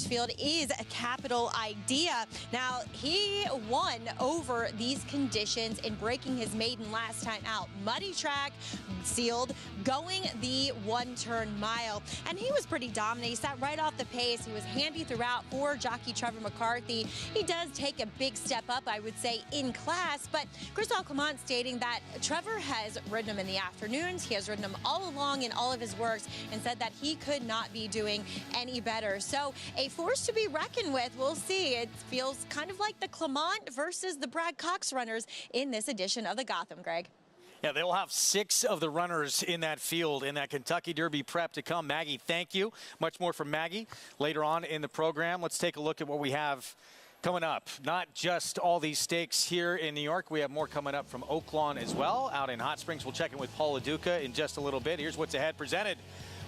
field is a capital idea. Now, he won over these conditions in breaking his maiden last time out. Muddy track, sealed, going the one-turn mile. And he was pretty dominant. He sat right off the pace. He was handy throughout for jockey Trevor McCarthy. He does take a big step up, I would say, in class. But Christophe Clement stating that Trevor has ridden him in the afternoons. He has ridden him all along in all of his works and said that he could not be doing any better. So a force to be reckoned with. We'll see. It feels kind of like the Clement versus the Brad Cox runners in this edition of the Gotham, Greg. Yeah, they will have 6 of the runners in that field in that Kentucky Derby prep to come. Maggie, thank you. Much more from Maggie later on in the program. Let's take a look at what we have coming up. Not just all these stakes here in New York. We have more coming up from Oaklawn as well. Out in Hot Springs, we'll check in with Paul LaDuca in just a little bit. Here's what's ahead, presented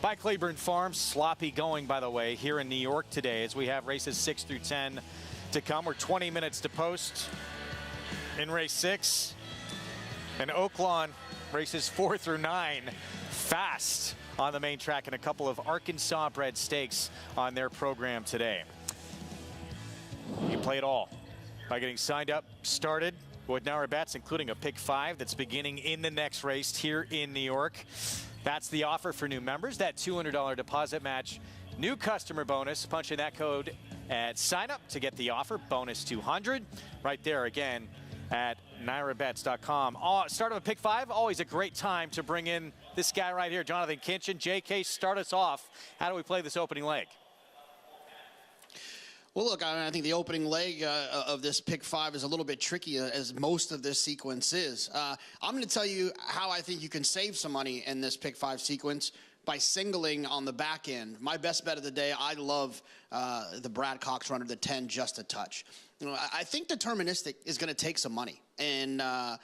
by Claiborne Farms. Sloppy going, by the way, here in New York today as we have races 6 through 10 to come. We're 20 minutes to post in race 6. And Oaklawn races 4 through 9 fast on the main track, and a couple of Arkansas bred stakes on their program today. You can play it all by getting signed up, started with NYRA Bets, including a pick 5 that's beginning in the next race here in New York. That's the offer for new members, that $200 deposit match, new customer bonus. Punch in that code at sign up to get the offer, bonus 200 right there again at NYRABets.com. Start of a pick 5, always a great time to bring in this guy right here, Jonathan Kinchin. JK, start us off. How do we play this opening leg? Well, look, I think the opening leg of this pick 5 is a little bit tricky, as most of this sequence is. I'm going to tell you how I think you can save some money in this pick 5 sequence by singling on the back end. My best bet of the day, I love the Brad Cox runner, the 10 Just a Touch. You know, I think Deterministic is going to take some money, and I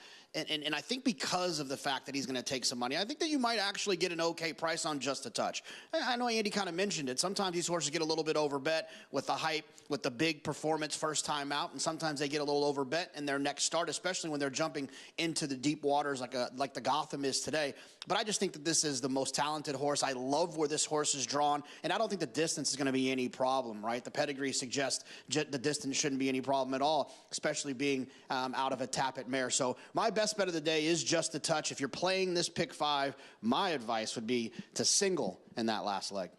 think because of the fact that he's going to take some money, I think that you might actually get an okay price on Just a Touch. I know Andy kind of mentioned it. Sometimes these horses get a little bit overbet with the hype, with the big performance first time out, and sometimes they get a little overbet in their next start, especially when they're jumping into the deep waters like the Gotham is today. But I just think that this is the most talented horse. I love where this horse is drawn, and I don't think the distance is going to be any problem, right? The pedigree suggests the distance shouldn't be any problem at all, especially being out of a Tapit mare. So my best bet of the day is Just a Touch. If you're playing this pick 5, my advice would be to single in that last leg.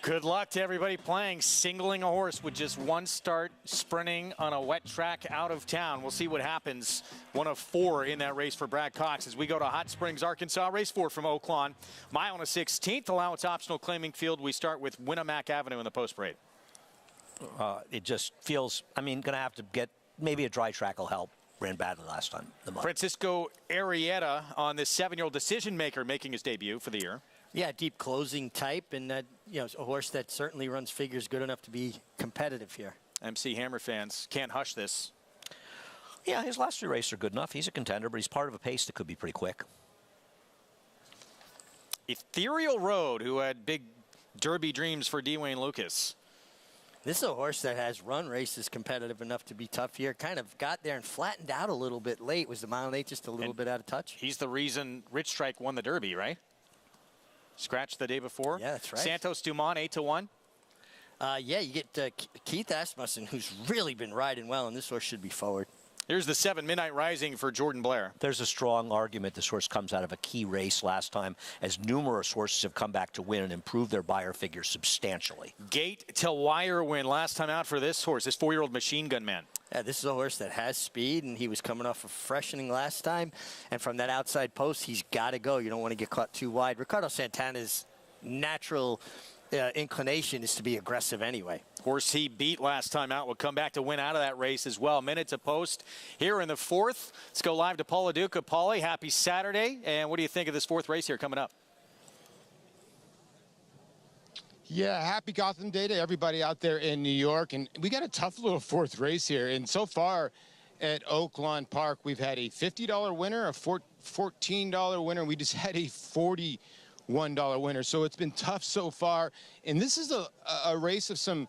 Good luck to everybody playing. Singling a horse with just one start, sprinting on a wet track out of town. We'll see what happens. 1 of 4 in that race for Brad Cox as we go to Hot Springs, Arkansas. Race 4 from Oaklawn. Mile and a 16th. Allowance optional claiming field. We start with Winnemac Avenue in the post parade. It just feels, going to have to get, maybe a dry track will help. Ran badly last time. Francisco Arrieta on this 7-year-old decision maker making his debut for the year. Yeah, deep closing type, and a horse that certainly runs figures good enough to be competitive here. MC Hammer fans can't hush this. Yeah, his last 3 races are good enough. He's a contender, but he's part of a pace that could be pretty quick. Ethereal Road, who had big Derby dreams for Dwayne Lucas. This is a horse that has run races competitive enough to be tough here. Kind of got there and flattened out a little bit late. Was the mile and 8 just a little bit out of touch? He's the reason Rich Strike won the Derby, right? Scratched the day before. Yeah, that's right. Santos Dumont 8-1. Yeah, you get Keith Asmussen, who's really been riding well, and this horse should be forward. Here's the 7 Midnight Rising for Jordan Blair. There's a strong argument this horse comes out of a key race last time, as numerous horses have come back to win and improve their buyer figure substantially. Gate to wire win last time out for this horse, this 4-year-old Machine Gun Man. Yeah, this is a horse that has speed, and he was coming off of freshening last time. And from that outside post, he's got to go. You don't want to get caught too wide. Ricardo Santana's natural inclination is to be aggressive anyway. Horse he beat last time out will come back to win out of that race as well. Minute to post here in the 4th. Let's go live to Paul LaDuca. Paulie, happy Saturday. And what do you think of this 4th race here coming up? Yeah, happy Gotham Day to everybody out there in New York. And we got a tough little 4th race here. And so far at Oaklawn Park, we've had a $50 winner, a $14 winner. We just had a $41 winner. So it's been tough so far. And this is a race of some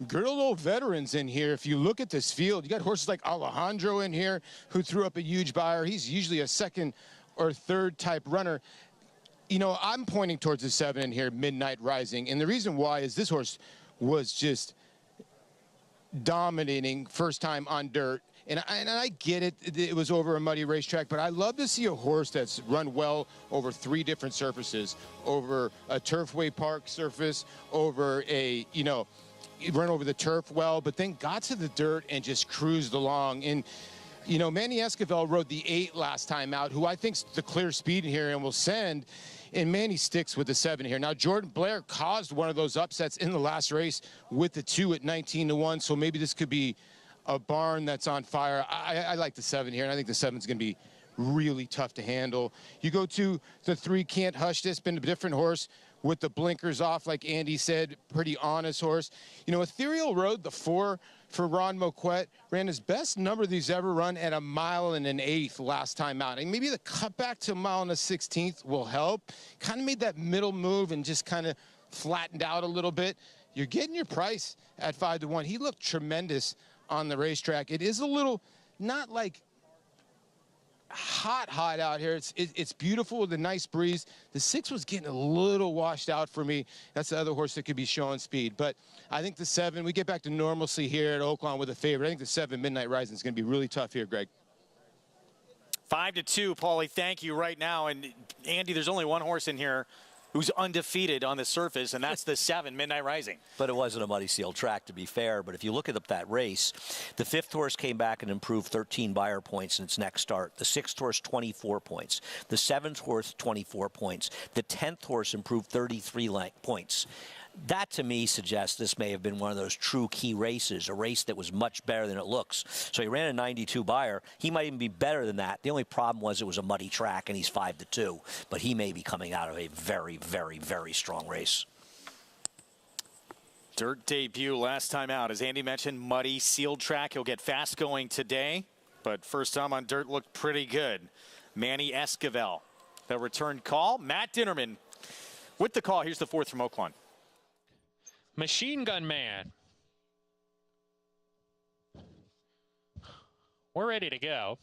good old veterans in here. If you look at this field, you got horses like Alejandro in here who threw up a huge buyer. He's usually a 2nd or 3rd type runner. you know, I'm pointing towards the 7 in here, Midnight Rising. And the reason why is this horse was just dominating first time on dirt. And I get it, it was over a muddy racetrack, but I love to see a horse that's run well over 3 different surfaces, over a Turfway Park surface, over a, you know, run over the turf well, but then got to the dirt and just cruised along. And, you know, Manny Esquivel rode the 8 last time out, who I think's the clear speed here and will send. And Manny sticks with the 7 here. Now, Jordan Blair caused one of those upsets in the last race with the 2 at 19-1, so maybe this could be a barn that's on fire. I like the 7 here, and I think the 7's going to be really tough to handle. You go to the 3, Can't Hush This, been a different horse with the blinkers off, like Andy said, pretty honest horse. You know, Ethereal Road, the 4 for Ron Moquette, ran his best number that he's ever run at 1 1/8 last time out. And maybe the cutback to 1 1/16 will help. Kind of made that middle move and just kind of flattened out a little bit. You're getting your price at 5-1. He looked tremendous on the racetrack. It is a little, not like hot out here. It's beautiful with a nice breeze. The 6 was getting a little washed out for me. That's the other horse that could be showing speed. But I think the 7, we get back to normalcy here at Oaklawn with a favorite. I think the 7, Midnight Rising, is going to be really tough here, Greg. 5-2, Paulie, thank you right now. And Andy, there's only one horse in here who's undefeated on the surface, and that's the 7, Midnight Rising. But it wasn't a muddy seal track, to be fair. But if you look at that race, the 5th horse came back and improved 13 buyer points in its next start. The 6th horse, 24 points. The 7th horse, 24 points. The 10th horse improved 33 points. That, to me, suggests this may have been one of those true key races, a race that was much better than it looks. So he ran a 92 buyer. He might even be better than that. The only problem was it was a muddy track, and he's 5-2. But he may be coming out of a very, very, very strong race. Dirt debut last time out. As Andy mentioned, muddy, sealed track. He'll get fast going today. But first time on dirt looked pretty good. Manny Esquivel, the return call. Matt Dinnerman with the call. Here's the 4th from Oaklawn. Machine Gun Man. We're ready to go.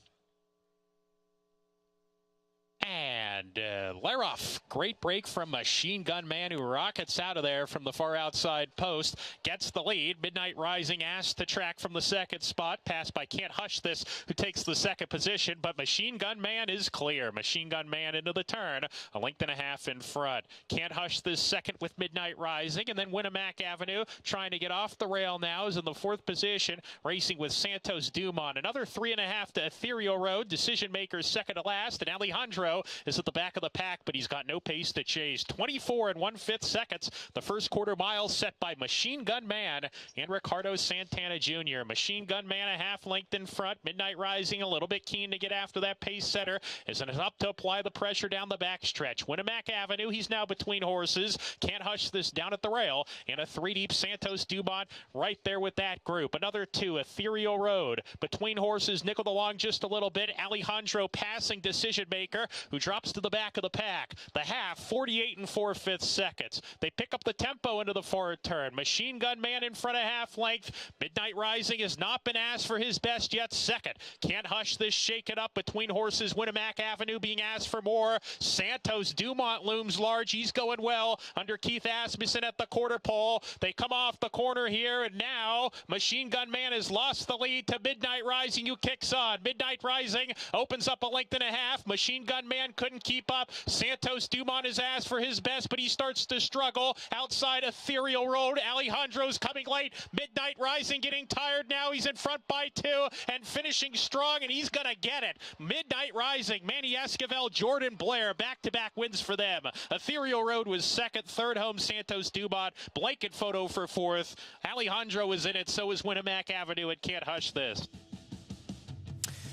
And Leroff, great break from Machine Gun Man, who rockets out of there from the far outside post, gets the lead. Midnight Rising asked to track from the 2nd spot, passed by Can't Hush This, who takes the 2nd position, but Machine Gun Man is clear. Machine Gun Man into the turn, 1.5 lengths in front. Can't Hush This 2nd with Midnight Rising, and then Winamac Avenue trying to get off the rail now is in the 4th position, racing with Santos Dumont. Another 3.5 to Ethereal Road, Decision Makers 2nd to last, and Alejandro is at the back of the pack, but he's got no pace to chase. 24 1/5 seconds. The first quarter mile set by Machine Gun Man and Ricardo Santana Jr. Machine Gun Man a 1/2 length in front. Midnight Rising a little bit keen to get after that pace setter. Isn't up to apply the pressure down the backstretch. Winamac Avenue, he's now between horses. Can't Hush This down at the rail. And a 3 deep Santos Dumont right there with that group. Another 2, Ethereal Road. Between horses, nickeled along just a little bit. Alejandro passing Decision Maker, who drops to the back of the pack. The half, 48 4/5 seconds. They pick up the tempo into the forward turn. Machine Gun Man in front of 1/2 length. Midnight Rising has not been asked for his best yet. 2nd. Can't Hush This, shake it up between horses. Winamac Avenue being asked for more. Santos Dumont looms large. He's going well under Keith Asmussen at the quarter pole. They come off the corner here, and now Machine Gun Man has lost the lead to Midnight Rising, who kicks on. Midnight Rising opens up 1.5 lengths. Machine Gun Man couldn't keep up. Santos Dumont is asked for his best, but he starts to struggle. Outside Ethereal Road, Alejandro's coming late. Midnight Rising getting tired now. He's in front by 2 and finishing strong, and he's going to get it. Midnight Rising, Manny Esquivel, Jordan Blair, back-to-back wins for them. Ethereal Road was 2nd, 3rd home Santos Dumont. Blanket photo for 4th. Alejandro was in it, so was Winamac Avenue, and Can't Hush This.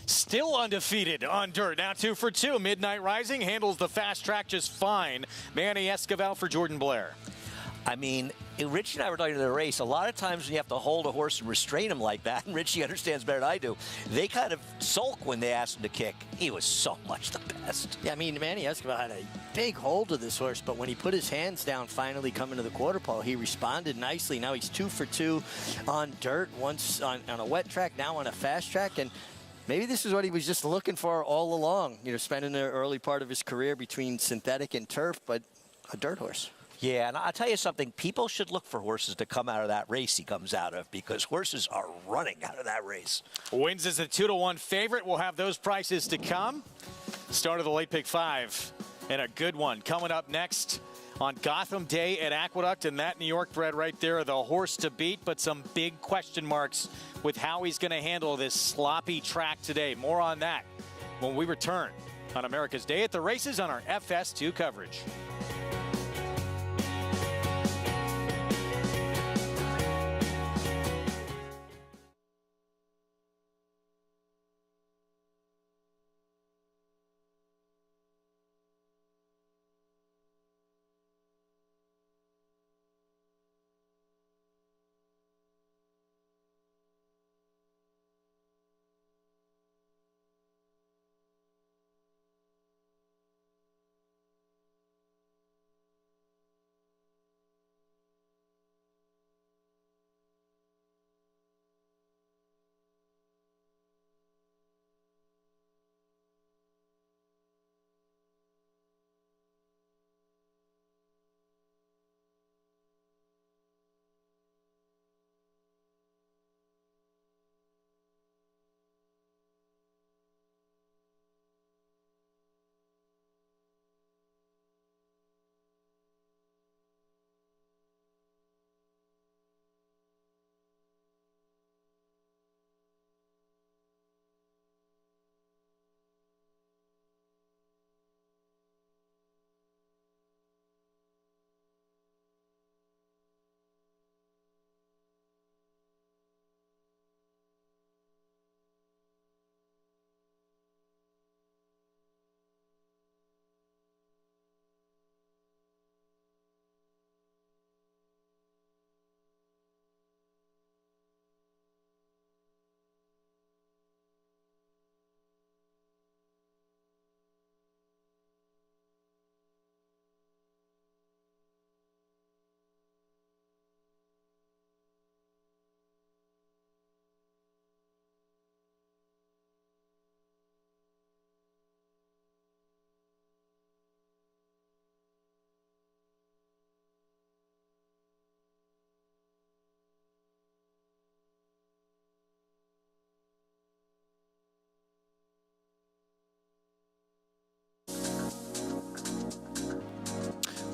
Still undefeated on dirt. Now 2 for 2. Midnight Rising handles the fast track just fine. Manny Esquivel for Jordan Blair. I mean, Richie and I were talking to the race. A lot of times when you have to hold a horse and restrain him like that, and Richie understands better than I do, they kind of sulk when they ask him to kick. He was so much the best. Yeah, I mean, Manny Esquivel had a big hold of this horse, but when he put his hands down, finally coming to the quarter pole, he responded nicely. Now he's 2 for 2 on dirt, once on a wet track, now on a fast track, and Maybe this is what he was just looking for all along, you know, spending the early part of his career between synthetic and turf, but a dirt horse. Yeah, and I'll tell you something. People should look for horses to come out of that race he comes out of, because horses are running out of that race. Wins as a 2-to-1 favorite. We'll have those prices to come. Start of the late pick 5, and a good one coming up next on Gotham Day at Aqueduct, and that New York bred right there, the horse to beat, but some big question marks with how he's going to handle this sloppy track today. More on that when we return on America's Day at the Races on our FS2 coverage.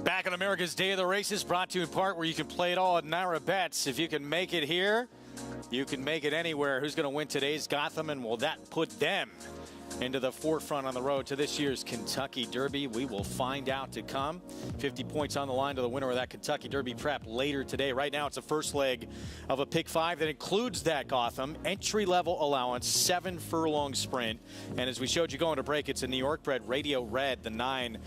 Back on America's Day of the Races, brought to you in part where you can play it all at Naira Bets. If you can make it here, you can make it anywhere. Who's going to win today's Gotham, and will that put them into the forefront on the road to this year's Kentucky Derby? We will find out to come. 50 points on the line to the winner of that Kentucky Derby prep later today. Right now, it's the first leg of a pick 5 that includes that Gotham entry-level allowance, 7 furlong sprint. And as we showed you going to break, it's a New York bred Radio Red, the 9.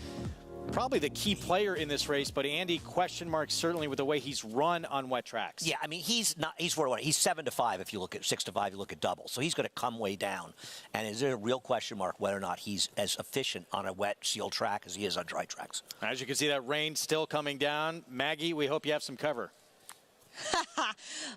Probably the key player in this race, but Andy, question marks certainly with the way he's run on wet tracks. Yeah, I mean, he's 7-5 if you look at 6-5, you look at double. So he's going to come way down. And is there a real question mark whether or not he's as efficient on a wet sealed track as he is on dry tracks? As you can see, that rain still coming down. Maggie, we hope you have some cover.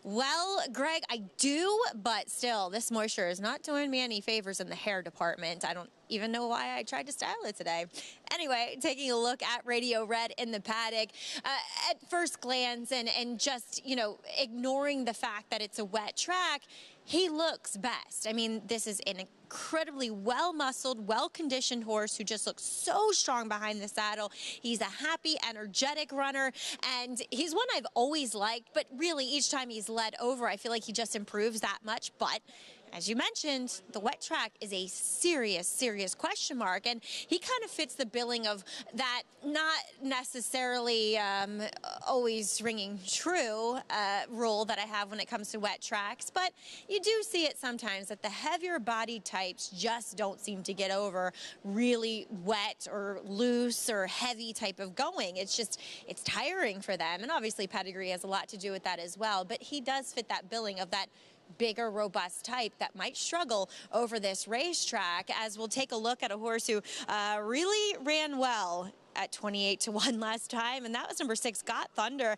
Well, Greg, I do, but still, this moisture is not doing me any favors in the hair department. I don't even know why I tried to style it today. Anyway, taking a look at Radio Red in the paddock, at first glance and just, you know, ignoring the fact that it's a wet track, he looks best. I mean, this is an incredibly well-muscled, well-conditioned horse who just looks so strong behind the saddle. He's a happy, energetic runner, and he's one I've always liked, but really each time he's led over, I feel like he just improves that much. But as you mentioned, the wet track is a serious, serious question mark, and he kind of fits the billing of that not necessarily always ringing true rule that I have when it comes to wet tracks, but you do see it sometimes that the heavier body types just don't seem to get over really wet or loose or heavy type of going. It's just, it's tiring for them, and obviously pedigree has a lot to do with that as well, but he does fit that billing of that bigger, robust type that might struggle over this racetrack, as we'll take a look at a horse who really ran well at 28-1 last time, and that was number 6, Got Thunder.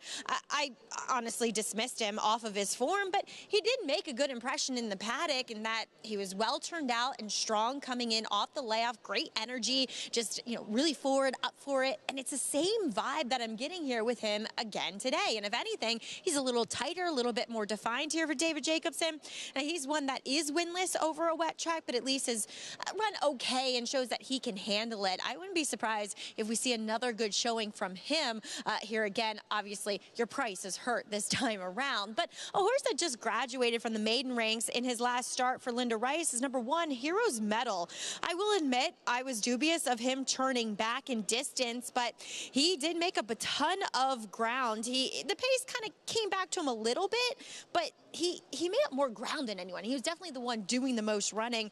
I honestly dismissed him off of his form, but he did make a good impression in the paddock in that he was well turned out and strong coming in off the layoff. Great energy, just, you know, really forward, up for it. And it's the same vibe that I'm getting here with him again today. And if anything, he's a little tighter, a little bit more defined here for David Jacobson. Now, he's one that is winless over a wet track, but at least has run okay and shows that he can handle it. I wouldn't be surprised if we see another good showing from him here again. Obviously, your price is hurt this time around, but a horse that just graduated from the maiden ranks in his last start for Linda Rice is number 1, Heroes Medal. I will admit I was dubious of him turning back in distance, but he did make up a ton of ground. The pace kind of came back to him a little bit, but he made up more ground than anyone. He was definitely the one doing the most running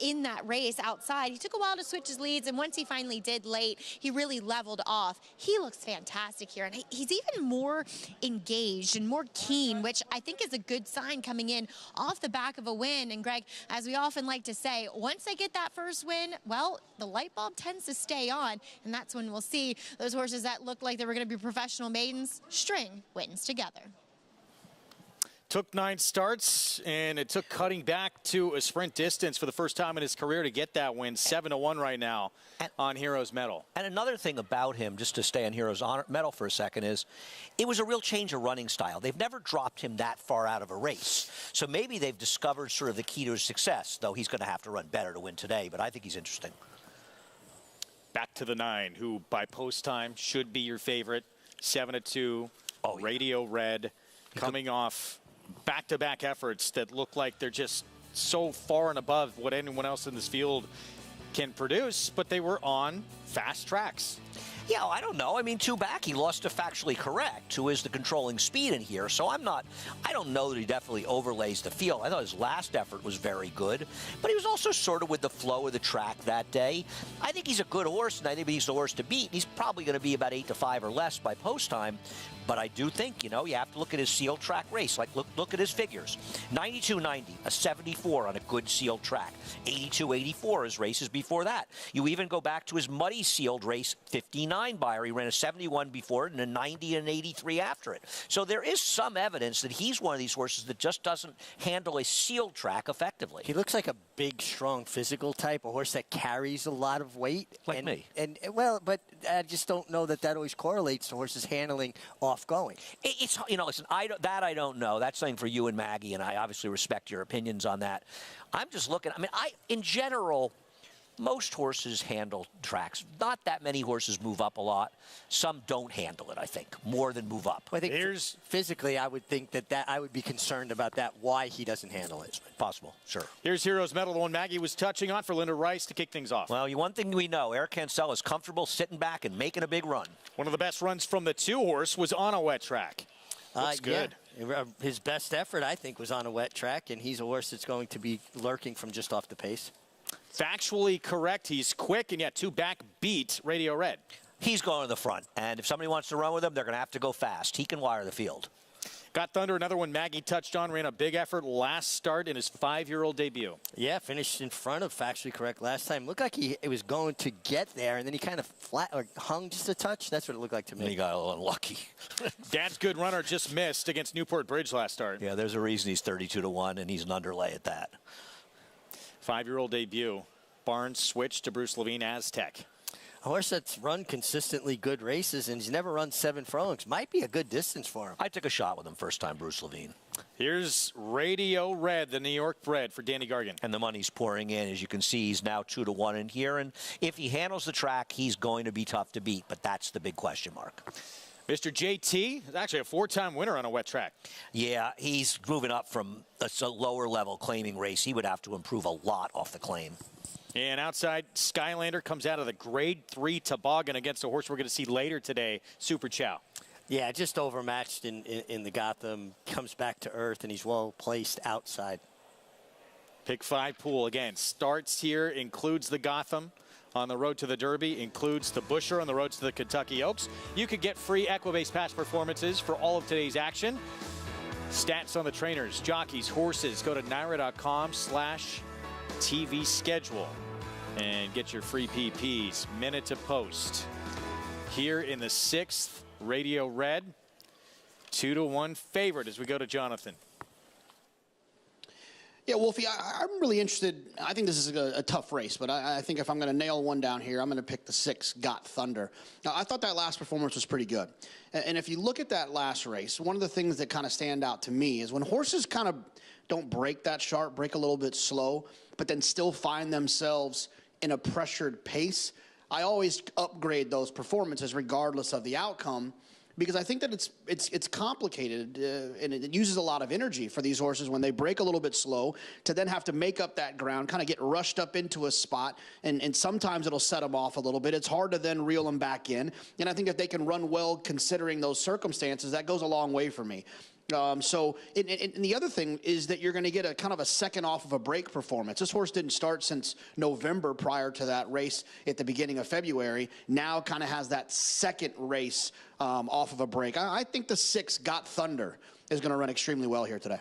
in that race outside. He took a while to switch his leads, and once he finally did late, he really leveled off. He looks fantastic here, and he's even more engaged and more keen, which I think is a good sign coming in off the back of a win. And Greg, as we often like to say, once they get that first win, well, the light bulb tends to stay on, and that's when we'll see those horses that look like they were going to be professional maidens string wins together. Took 9 starts, and it took cutting back to a sprint distance for the first time in his career to get that win. 7-1 right now on Heroes Medal. And another thing about him, just to stay on Heroes Medal for a second, is it was a real change of running style. They've never dropped him that far out of a race. So maybe they've discovered sort of the key to his success, though he's going to have to run better to win today. But I think he's interesting. Back to the 9, who by post time should be your favorite. 7-2, Radio Red, coming off back-to-back efforts that look like they're just so far and above what anyone else in this field can produce, but they were on fast tracks. Yeah, I don't know. I mean, 2 back, he lost to Factually Correct, who is the controlling speed in here. So I don't know that he definitely overlays the field. I thought his last effort was very good, but he was also sort of with the flow of the track that day. I think he's a good horse, and I think he's the horse to beat. He's probably going to be about 8-5 or less by post time. But I do think, you know, you have to look at his sealed track race. Like, look at his figures. 92.90, a 74 on a good sealed track. 82.84 his races before that. You even go back to his muddy sealed race, 59 Beyer. He ran a 71 before it and a 90 and an 83 after it. So there is some evidence that he's one of these horses that just doesn't handle a sealed track effectively. He looks like a big, strong, physical type, a horse that carries a lot of weight. Like me. And well, but I just don't know that always correlates to horses handling off-going. It's, you know, listen, I don't know. That's something for you and Maggie, and I obviously respect your opinions on that. I'm just looking, I mean, in general, most horses handle tracks. Not that many horses move up a lot. Some don't handle it, I think, more than move up. Well, I think physically, I would think that I would be concerned about that, why he doesn't handle it. Possible, sure. Here's Heroes Medal, the one Maggie was touching on for Linda Rice to kick things off. Well, one thing we know, Eric Cancel is comfortable sitting back and making a big run. One of the best runs from the 2 horse was on a wet track. Looks good. Yeah. His best effort, I think, was on a wet track, and he's a horse that's going to be lurking from just off the pace. Factually Correct. He's quick, and yet 2 back beat Radio Red. He's going to the front, and if somebody wants to run with him, they're going to have to go fast. He can wire the field. Got Thunder, another one Maggie touched on, ran a big effort last start in his 5-year-old debut. Yeah, finished in front of Factually Correct last time. Looked like he was going to get there, and then he kind of hung just a touch. That's what it looked like to me. And he got a little unlucky. Dad's good runner just missed against Newport Bridge last start. Yeah, there's a reason he's 32-1, and he's an underlay at that. 5-year-old debut. Barnes switched to Bruce Levine Aztec. A horse that's run consistently good races, and he's never run 7 furlongs. Might be a good distance for him. I took a shot with him first time, Bruce Levine. Here's Radio Red, the New York bred for Danny Gargan. And the money's pouring in. As you can see, he's now 2-1 in here. And if he handles the track, he's going to be tough to beat. But that's the big question mark. Mr. JT is actually a 4-time winner on a wet track. Yeah, he's moving up from a lower level claiming race. He would have to improve a lot off the claim. And outside, Skylander comes out of the grade 3 toboggan against a horse we're going to see later today, Super Chow. Yeah, just overmatched in the Gotham. Comes back to earth, and he's well placed outside. Pick 5 pool again. Starts here, includes the Gotham on the road to the Derby, includes the Busher on the road to the Kentucky Oaks. You could get free Equibase Patch performances for all of today's action. Stats on the trainers, jockeys, horses. Go to NYRA.com/TV schedule and get your free PPs. Minute to post. here in the 6th. Radio Red, 2-1 favorite as we go to Jonathan. Yeah, Wolfie, I'm really interested. I think this is a tough race, but I think if I'm going to nail one down here, I'm going to pick the 6, Got Thunder. Now, I thought that last performance was pretty good. And if you look at that last race, one of the things that kind of stand out to me is when horses kind of don't break that sharp, break a little bit slow, but then still find themselves in a pressured pace, I always upgrade those performances regardless of the outcome, because I think that it's complicated and it uses a lot of energy for these horses when they break a little bit slow to then have to make up that ground, kind of get rushed up into a spot, and sometimes it'll set them off a little bit. It's hard to then reel them back in, and I think if they can run well considering those circumstances, that goes a long way for me. And the other thing is that you're going to get a kind of a second off of a break performance. This horse didn't start since November prior to that race at the beginning of February. Now kind of has that second race off of a break. I think the 6, Got Thunder, is going to run extremely well here today.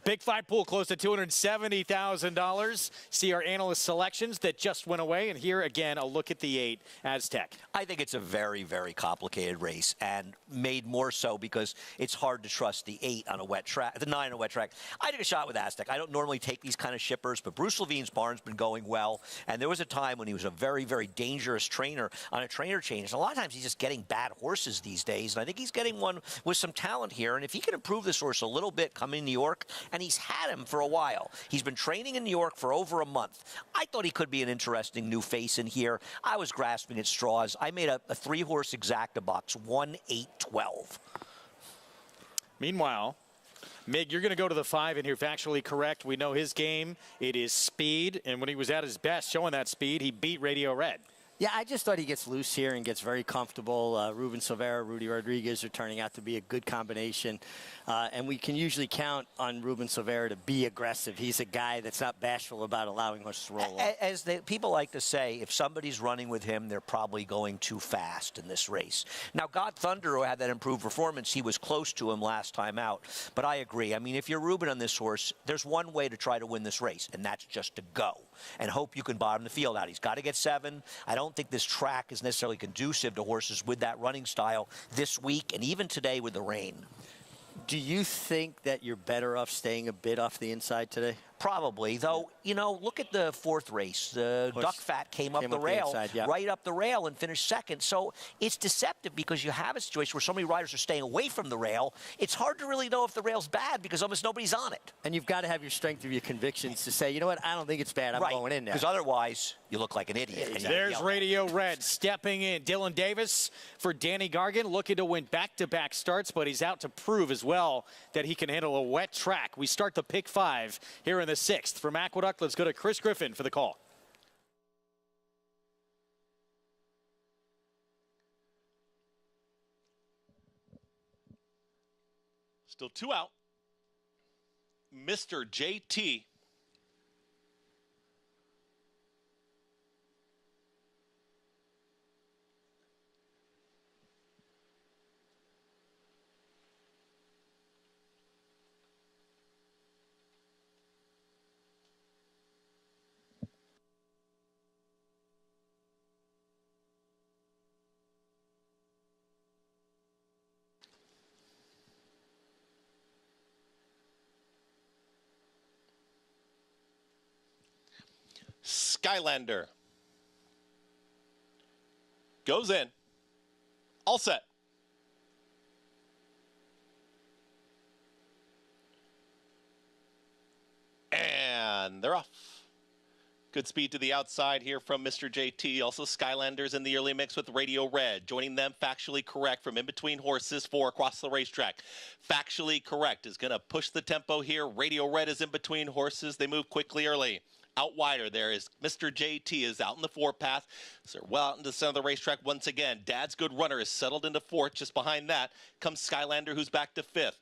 Big five pool close to $270,000. See our analyst selections that just went away. And here again, a look at the 8, Aztec. I think it's a very, very complicated race, and made more so because it's hard to trust the 8 on a wet track, the 9 on a wet track. I took a shot with Aztec. I don't normally take these kind of shippers, but Bruce Levine's barn's been going well, and there was a time when he was a very, very dangerous trainer on a trainer change. And a lot of times he's just getting bad horses these days, and I think he's getting one with some talent here. And if he can improve this horse a little bit coming to New York, and he's had him for a while. He's been training in New York for over a month. I thought he could be an interesting new face in here. I was grasping at straws. I made a 3-horse exacta box, 1-8-12. Meanwhile, Mig, you're going to go to the 5 in here, factually correct. We know his game. It is speed, and when he was at his best showing that speed, he beat Radio Red. Yeah, I just thought he gets loose here and gets very comfortable. Ruben Silvera, Rudy Rodriguez are turning out to be a good combination. And we can usually count on Ruben Silvera to be aggressive. He's a guy that's not bashful about allowing horses to roll off. As people like to say, if somebody's running with him, they're probably going too fast in this race. Now, Got Thunder, who had that improved performance, he was close to him last time out. But I agree. I mean, if you're Ruben on this horse, there's one way to try to win this race, and that's just to go and hope you can bottom the field out. He's got to get 7. I don't think this track is necessarily conducive to horses with that running style this week and even today with the rain. Do you think that you're better off staying a bit off the inside today? Probably, though, you know, look at the 4th race. The Duck Fat came up the rail, right up the rail and finished 2nd. So it's deceptive because you have a situation where so many riders are staying away from the rail. It's hard to really know if the rail's bad because almost nobody's on it. And you've got to have your strength of your convictions to say, you know what, I don't think it's bad. I'm going in there. Because otherwise, you look like an idiot. There's Radio Red stepping in. Dylan Davis for Danny Gargan, looking to win back-to-back starts, but he's out to prove as well that he can handle a wet track. We start the pick 5 here in the 6th. From Aqueduct, let's go to Chris Griffin for the call. Still 2 out. Mr. JT. Skylander goes in, all set. And they're off. Good speed to the outside here from Mr. JT. Also Skylanders in the early mix with Radio Red. Joining them, Factually Correct from in between horses, 4 across the racetrack. Factually Correct is going to push the tempo here. Radio Red is in between horses. They move quickly early. Out wider there is Mr. JT is out in the 4 path. So well out into the center of the racetrack once again. Dad's Good Runner is settled into 4th. Just behind that comes Skylander, who's back to 5th.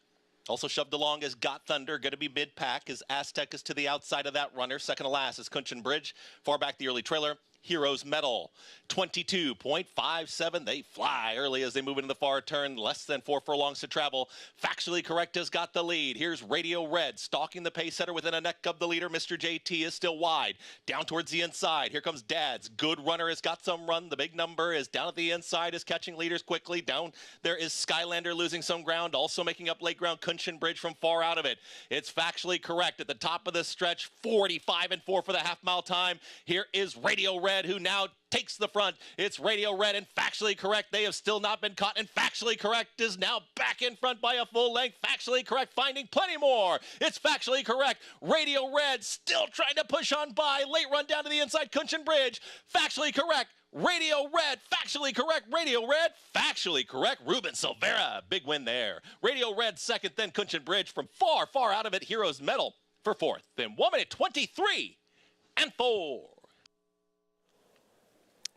Also shoved along is Got Thunder, going to be mid-pack as Aztec is to the outside of that runner. Second to last is Kunchin Bridge. Far back the early trailer. Heroes Medal. 22.57. They fly early as they move into the far turn. Less than 4 furlongs to travel. Factually Correct has got the lead. Here's Radio Red stalking the pace setter within a neck of the leader. Mr. JT is still wide. Down towards the inside. Here comes Dads. Good runner has got some run. The big number is down at the inside, is catching leaders quickly. Down there is Skylander losing some ground. Also making up late ground. Kunshin Bridge from far out of it. It's Factually Correct at the top of the stretch. 45-4 for the half-mile time. Here is Radio Red, who now takes the front. It's Radio Red and Factually Correct. They have still not been caught, and Factually Correct is now back in front by a full length. Factually Correct finding plenty more. It's Factually Correct. Radio Red still trying to push on by. Late run down to the inside, Kunshin Bridge. Factually Correct. Radio Red, Factually Correct, Radio Red, Factually Correct, Ruben Silvera, big win there. Radio Red second, then Kunshin Bridge from far, far out of it, Heroes Medal for fourth. Then 1 minute 23 and 4.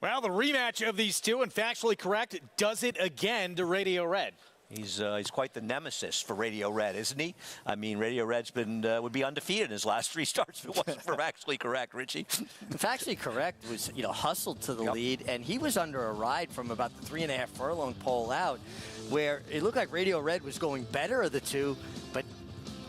Well, the rematch of these two, and Factually Correct does it again to Radio Red. He's quite the nemesis for Radio Red, isn't he? I mean, Radio Red's been would be undefeated in his last 3 starts if it wasn't for Factually Correct, Richie. Factually Correct was, hustled to the lead, and he was under a ride from about the 3.5 furlong pole out, where it looked like Radio Red was going better of the two, but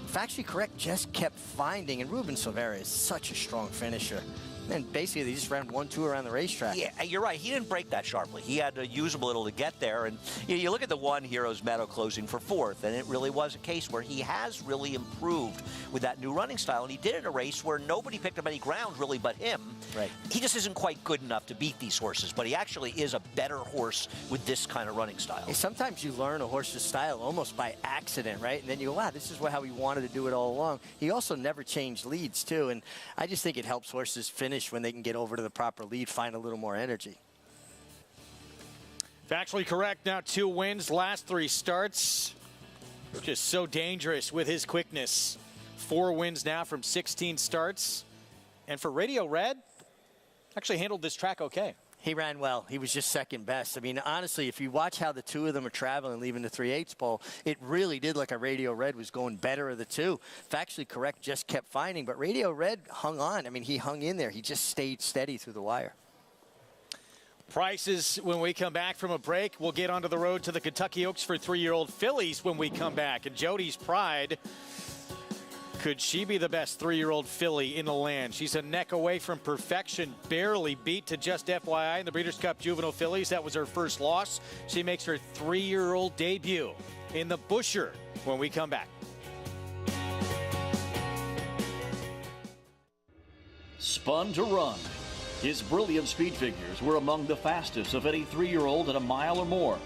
Factually Correct just kept finding, and Ruben Silvera is such a strong finisher. And basically, they just ran 1-2 around the racetrack. Yeah, you're right. He didn't break that sharply. He had to use a little to get there. And you look at the one Heroes Medal closing for fourth, and it really was a case where he has really improved with that new running style. And he did it in a race where nobody picked up any ground, really, but him. Right. He just isn't quite good enough to beat these horses, but he actually is a better horse with this kind of running style. Hey, sometimes you learn a horse's style almost by accident, right? And then you go, wow, this is how he wanted to do it all along. He also never changed leads, too. And I just think it helps horses finish when they can get over to the proper lead, find a little more energy. Factually Correct, now 2 wins, last 3 starts. Just so dangerous with his quickness. 4 wins now from 16 starts. And for Radio Red, actually handled this track okay. He ran well. He was just second best. I mean, honestly, if you watch how the two of them are traveling, leaving the 3/8 pole, it really did look like Radio Red was going better of the two. Factually Correct just kept finding, but Radio Red hung on. I mean, he hung in there. He just stayed steady through the wire. Prices when we come back from a break. We'll get onto the road to the Kentucky Oaks for 3-year-old fillies when we come back. And Jody's Pride, could she be the best 3-year-old filly in the land? She's a neck away from perfection, barely beat to just FYI in the Breeders' Cup Juvenile Fillies. That was her first loss. She makes her 3-year-old debut in the Busher when we come back. Spun to Run. His brilliant speed figures were among the fastest of any 3-year-old at a mile or more,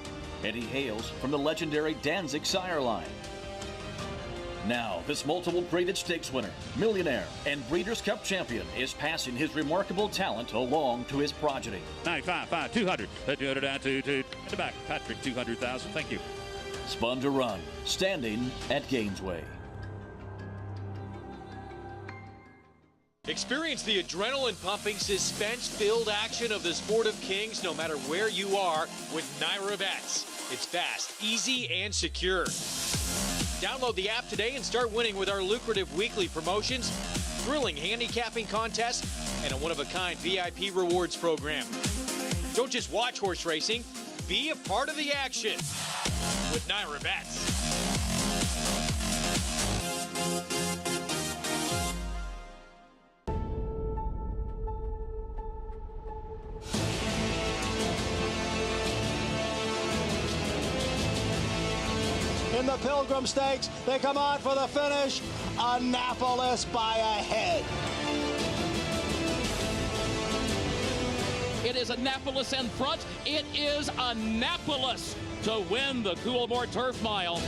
and he hails from the legendary Danzig sire line. Now, this multiple graded stakes winner, millionaire, and Breeders' Cup champion is passing his remarkable talent along to his progeny. 95, 5, 200, 200 down, 2, in the back, Patrick, 200,000, thank you. Spun to Run, standing at Gainesway. Experience the adrenaline-pumping, suspense-filled action of the Sport of Kings no matter where you are with NYRA Bets. It's fast, easy, and secure. Download the app today and start winning with our lucrative weekly promotions, thrilling handicapping contests, and a one-of-a-kind VIP rewards program. Don't just watch horse racing, be a part of the action with NYRA Bets. In the Pilgrim Stakes, they come on for the finish. Annapolis by a head. It is Annapolis in front. It is Annapolis to win the Coolmore Turf Mile.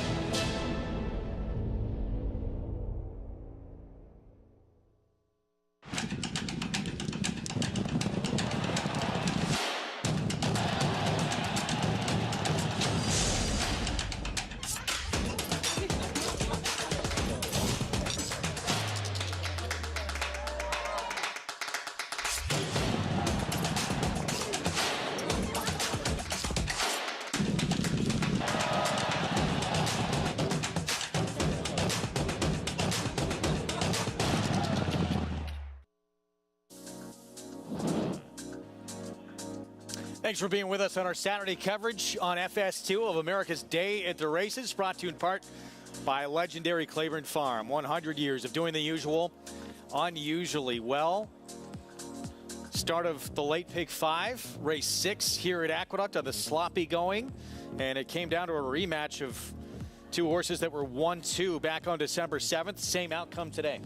Thanks for being with us on our Saturday coverage on FS2 of America's Day at the Races, brought to you in part by legendary Claiborne Farm. 100 years of doing the usual, unusually well. Start of the late pick 5, race 6 here at Aqueduct on the sloppy going. And it came down to a rematch of two horses that were 1-2 back on December 7th. Same outcome today.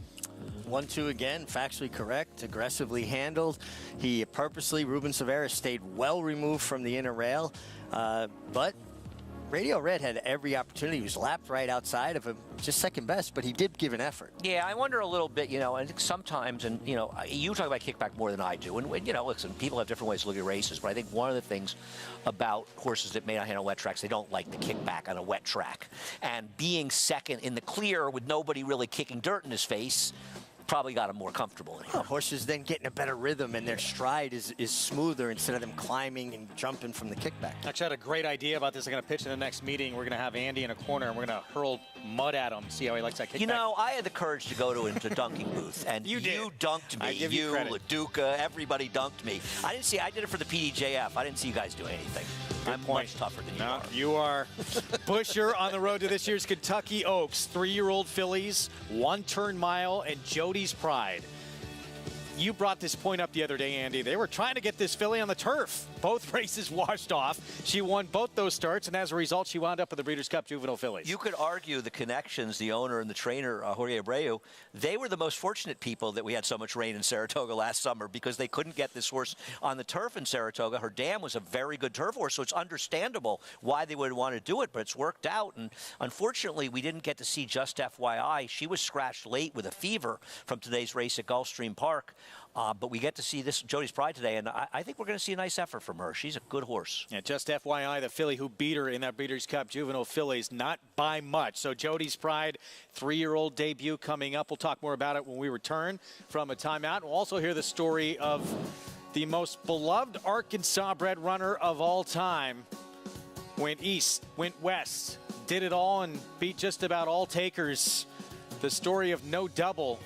1-2 again, factually correct, aggressively handled. He purposely, Ruben Silveira, stayed well removed from the inner rail, but Radio Red had every opportunity. He was lapped right outside of him, just second best, but he did give an effort. Yeah, I wonder a little bit, I think sometimes, and, you talk about kickback more than I do. And, listen, people have different ways to look at races, but I think one of the things about horses that may not handle wet tracks, they don't like the kickback on a wet track. And being second in the clear with nobody really kicking dirt in his face probably got him more comfortable. Horses then get in a better rhythm, and their stride is smoother instead of them climbing and jumping from the kickback. Actually, I had a great idea about this. I'm going to pitch in the next meeting. We're going to have Andy in a corner, and we're going to hurl mud at him, see how he likes that kickback. I had the courage to go into dunking booth, and you dunked me. I give you credit. LaDuca, everybody dunked me. I did it for the PDJF. I didn't see you guys do anything. I'm much tougher than you are. You are. Busher on the road to this year's Kentucky Oaks. 3-year-old fillies, 1-turn mile, and Jody's Pride. You brought this point up the other day, Andy. They were trying to get this filly on the turf. Both races washed off. She won both those starts, and as a result, she wound up in the Breeders' Cup Juvenile Fillies. You could argue the connections, the owner and the trainer, Jorge Abreu, they were the most fortunate people that we had so much rain in Saratoga last summer because they couldn't get this horse on the turf in Saratoga. Her dam was a very good turf horse, so it's understandable why they would want to do it, but it's worked out. And unfortunately, we didn't get to see Just FYI. She was scratched late with a fever from today's race at Gulfstream Park. But we get to see this Jody's Pride today, and I think we're going to see a nice effort from her. She's a good horse. Yeah, Just FYI, the filly who beat her in that Breeders' Cup Juvenile Fillies, not by much. So Jody's Pride, 3-year-old debut coming up. We'll talk more about it when we return from a timeout. We'll also hear the story of the most beloved Arkansas-bred runner of all time. Went east, went west, did it all, and beat just about all takers. The story of No Double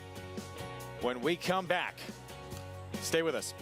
when we come back. Stay with us.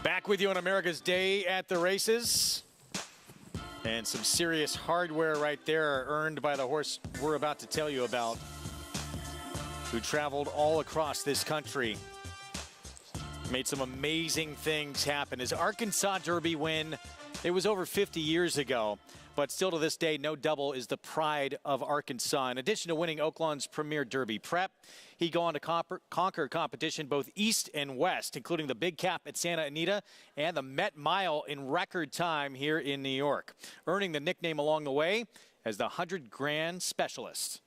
Back with you on America's Day at the Races. And some serious hardware right there earned by the horse we're about to tell you about, who traveled all across this country Made some amazing things happen. His Arkansas Derby win, it was over 50 years ago, but still to this day, No Double is the pride of Arkansas. In addition to winning Oaklawn's premier Derby prep, he'd go on to conquer competition both east and west, including the Big Cap at Santa Anita and the Met Mile in record time here in New York, earning the nickname along the way as the 100 Grand Specialist.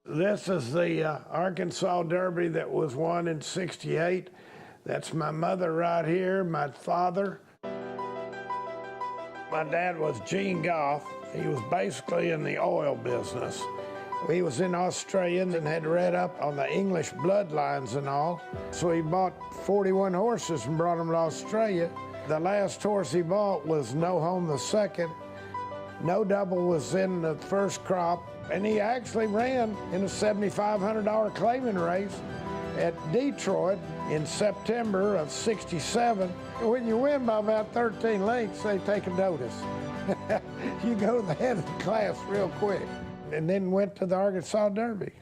This is the Arkansas Derby that was won in '68. That's my mother right here, my father. My dad was Gene Goff. He was basically in the oil business. He was in Australia and had read up on the English bloodlines and all. So he bought 41 horses and brought them to Australia. The last horse he bought was No Home II. No Double was in the first crop, and he actually ran in a $7,500 claiming race at Detroit in September of '67. When you win by about 13 lengths, they take a notice. You go to the head of the class real quick. And then went to the Arkansas Derby.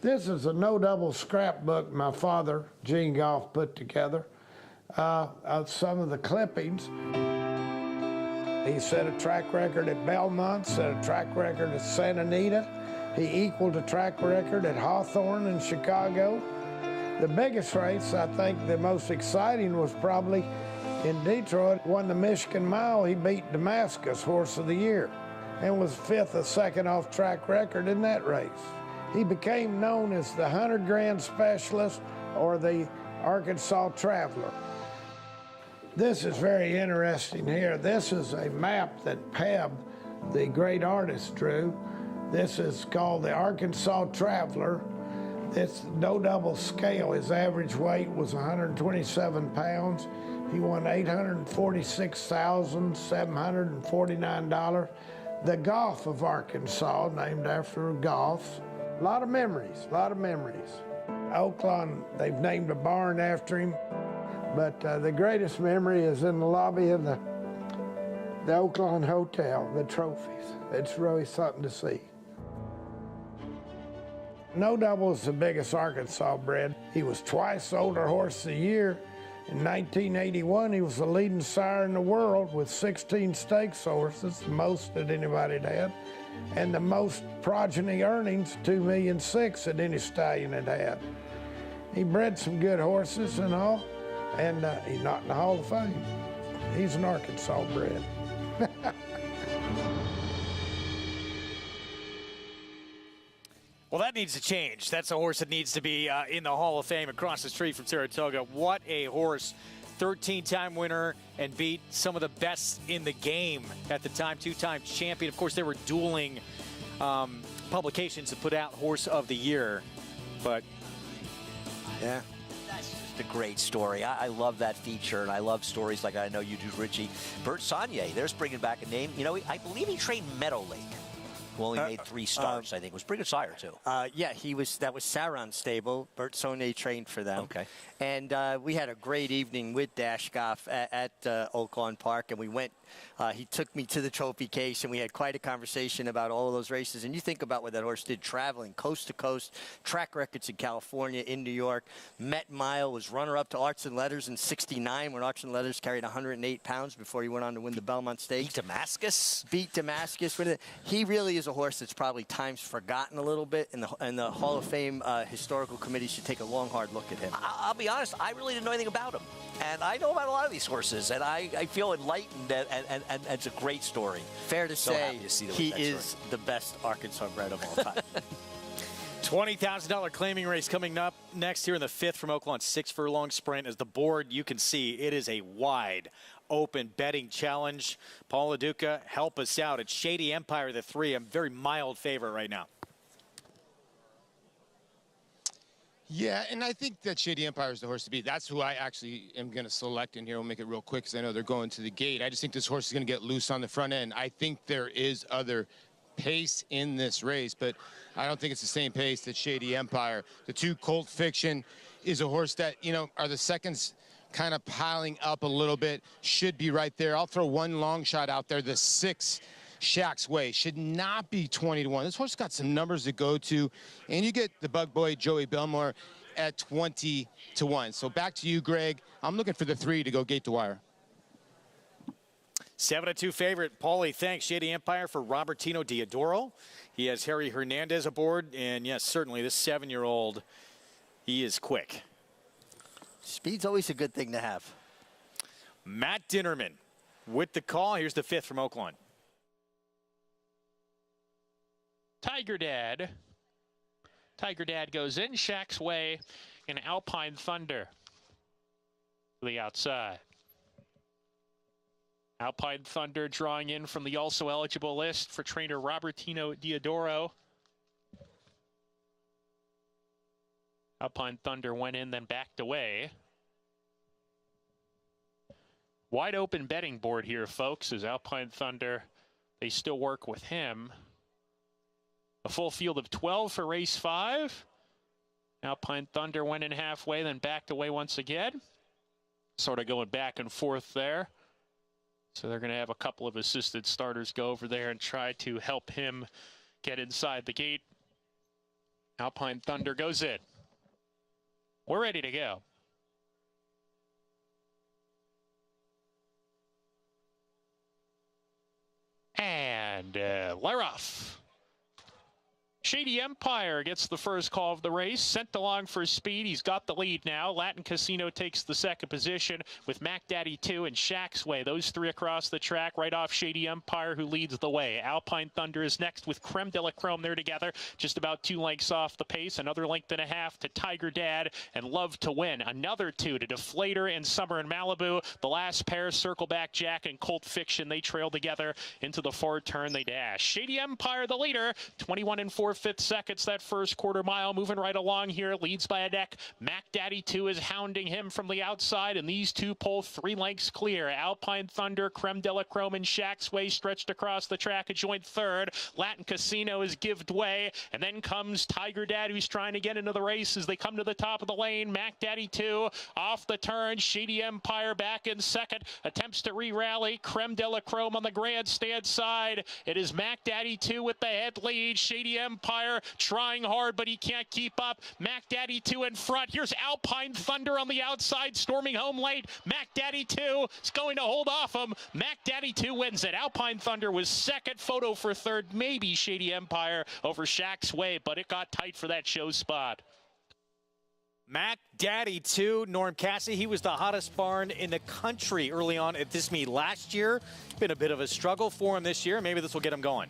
This is a No Double scrapbook my father, Gene Goff, put together of some of the clippings. He set a track record at Belmont, set a track record at Santa Anita. He equaled a track record at Hawthorne in Chicago. The biggest race, I think the most exciting, was probably in Detroit. Won the Michigan Mile. He beat Damascus, Horse of the Year, and was fifth or second off track record in that race. He became known as the 100 Grand Specialist or the Arkansas Traveler. This is very interesting here. This is a map that Pebb, the great artist, drew. This is called the Arkansas Traveler. It's No Double scale. His average weight was 127 pounds. He won $846,749. The Goff of Arkansas, named after Goff. A lot of memories, a lot of memories. Oaklawn, they've named a barn after him, but the greatest memory is in the lobby of the Oaklawn Hotel, the trophies. It's really something to see. No Double is the biggest Arkansas bred. He was twice Older Horse of the Year. In 1981, he was the leading sire in the world with 16 stakes horses, the most that anybody had, and the most progeny earnings, $2.6 million that any stallion had had. He bred some good horses and all, and he's not in the Hall of Fame. He's an Arkansas bred. Well, that needs to change. That's a horse that needs to be in the Hall of Fame across the street from Saratoga. What a horse. 13-time winner and beat some of the best in the game at the time, 2-time champion. Of course, there were dueling publications that put out Horse of the Year. But, yeah. That's just a great story. I love that feature, and I love stories like I know you do, Richie. Bert Saunier, there's bringing back a name. You know, I believe he trained Meadow Lake, who only made 3 starts, I think. Was pretty good sire, too. Yeah, that was Sauron's stable. Bert Saunier trained for them. Okay. And we had a great evening with Dash Goff at Oaklawn Park, and we went. He took me to the trophy case, and we had quite a conversation about all of those races. And you think about what that horse did, traveling coast to coast, track records in California, in New York. Met Mile, was runner-up to Arts and Letters in '69, when Arts and Letters carried 108 pounds before he went on to win the Belmont Stakes. Beat Damascus. He really is a horse that's probably times forgotten a little bit, and the Hall of Fame Historical Committee should take a long, hard look at him. I'll be honest, I really didn't know anything about him. And I know about a lot of these horses, and I feel enlightened, and it's a great story. Fair to say, he is story. the best Arkansas bred of all time. $20,000 claiming race coming up next here in the 5th from Oaklawn. 6 furlong sprint. As the board, you can see, it is a wide open betting challenge. Paul LaDuca, help us out. It's Shady Empire, the 3, a very mild favorite right now. Yeah, and I think that Shady Empire is the horse to beat. That's who I actually am going to select in here. We'll make it real quick because I know they're going to the gate. I just think this horse is going to get loose on the front end. I think there is other pace in this race, but I don't think it's the same pace that Shady Empire. The 2, Colt Fiction, is a horse that, you know, are the seconds kind of piling up a little bit. Should be right there. I'll throw one long shot out there. The 6, Shack's Way, should not be 20-1. This horse got some numbers to go to, and you get the bug boy Joey Belmore at 20-1. So back to you, Greg. I'm looking for the 3 to go gate to wire. 7-2 favorite. Paulie, thanks. Shady Empire for Robertino Diodoro. He has Harry Hernandez aboard. And, yes, certainly this 7-year-old, he is quick. Speed's always a good thing to have. Matt Dinnerman with the call. Here's the 5th from Oaklawn. Tiger Dad. Tiger Dad goes in. Shack's Way and Alpine Thunder to the outside. Alpine Thunder drawing in from the also eligible list for trainer Robertino Diodoro. Alpine Thunder went in, then backed away. Wide open betting board here, folks, as Alpine Thunder, they still work with him. A full field of 12 for race 5. Alpine Thunder went in halfway, then backed away once again. Sort of going back and forth there. So they're going to have a couple of assisted starters go over there and try to help him get inside the gate. Alpine Thunder goes in. We're ready to go. And they're off. Shady Empire gets the first call of the race, sent along for speed. He's got the lead now. Latin Casino takes the second position with Mac Daddy 2 and Shack's Way. Those 3 across the track, right off Shady Empire, who leads the way. Alpine Thunder is next with Creme de la Chrome there together, just about 2 lengths off the pace. Another length and a half to Tiger Dad and Love to Win. Another 2 to Deflator and Summer in Malibu. The last pair, Circleback Jack and Colt Fiction, they trail together into the forward turn. They dash. Shady Empire, the leader, 21 4/5 seconds that first quarter mile, moving right along here, leads by a neck. Mac Daddy 2 is hounding him from the outside, and these 2 pull 3 lengths clear. Alpine Thunder, Creme de la Chrome, and Shack's Way stretched across the track, a joint third. Latin Casino is gived way, and then comes Tiger Dad, who's trying to get into the race as they come to the top of the lane. Mac Daddy 2 off the turn. Shady Empire back in second, attempts to re-rally. Creme de la Chrome on the grandstand side. It is Mac Daddy 2 with the head lead. Shady Empire trying hard, but he can't keep up. Mac Daddy 2 in front. Here's Alpine Thunder on the outside, storming home late. Mac Daddy 2 is going to hold off him. Mac Daddy 2 wins it. Alpine Thunder was second, Photo for third, maybe Shady Empire over Shack's Way, but it got tight for that show spot. Mac Daddy 2, Norm Cassidy, he was the hottest barn in the country early on at this meet last year. It's been a bit of a struggle for him this year. Maybe this will get him going.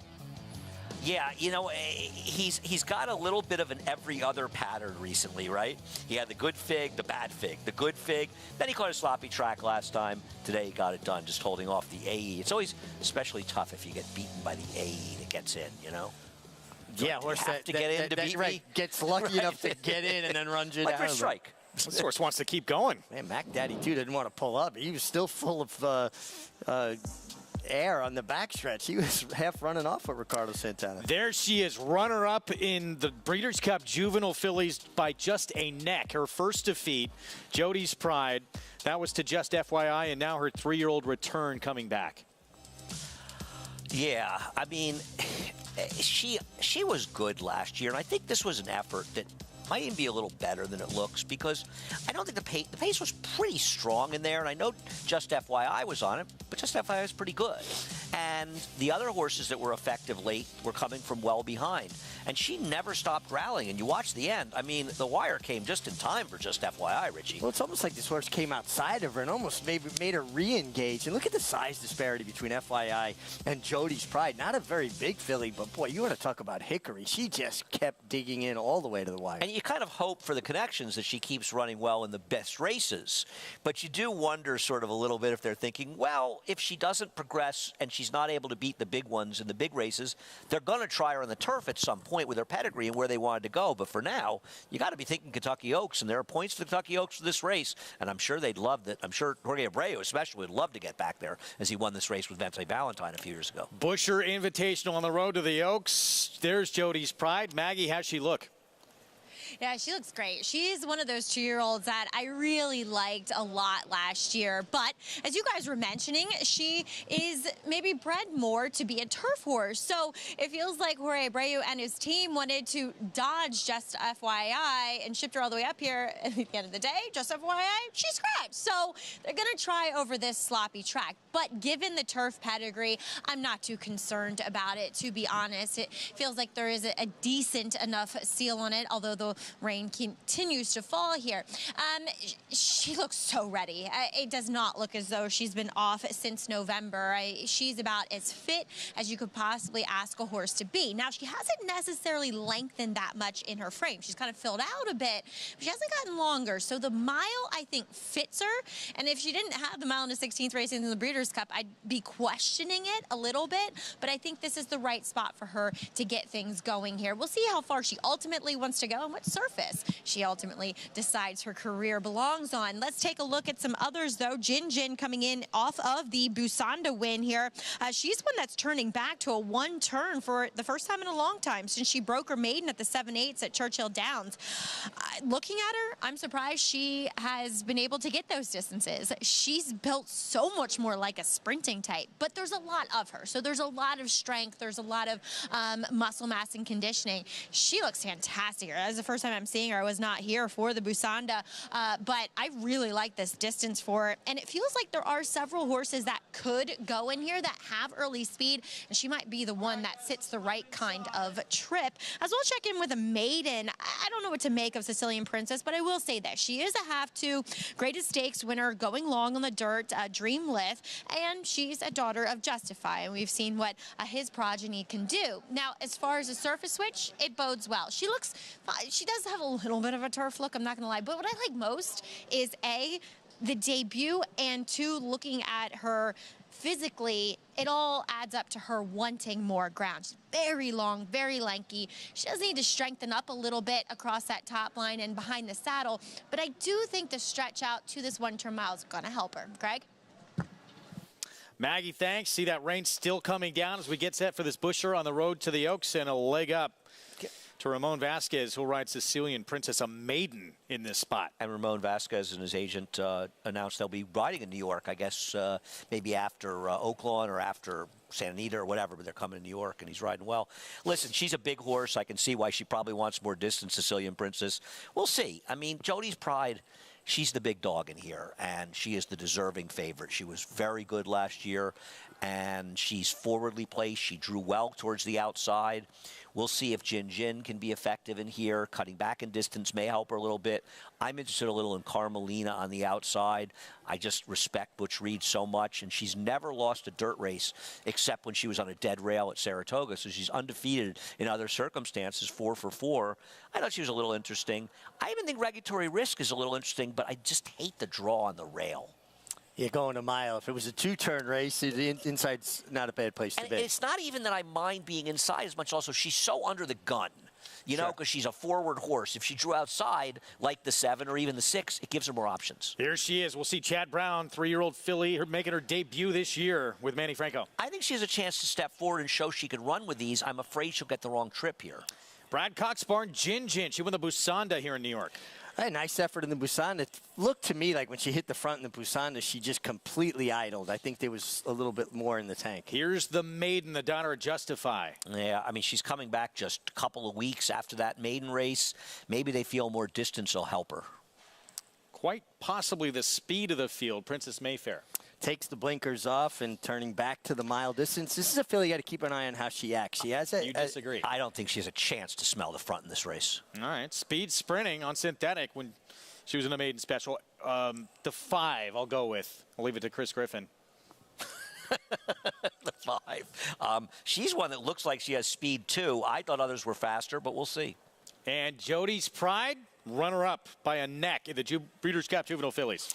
Yeah, you know, he's got a little bit of an every other pattern recently, right? He had the good fig, the bad fig, the good fig. Then he caught a sloppy track last time. Today he got it done, just holding off the AE. It's always especially tough if you get beaten by the AE that gets in, you know? Yeah, horse that get in to beat me? Gets lucky enough to get in and then runs you like down. for strike. This horse wants to keep going. Man, Mac Daddy 2 didn't want to pull up. He was still full of air on the backstretch. He was half running off with Ricardo Santana. There she is, runner-up in the Breeders' Cup Juvenile Fillies by just a neck. Her first defeat, Jody's Pride. That was to Just FYI, and now her 3-year-old return coming back. Yeah, I mean, she was good last year, and I think this was an effort that might even be a little better than it looks, because I don't think the pace was pretty strong in there, and I know Just FYI was on it, but Just FYI was pretty good. And the other horses that were effective late were coming from well behind. And she never stopped rallying. And you watch the end. I mean, the wire came just in time for Just FYI, Richie. Well, it's almost like this horse came outside of her and almost made her re-engage. And look at the size disparity between FYI and Jody's Pride. Not a very big filly, but boy, you want to talk about Hickory. She just kept digging in all the way to the wire. And you kind of hope for the connections that she keeps running well in the best races. But you do wonder sort of a little bit if they're thinking, well, if she doesn't progress and she's not able to beat the big ones in the big races, they're going to try her on the turf at some point with her pedigree and where they wanted to go. But for now, you got to be thinking Kentucky Oaks, and there are points for Kentucky Oaks for this race, and I'm sure they'd love that. I'm sure Jorge Abreu especially would love to get back there as he won this race with Vente Valentine a few years ago. Busher Invitational on the road to the Oaks. There's Jody's Pride. Maggie, how's she look? Yeah, she looks great. She's one of those 2-year-olds that I really liked a lot last year. But as you guys were mentioning, she is maybe bred more to be a turf horse. So it feels like Jorge Abreu and his team wanted to dodge just FYI and shipped her all the way up here. At the end of the day, just FYI, she scratched. So they're going to try over this sloppy track. But given the turf pedigree, I'm not too concerned about it, to be honest. It feels like there is a decent enough seal on it, although the rain continues to fall here. She looks so ready. It does not look as though she's been off since November. She's about as fit as you could possibly ask a horse to be. Now, she hasn't necessarily lengthened that much in her frame. She's kind of filled out a bit, but she hasn't gotten longer. So the mile, I think, fits her. And if she didn't have the mile in the 16th race in the Breeders' Cup, I'd be questioning it a little bit. But I think this is the right spot for her to get things going here. We'll see how far she ultimately wants to go and what surface she ultimately decides her career belongs on. Let's take a look at some others, though. Jin Jin coming in off of the Busanda win here. She's one that's turning back to a one-turn for the first time in a long time since she broke her maiden at the 7/8 at Churchill Downs. Looking at her, I'm surprised she has been able to get those distances. She's built so much more like a sprinting type, but there's a lot of her. So there's a lot of strength. There's a lot of muscle mass and conditioning. She looks fantastic. That's the first time I'm seeing her. I was not here for the Busanda, but I really like this distance for her. And it feels like there are several horses that could go in here that have early speed, and she might be the one that sits the right kind of trip. As well, check in with a maiden. I don't know what to make of Sicilian Princess, but I will say that she is a half-2 Greatest Stakes winner going long on the dirt, Dream Lith, and she's a daughter of Justify, and we've seen what his progeny can do. Now, as far as a surface switch, it bodes well. She does have a little bit of a turf look, I'm not gonna lie, but what I like most is A, the debut, and 2, looking at her physically, it all adds up to her wanting more ground. She's very long, very lanky. She does need to strengthen up a little bit across that top line and behind the saddle, but I do think the stretch out to this one-turn mile is gonna help her. Greg? Maggie, thanks. See that rain still coming down as we get set for this Busher on the road to the Oaks, and a leg up to Ramon Vasquez, who'll ride Sicilian Princess, a maiden in this spot. And Ramon Vasquez and his agent announced they'll be riding in New York, I guess, maybe after Oaklawn or after Santa Anita or whatever, but they're coming to New York, and he's riding well. Listen, she's a big horse. I can see why she probably wants more distance, Sicilian Princess. We'll see. I mean, Jody's Pride, she's the big dog in here, and she is the deserving favorite. She was very good last year, and she's forwardly placed. She drew well towards the outside. We'll see if Jin Jin can be effective in here. Cutting back in distance may help her a little bit. I'm interested a little in Carmelina on the outside. I just respect Butch Reed so much, and she's never lost a dirt race except when she was on a dead rail at Saratoga, so she's undefeated in other circumstances, 4 for 4. I thought she was a little interesting. I even think Regulatory Risk is a little interesting, but I just hate the draw on the rail. Yeah, going a mile. If it was a 2-turn race, the inside's not a bad place to be. It's not even that I mind being inside as much. Also, she's so under the gun, you know, because she's a forward horse. If she drew outside, like the 7 or even the 6, it gives her more options. Here she is. We'll see Chad Brown, 3-year-old filly, making her debut this year with Manny Franco. I think she has a chance to step forward and show she can run with these. I'm afraid she'll get the wrong trip here. Brad Cox barn, Jin Jin. She won the Busanda here in New York. A nice effort in the Busanda. It looked to me like when she hit the front in the Busanda, she just completely idled. I think there was a little bit more in the tank. Here's the maiden, the daughter of Justify. Yeah, I mean, she's coming back just a couple of weeks after that maiden race. Maybe they feel more distance will help her. Quite possibly the speed of the field, Princess Mayfair. Takes the blinkers off and turning back to the mile distance. This is a filly you got to keep an eye on how she acts. She has You disagree? I don't think she has a chance to smell the front in this race. All right, speed sprinting on synthetic when she was in a maiden special. The 5, I'll go with. I'll leave it to Chris Griffin. The 5. She's one that looks like she has speed too. I thought others were faster, but we'll see. And Jody's Pride, runner-up by a neck in the Breeders' Cup Juvenile Fillies.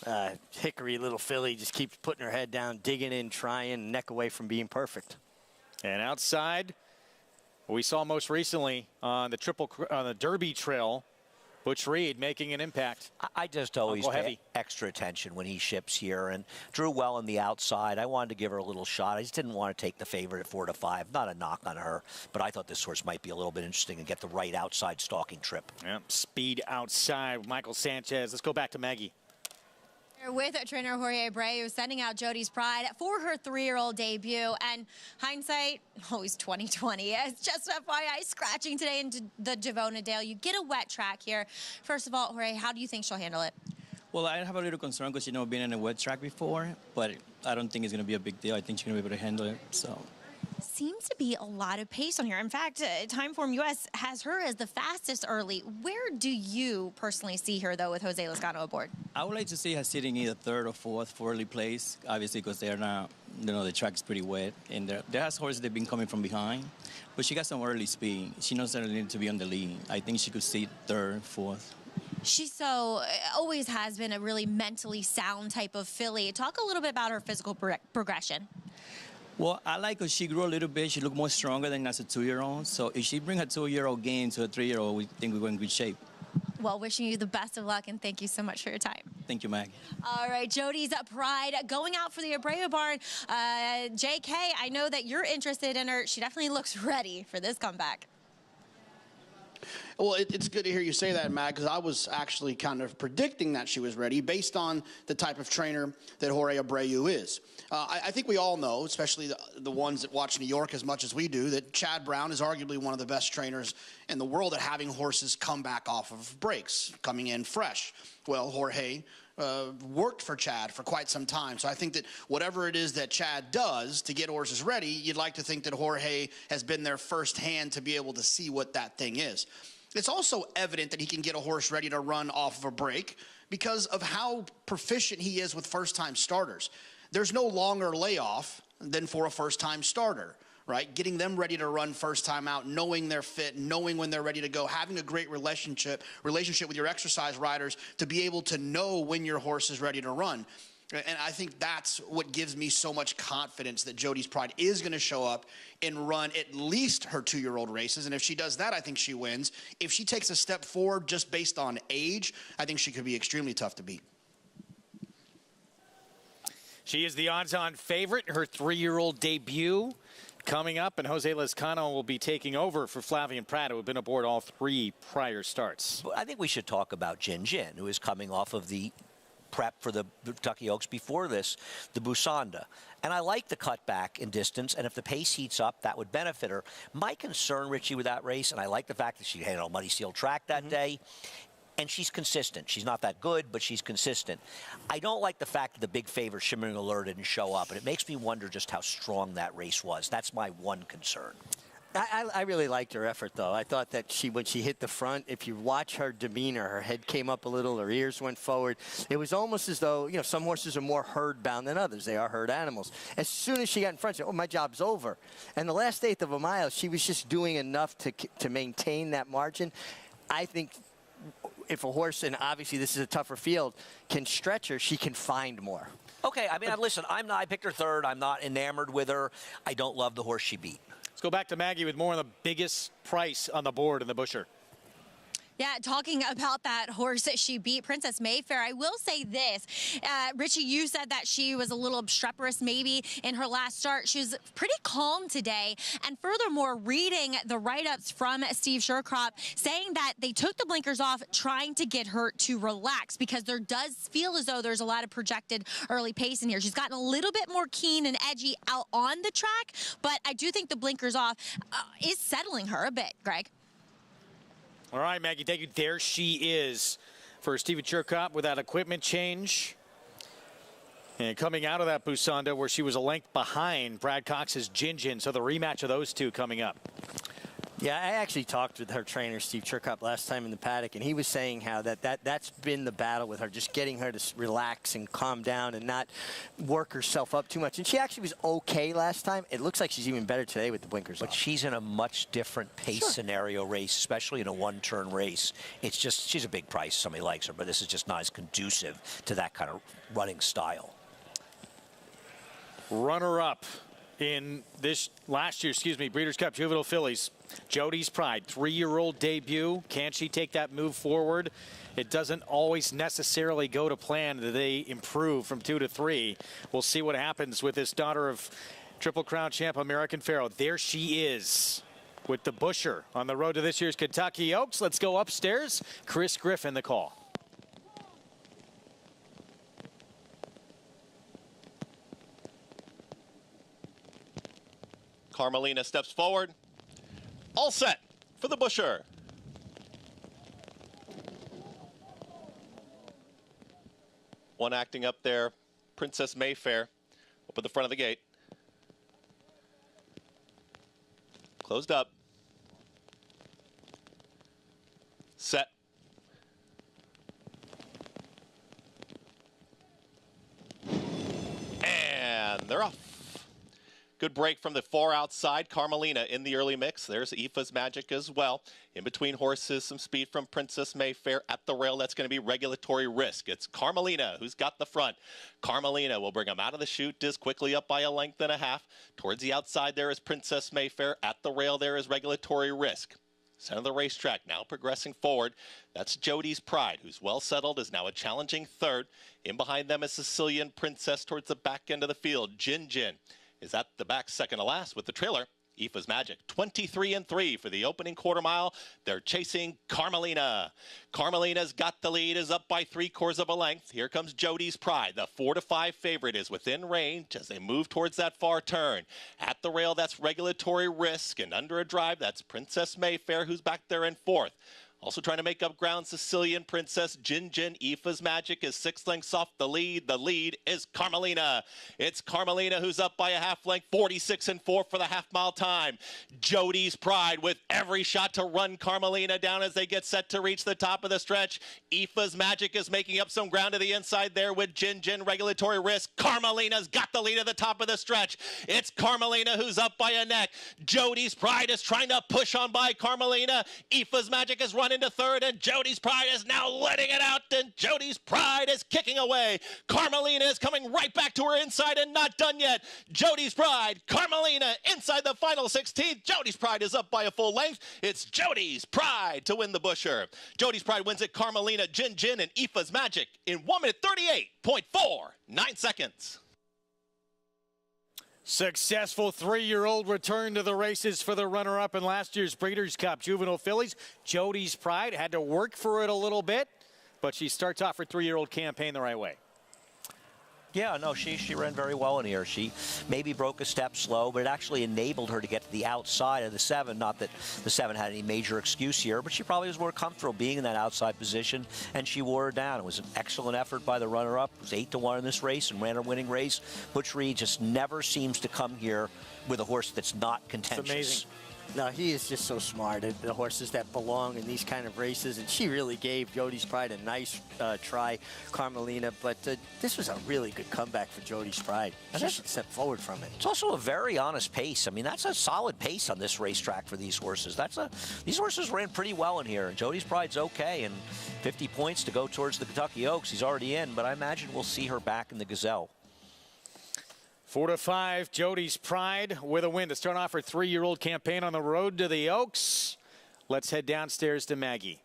Hickory little filly just keeps putting her head down, digging in, trying, neck away from being perfect. And outside, we saw most recently on the Derby Trail, Butch Reed making an impact. I just always pay extra attention when he ships here, and drew well on the outside. I wanted to give her a little shot. I just didn't want to take the favorite at 4-5. Not a knock on her, but I thought this horse might be a little bit interesting and get the right outside stalking trip. Yep. Speed outside. Michael Sanchez. Let's go back to Maggie. With trainer Jorge Abreu sending out Jody's Pride for her 3-year-old debut. And hindsight, always 2020. It's just FYI, scratching today into the Javona Dale. You get a wet track here. First of all, Jorge, how do you think she'll handle it? Well, I have a little concern because she's never been in a wet track before, but I don't think it's going to be a big deal. I think she's going to be able to handle it. So. Seems to be a lot of pace on here. In fact, Timeform US has her as the fastest early. Where do you personally see her, though, with Jose Lezcano aboard? I would like to see her sitting either third or fourth for early place, obviously, because they're not, the track is pretty wet. And there has horses that have been coming from behind, but she got some early speed. She knows that need to be on the lead. I think she could sit third, fourth. She always has been a really mentally sound type of filly. Talk a little bit about her physical progression. Well, I like her. She grew a little bit. She looked more stronger than as a 2-year-old. So if she bring her 2-year-old game to a 3-year-old, we think we're in good shape. Well, wishing you the best of luck, and thank you so much for your time. Thank you, Maggie. All right, Jody's Pride going out for the Abreu barn. JK, I know that you're interested in her. She definitely looks ready for this comeback. Well, it's good to hear you say that, Mag, because I was actually kind of predicting that she was ready based on the type of trainer that Jorge Abreu is. I think we all know, especially the ones that watch New York as much as we do, that Chad Brown is arguably one of the best trainers in the world at having horses come back off of breaks, coming in fresh. Well, Jorge worked for Chad for quite some time. So I think that whatever it is that Chad does to get horses ready, you'd like to think that Jorge has been there firsthand to be able to see what that thing is. It's also evident that he can get a horse ready to run off of a break because of how proficient he is with first-time starters. There's no longer layoff than for a first-time starter, right? Getting them ready to run first time out, knowing they're fit, knowing when they're ready to go, having a great relationship with your exercise riders to be able to know when your horse is ready to run. And I think that's what gives me so much confidence that Jody's Pride is going to show up and run at least her 2-year-old races. And if she does that, I think she wins. If she takes a step forward just based on age, I think she could be extremely tough to beat. She is the odds-on favorite. Her 3-year-old debut coming up, and Jose Lezcano will be taking over for Flavien Prat, who have been aboard all 3 prior starts. I think we should talk about Jin Jin, who is coming off of the prep for the Kentucky Oaks before this, the Busanda. And I like the cutback in distance, and if the pace heats up, that would benefit her. My concern, Richie, with that race, and I like the fact that she handled a muddy seal track that day, and she's consistent. She's not that good, but she's consistent. I don't like the fact that the big favorite, Shimmering Allure, didn't show up, and it makes me wonder just how strong that race was. That's my one concern. I really liked her effort, though. I thought that when she hit the front, if you watch her demeanor, her head came up a little, her ears went forward. It was almost as though, some horses are more herd-bound than others. They are herd animals. As soon as she got in front, she said, oh, my job's over. And the last 1/8 of a mile, she was just doing enough to maintain that margin. I think if a horse, and obviously this is a tougher field, can stretch her, she can find more. Okay, I mean, listen, I picked her third. I'm not enamored with her. I don't love the horse she beat. Let's go back to Maggie with more on the biggest price on the board in the Busher. Yeah, talking about that horse that she beat, Princess Mayfair, I will say this. Richie, you said that she was a little obstreperous maybe in her last start. She was pretty calm today. And furthermore, reading the write-ups from Steve Shercroft saying that they took the blinkers off trying to get her to relax because there does feel as though there's a lot of projected early pace in here. She's gotten a little bit more keen and edgy out on the track, but I do think the blinkers off is settling her a bit, Greg. All right, Maggie, thank you. There she is for Steven Shercroft with that equipment change. And coming out of that Busanda where she was a length behind Brad Cox's Jin Jin. So the rematch of those two coming up. Yeah, I actually talked with her trainer, Steve Shercroft, last time in the paddock, and he was saying how that's been the battle with her, just getting her to relax and calm down and not work herself up too much. And she actually was okay last time. It looks like she's even better today with the blinkers But off. she's in a much different pace scenario race, especially in a one-turn race. It's just, she's a big price. Somebody likes her, but this is just not as conducive to that kind of running style. Runner-up in this last year, Breeders' Cup Juvenile Fillies. Jody's Pride, 3-year-old debut. Can she take that move forward? It doesn't always necessarily go to plan that they improve from 2 to 3. We'll see what happens with this daughter of Triple Crown champ American Pharoah. There she is with the Busher on the road to this year's Kentucky Oaks. Let's go upstairs. Chris Griffin, the call. Carmelina steps forward. All set for the Busher. One acting up there, Princess Mayfair, up at the front of the gate. Closed up. Set. And they're off. Good break from the far outside. Carmelina in the early mix. There's Aoife's Magic as well. In between horses, some speed from Princess Mayfair. At the rail, that's going to be Regulatory Risk. It's Carmelina who's got the front. Carmelina will bring him out of the chute, is quickly up by a length and a half. Towards the outside there is Princess Mayfair. At the rail there is Regulatory Risk. Center of the racetrack now progressing forward. That's Jody's Pride, who's well settled, is now a challenging third. In behind them is Sicilian Princess towards the back end of the field. Jin Jin is at the back second to last with the trailer. Aoife's Magic, 23-3 for the opening quarter mile. They're chasing Carmelina. Carmelina's got the lead, is up by 3/4 of a length. Here comes Jody's Pride. The 4 to 5 favorite is within range as they move towards that far turn. At the rail, that's Regulatory Risk, and under a drive, that's Princess Mayfair, who's back there in fourth. Also trying to make up ground, Sicilian Princess. Jin Jin, Aoife's Magic is 6 lengths off the lead. The lead is Carmelina. It's Carmelina who's up by a half length, 46-4 for the half-mile time. Jody's Pride with every shot to run Carmelina down as they get set to reach the top of the stretch. Aoife's Magic is making up some ground to the inside there with Jin Jin, Regulatory Risk. Carmelina's got the lead at the top of the stretch. It's Carmelina who's up by a neck. Jody's Pride is trying to push on by Carmelina. Aoife's Magic is running into third, and Jody's Pride is now letting it out, and Jody's Pride is kicking away. Carmelina is coming right back to her inside and not done yet. Jody's Pride, Carmelina inside the final 16th. Jody's Pride is up by a full length. It's Jody's Pride to win the Busher. Jody's Pride wins it. Carmelina, Jin Jin, and Aoife's Magic in 1 minute 38.49 seconds. Successful 3-year-old return to the races for the runner-up in last year's Breeders' Cup Juvenile Fillies. Jody's Pride had to work for it a little bit, but she starts off her 3-year-old campaign the right way. Yeah, no, she ran very well in here. She maybe broke a step slow, but it actually enabled her to get to the outside of the 7. Not that the 7 had any major excuse here, but she probably was more comfortable being in that outside position, and she wore her down. It was an excellent effort by the runner-up. It was 8-1 in this race and ran her winning race. Butch Reed just never seems to come here with a horse that's not contentious. It's amazing. No, he is just so smart. The horses that belong in these kind of races, and she really gave Jody's Pride a nice try, Carmelina. But this was a really good comeback for Jody's Pride. She should step forward from it. It's also a very honest pace. I mean, that's a solid pace on this racetrack for these horses. These horses ran pretty well in here, and Jody's Pride's okay, and 50 points to go towards the Kentucky Oaks. He's already in, but I imagine we'll see her back in the Gazelle. 4 to 5, Jody's Pride with a win to start off her 3-year-old campaign on the road to the Oaks. Let's head downstairs to Maggie.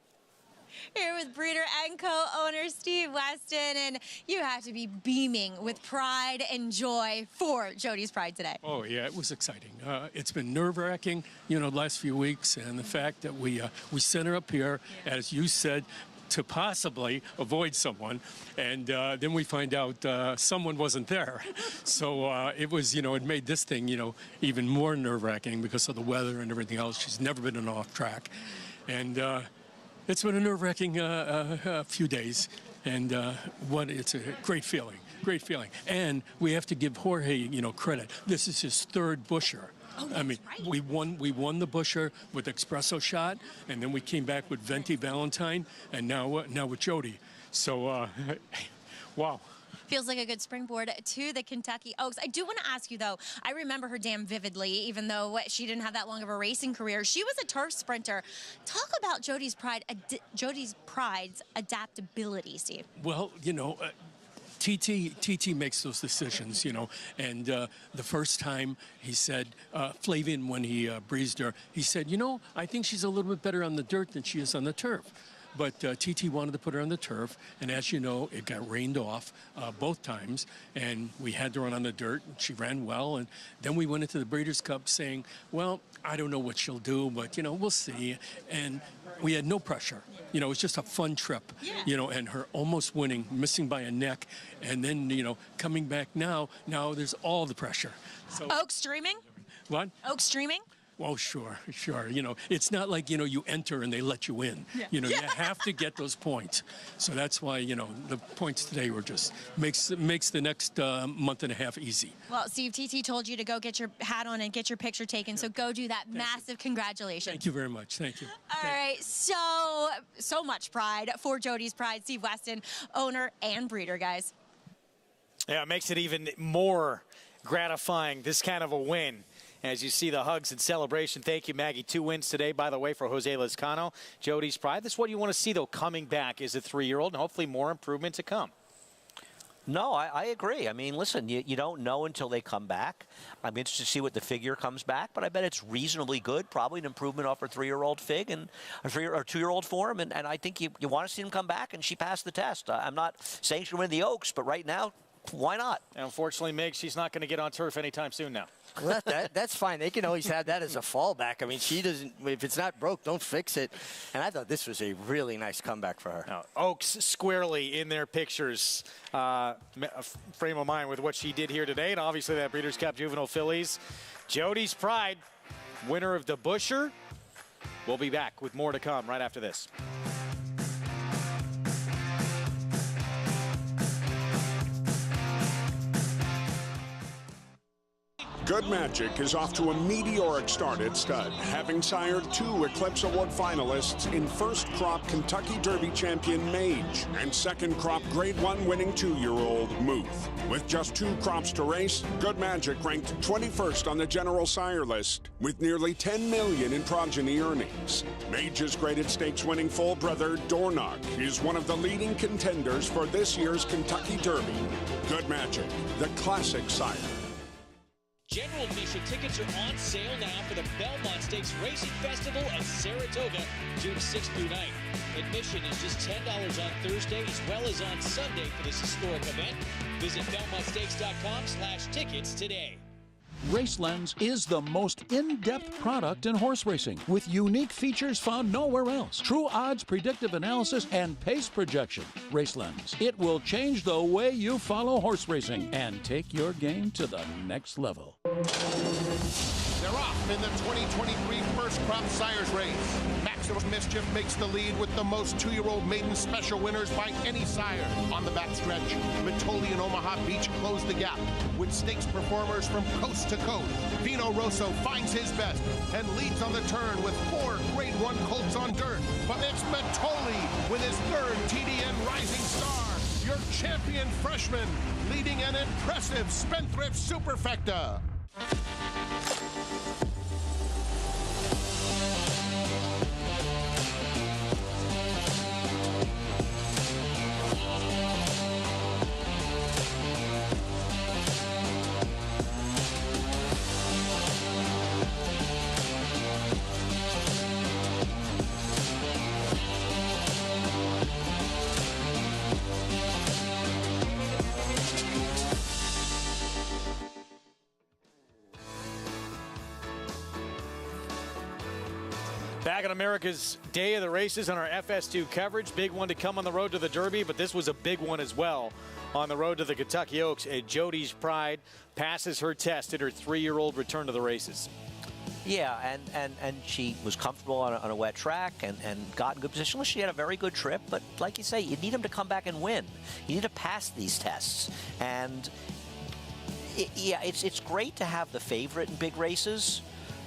Here with breeder and co-owner Steve Weston, and you have to be beaming with pride and joy for Jody's Pride today. Oh yeah, it was exciting. It's been nerve-wracking, the last few weeks, and the fact that we sent her up here, as you said, to possibly avoid someone, and then we find out someone wasn't there. So it was, it made this thing, even more nerve-wracking because of the weather and everything else. She's never been an off track, and it's been a nerve-wracking few days, and it's a great feeling, And we have to give Jorge, credit. This is his 3rd Busher. Oh, I mean, right. we won the Busher with Espresso Shot, and then we came back with Venti Valentine, and now with Jody. So, wow. Feels like a good springboard to the Kentucky Oaks. I do want to ask you, though, I remember her damn vividly, even though she didn't have that long of a racing career. She was a turf sprinter. Talk about Jody's Pride's adaptability, Steve. Well, TT makes those decisions, And the first time he said, Flavien, when he breezed her, he said, I think she's a little bit better on the dirt than she is on the turf. But TT wanted to put her on the turf, and as you know, it got rained off both times, and we had to run on the dirt, and she ran well, and then we went into the Breeders' Cup saying, well, I don't know what she'll do, but, we'll see, and we had no pressure. It was just a fun trip, and her almost winning, missing by a neck, and then, coming back now there's all the pressure. So, Oak streaming? What? Oak streaming? Oh, sure. It's not like, you enter and they let you in. Yeah. You have to get those points. So that's why, the points today were just makes the next month and a half easy. Well, Steve, TT told you to go get your hat on and get your picture taken, so go do that. Massive congratulations. Thank you very much. Thank you. All right, so much pride for Jody's Pride. Steve Weston, owner and breeder, guys. Yeah, it makes it even more gratifying, this kind of a win. As you see the hugs and celebration. Thank you, Maggie. 2 wins today, by the way, for Jose Lezcano. Jody's Pride. This is what you want to see, though, coming back as a 3-year-old, and hopefully more improvement to come. No, I agree. I mean, listen, you don't know until they come back. I'm interested to see what the figure comes back, but I bet it's reasonably good. Probably an improvement off her 3-year-old Fig and a 2-year-old Form, and I think you want to see them come back, and she passed the test. I'm not saying she'll win the Oaks, but right now, why not? Unfortunately, Meg, she's not going to get on turf anytime soon now. Well, that's fine. They can always have that as a fallback. I mean, she doesn't. If it's not broke, don't fix it. And I thought this was a really nice comeback for her. Now, Oaks squarely in their pictures, frame of mind with what she did here today, and obviously that Breeders' Cup Juvenile Fillies. Jody's Pride, winner of the Busher. We'll be back with more to come right after this. Good Magic is off to a meteoric start at stud, having sired 2 Eclipse Award finalists in first crop Kentucky Derby champion Mage and second crop Grade 1 winning 2-year-old Muth. With just 2 crops to race, Good Magic ranked 21st on the general sire list with nearly $10 million in progeny earnings. Mage's graded stakes winning full brother Dornoch is one of the leading contenders for this year's Kentucky Derby. Good Magic, the classic sire. General admission tickets are on sale now for the Belmont Stakes Racing Festival at Saratoga, June 6th through 9th. Admission is just $10 on Thursday as well as on Sunday for this historic event. Visit BelmontStakes.com/tickets today. RaceLens is the most in-depth product in horse racing with unique features found nowhere else. True odds, predictive analysis, and pace projection. RaceLens. It will change the way you follow horse racing and take your game to the next level. They're off in the 2023 First Crop Sires race. Maximum Mischief makes the lead with the most 2-year-old maiden special winners by any sire. On the backstretch, Mitoli and Omaha Beach close the gap with stakes performers from coast to coast. Vino Rosso finds his best and leads on the turn with 4 Grade 1 colts on dirt. But it's Mitoli with his 3rd TDN Rising Star, your champion freshman, leading an impressive Spendthrift Superfecta. Back on America's Day of the Races on our FS2 coverage. Big one to come on the road to the Derby, but this was a big one as well on the road to the Kentucky Oaks. And Jody's Pride passes her test in her 3-year-old return to the races. Yeah, and she was comfortable on a wet track and got in good position. She had a very good trip, but like you say, you need them to come back and win. You need to pass these tests. And it's great to have the favorite in big races,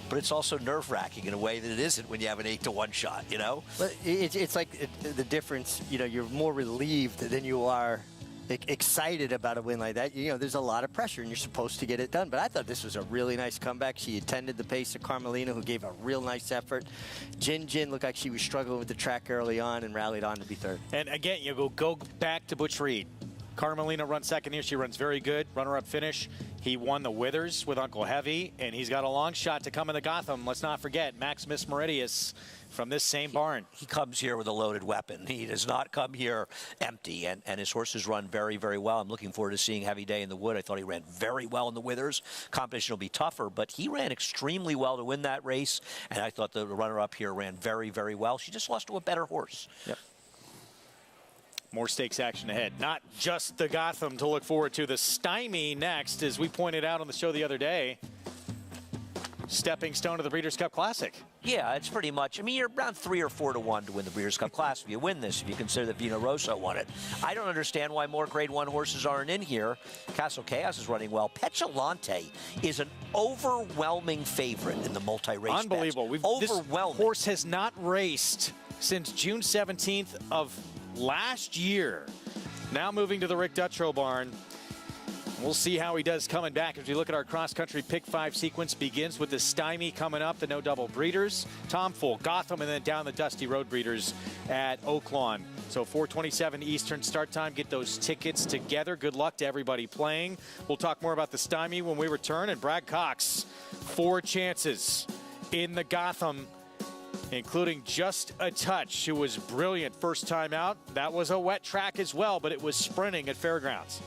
but it's also nerve-wracking in a way that it isn't when you have an 8-to-1 shot, you know? But it's like the difference, you know, you're more relieved than you are excited about a win like that. You know, there's a lot of pressure, and you're supposed to get it done. But I thought this was a really nice comeback. She attended the pace of Carmelina, who gave a real nice effort. Jin looked like she was struggling with the track early on and rallied on to be 3rd. And again, you go back to Butch Reed. Carmelina runs second here. She runs very good. Runner-up finish. He won the Withers with Uncle Heavy, and he's got a long shot to come in the Gotham. Let's not forget Maximus Meridius from this same barn. He comes here with a loaded weapon. He does not come here empty, and his horses run very, very well. I'm looking forward to seeing Heavy Day in the Wood. I thought he ran very well in the Withers. Competition will be tougher, but he ran extremely well to win that race, and I thought the runner-up here ran very, very well. She just lost to a better horse. Yep. More stakes action ahead. Not just the Gotham to look forward to. The Stymie next, as we pointed out on the show the other day. Stepping stone to the Breeders' Cup Classic. Yeah, it's pretty much. I mean, you're around 3 or 4 to 1 to win the Breeders' Cup Classic if you win this, if you consider that Vino Rosso won it. I don't understand why more Grade 1 horses aren't in here. Castle Chaos is running well. Petulante is an overwhelming favorite in the multi-race. Unbelievable. Overwhelming. This horse has not raced since June 17th of last year. Now moving to the Rick Dutrow barn. We'll see how he does coming back as we look at our cross-country pick 5 sequence. Begins with the Stymie coming up, the No Double Breeders, Tom Full, Gotham, and then down the Dusty Road Breeders at Oaklawn. So 4:27 Eastern start time. Get those tickets together. Good luck to everybody playing. We'll talk more about the Stymie when we return. And Brad Cox, 4 chances in the Gotham, including Just a Touch, who was brilliant first time out. That was a wet track as well, but it was sprinting at Fairgrounds.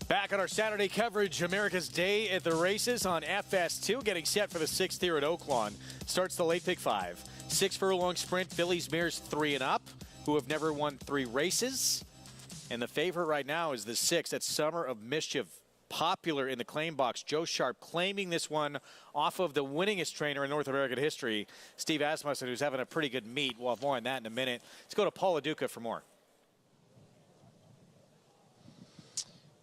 Back on our Saturday coverage, America's Day at the Races on FS2, getting set for the 6th here at Oaklawn. Starts the late pick 5. 6 furlong sprint, fillies, mares 3 and up, who have never won 3 races. And the favorite right now is the 6. That's Summer of Mischief, popular in the claim box. Joe Sharp claiming this one off of the winningest trainer in North American history, Steve Asmussen, who's having a pretty good meet. We'll have more on that in a minute. Let's go to Paul LaDuca for more.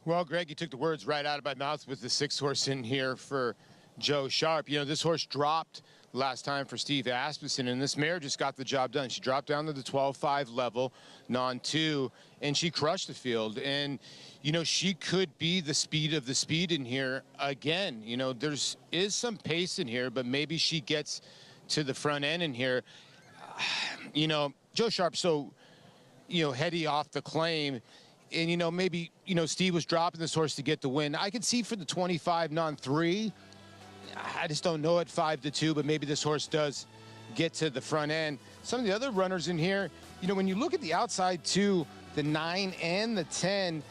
Well, Greg, you took the words right out of my mouth with the 6th horse in here for Joe Sharp. You know, this horse dropped last time for Steve Asmussen, and this mare just got the job done. She dropped down to the 12.5 level, non-2, and she crushed the field. And, you know, she could be the speed of the speed in here again. You know, there's some pace in here, but maybe she gets to the front end in here. You know, Joe Sharp's so, you know, heady off the claim. And, you know, maybe, you know, Steve was dropping this horse to get the win. I could see for the 25 non-3. I just don't know at 5-2, but maybe this horse does get to the front end. Some of the other runners in here, you know, when you look at the outside 2 the 9 and the 10.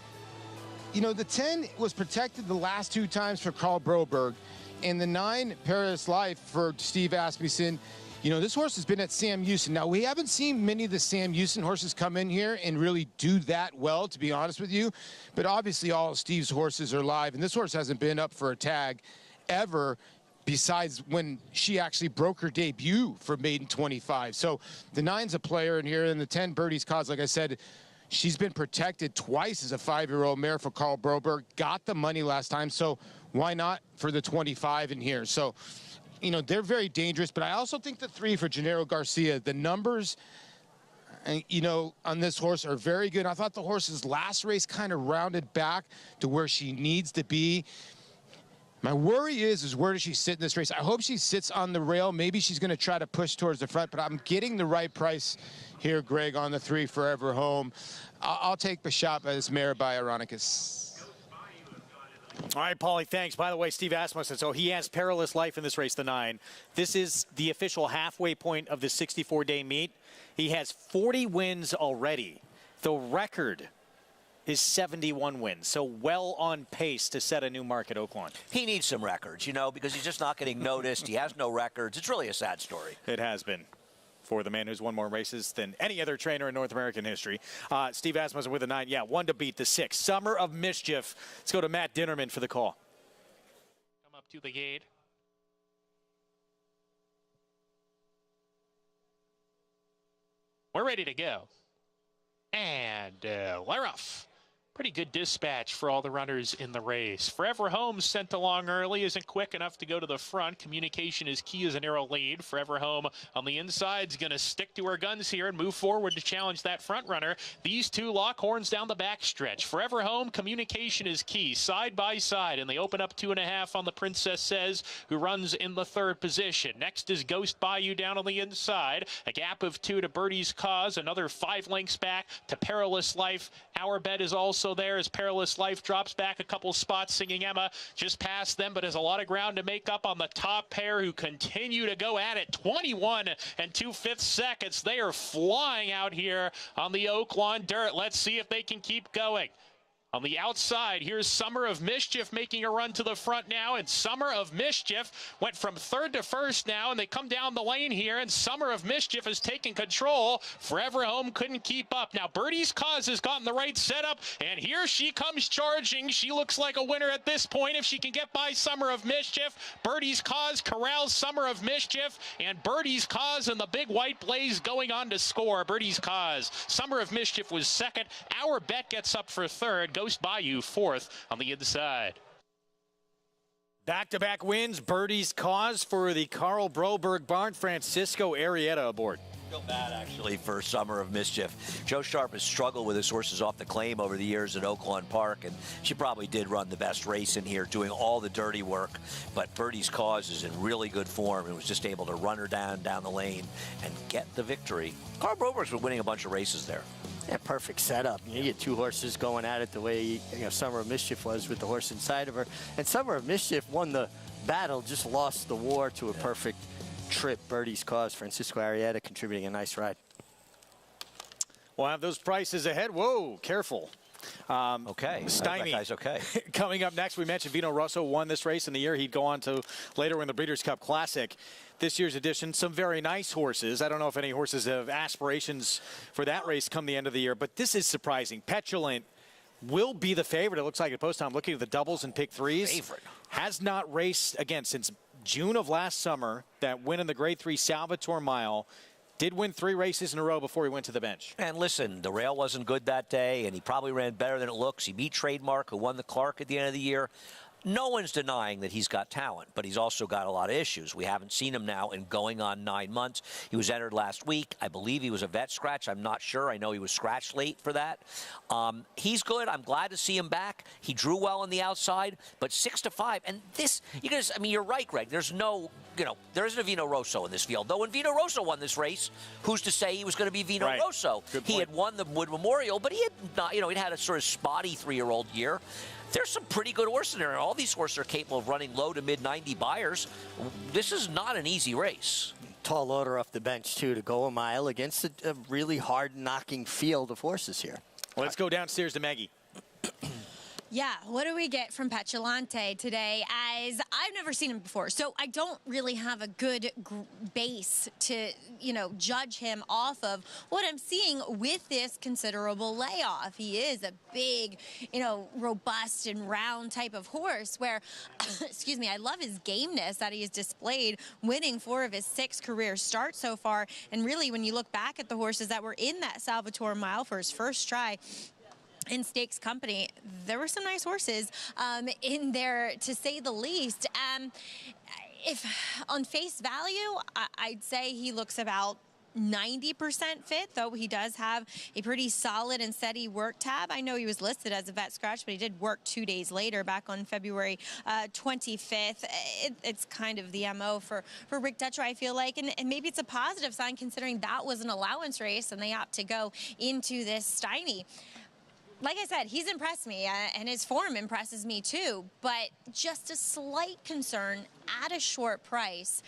You know, the 10 was protected the last 2 times for Karl Broberg, and the 9, Perilous Life, for Steve Asmussen. You know, this horse has been at Sam Houston. Now, we haven't seen many of the Sam Houston horses come in here and really do that well, to be honest with you. But obviously, all of Steve's horses are live, and this horse hasn't been up for a tag ever, besides when she actually broke her debut for Maiden 25. So the 9's a player in here, and the 10, Birdie's Cause, like I said, she's been protected twice as a 5-year-old mare for Karl Broberg. Got the money last time, so why not for the 25 in here? So, you know, they're very dangerous, but I also think the 3 for Gennaro Garcia, the numbers, you know, on this horse are very good. I thought the horse's last race kind of rounded back to where she needs to be. My worry is where does she sit in this race? I hope she sits on the rail. Maybe she's going to try to push towards the front, but I'm getting the right price here, Greg, on the 3, Forever Home. I'll take the shot by this mare by Ironicus. All right, Paulie, thanks. By the way, Steve Asmussen, so he has Perilous Life in this race, the 9. This is the official halfway point of the 64-day meet. He has 40 wins already. The record is 71 wins, so well on pace to set a new mark at Oaklawn. He needs some records, you know, because he's just not getting noticed. He has no records. It's really a sad story. It has been for the man who's won more races than any other trainer in North American history. Steve Asmussen with a 9. Yeah, 1 to beat the 6. Summer of Mischief. Let's go to Matt Dinnerman for the call. Come up to the gate. We're ready to go. And we're off. Pretty good dispatch for all the runners in the race. Forever Home sent along early, isn't quick enough to go to the front. Communication is key as a narrow lead. Forever Home on the inside is going to stick to her guns here and move forward to challenge that front runner. These 2 lock horns down the backstretch. Forever Home, communication is key, side by side, and they open up 2.5 on the Princess Says, who runs in the 3rd position. Next is Ghost Bayou down on the inside. A gap of 2 to Birdie's Cause, another 5 lengths back to Perilous Life. Our Bet is also there as Perilous Life drops back a couple spots, Singing Emma just past them, but has a lot of ground to make up on the top pair, who continue to go at it. 21 2/5 seconds. They are flying out here on the Oaklawn dirt. Let's see if they can keep going. On the outside, here's Summer of Mischief making a run to the front now, and Summer of Mischief went from 3rd to 1st now, and they come down the lane here, and Summer of Mischief has taken control. Forever Home couldn't keep up. Now Birdie's Cause has gotten the right setup, and here she comes charging. She looks like a winner at this point if she can get by Summer of Mischief. Birdie's Cause corrals Summer of Mischief, and Birdie's Cause and the big white blaze going on to score. Birdie's Cause. Summer of Mischief was 2nd. Our Bet gets up for 3rd. Ghost Bayou 4th on the inside. Back-to-back wins, Birdie's Cause for the Karl Broberg barn. Francisco Arrieta aboard. Feel bad, actually, for Summer of Mischief. Joe Sharp has struggled with his horses off the claim over the years at Oaklawn Park, and she probably did run the best race in here, doing all the dirty work. But Birdie's Cause is in really good form and was just able to run her down the lane and get the victory. Karl Broberg's been winning a bunch of races there. Yeah, perfect setup. You get 2 horses going at it the way Summer of Mischief was with the horse inside of her. And Summer of Mischief won the battle, just lost the war to a perfect trip. Birdie's Cause, Francisco Arrieta contributing a nice ride. We'll have those prices ahead. Whoa, careful. Okay. Stymie. That guy's okay. Coming up next, we mentioned Vino Rosso won this race in the year. He'd go on to later win the Breeders' Cup Classic. This year's edition, some very nice horses. I don't know if any horses have aspirations for that race come the end of the year, but this is surprising. Petulant will be the favorite. It looks like at post time. Looking at the doubles and pick 3s. Favorite. Has not raced, again, since June of last summer. That win in the Grade 3 Salvatore Mile. Did win 3 races in a row before he went to the bench. And listen, the rail wasn't good that day, and he probably ran better than it looks. He beat Trademark, who won the Clark at the end of the year. No one's denying that he's got talent, but he's also got a lot of issues. We haven't seen him now in going on 9 months. He was entered last week. I believe he was a vet scratch. I'm not sure. I know he was scratched late for that. He's good. I'm glad to see him back. He drew well on the outside, but 6 to 5. And this, you're right, Greg. There's no, there isn't a Vino Rosso in this field. Though when Vino Rosso won this race, who's to say he was going to be Vino Rosso? He had won the Wood Memorial, but he had not, he'd had a sort of spotty 3-year-old year. There's some pretty good horses in there. All these horses are capable of running low to mid-90 buyers. This is not an easy race. Tall order off the bench, too, to go a mile against a really hard-knocking field of horses here. Let's go downstairs to Maggie. Yeah, what do we get from Petulante today? As I've never seen him before, so I don't really have a good base to, judge him off of. What I'm seeing with this considerable layoff, he is a big, robust and round type of horse where, excuse me, I love his gameness that he has displayed, winning 4 of his 6 career starts so far. And really, when you look back at the horses that were in that Salvatore Mile for his first try in Stakes Company, there were some nice horses in there, to say the least. If on face value, I'd say he looks about 90% fit, though he does have a pretty solid and steady work tab. I know he was listed as a vet scratch, but he did work 2 days later, back on February 25th. It's kind of the MO for Rick Dutrow, I feel like, and maybe it's a positive sign considering that was an allowance race and they opt to go into this Stymie. Like I said, he's impressed me, and his form impresses me too, but just a slight concern at a short price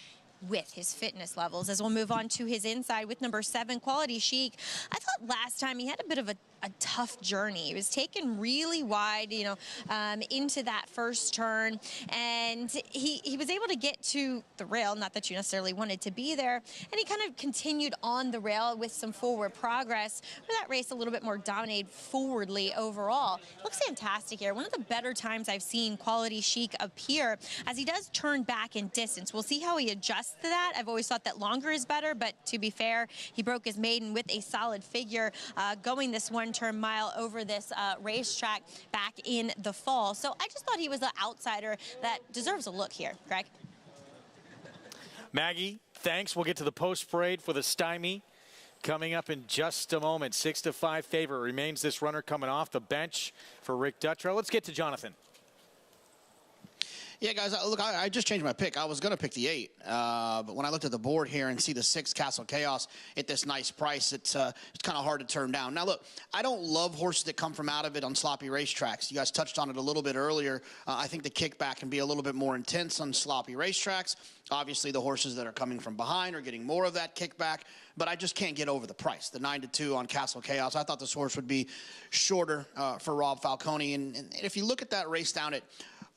with his fitness levels. As we'll move on to his inside with number 7, Quality Chic. I thought last time he had a bit of a tough journey. He was taken really wide, into that first turn, and he was able to get to the rail, not that you necessarily wanted to be there, and he kind of continued on the rail with some forward progress, where that race a little bit more dominated forwardly overall. Looks fantastic here. One of the better times I've seen Quality Chic appear, as he does turn back in distance. We'll see how he adjusts to that. I've always thought that longer is better, but to be fair, he broke his maiden with a solid figure, going this one-turn mile over this racetrack back in the fall. So I just thought he was an outsider that deserves a look here. Greg? Maggie, thanks. We'll get to the post parade for the Stymie coming up in just a moment. 6-5 favorite remains this runner coming off the bench for Rick Dutrow. Let's get to Jonathan. Yeah, guys, look, I just changed my pick. I was going to pick the 8, but when I looked at the board here and see the 6 Castle Chaos at this nice price, it's kind of hard to turn down. Now, look, I don't love horses that come from out of it on sloppy racetracks. You guys touched on it a little bit earlier. I think the kickback can be a little bit more intense on sloppy racetracks. Obviously, the horses that are coming from behind are getting more of that kickback, but I just can't get over the price. The 9-2 on Castle Chaos. I thought this horse would be shorter for Rob Falcone, and if you look at that race down at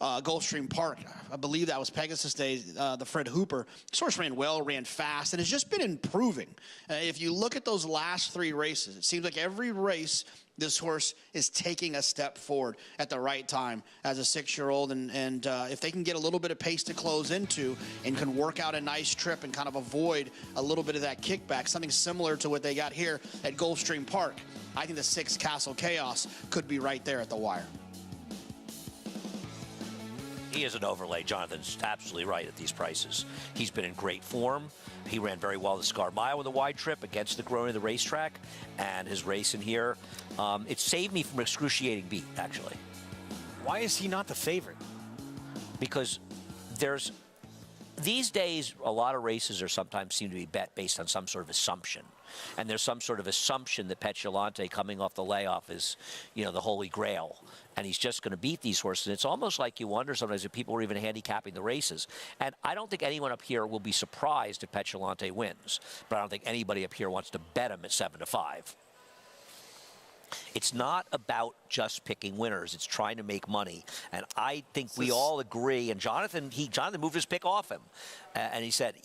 Gulfstream Park, I believe that was Pegasus Day, the Fred Hooper. This horse ran well, ran fast, and has just been improving. If you look at those last 3 races, it seems like every race this horse is taking a step forward at the right time as a 6-year-old. And if they can get a little bit of pace to close into and can work out a nice trip and kind of avoid a little bit of that kickback, something similar to what they got here at Gulfstream Park, I think the 6 Castle Chaos could be right there at the wire. He is an overlay. Jonathan's absolutely right at these prices. He's been in great form. He ran very well the Scar Mile with a wide trip against the Grona, the racetrack, and his race in here. It saved me from an excruciating beat, actually. Why is he not the favorite? Because these days, a lot of races sometimes seem to be bet based on some sort of assumption. And there's some sort of assumption that Petulante coming off the layoff is, the holy grail. And he's just going to beat these horses. And it's almost like you wonder sometimes if people are even handicapping the races. And I don't think anyone up here will be surprised if Petulante wins. But I don't think anybody up here wants to bet him at 7-5. It's not about just picking winners. It's trying to make money. And I think we all agree. And Jonathan moved his pick off him. And he said,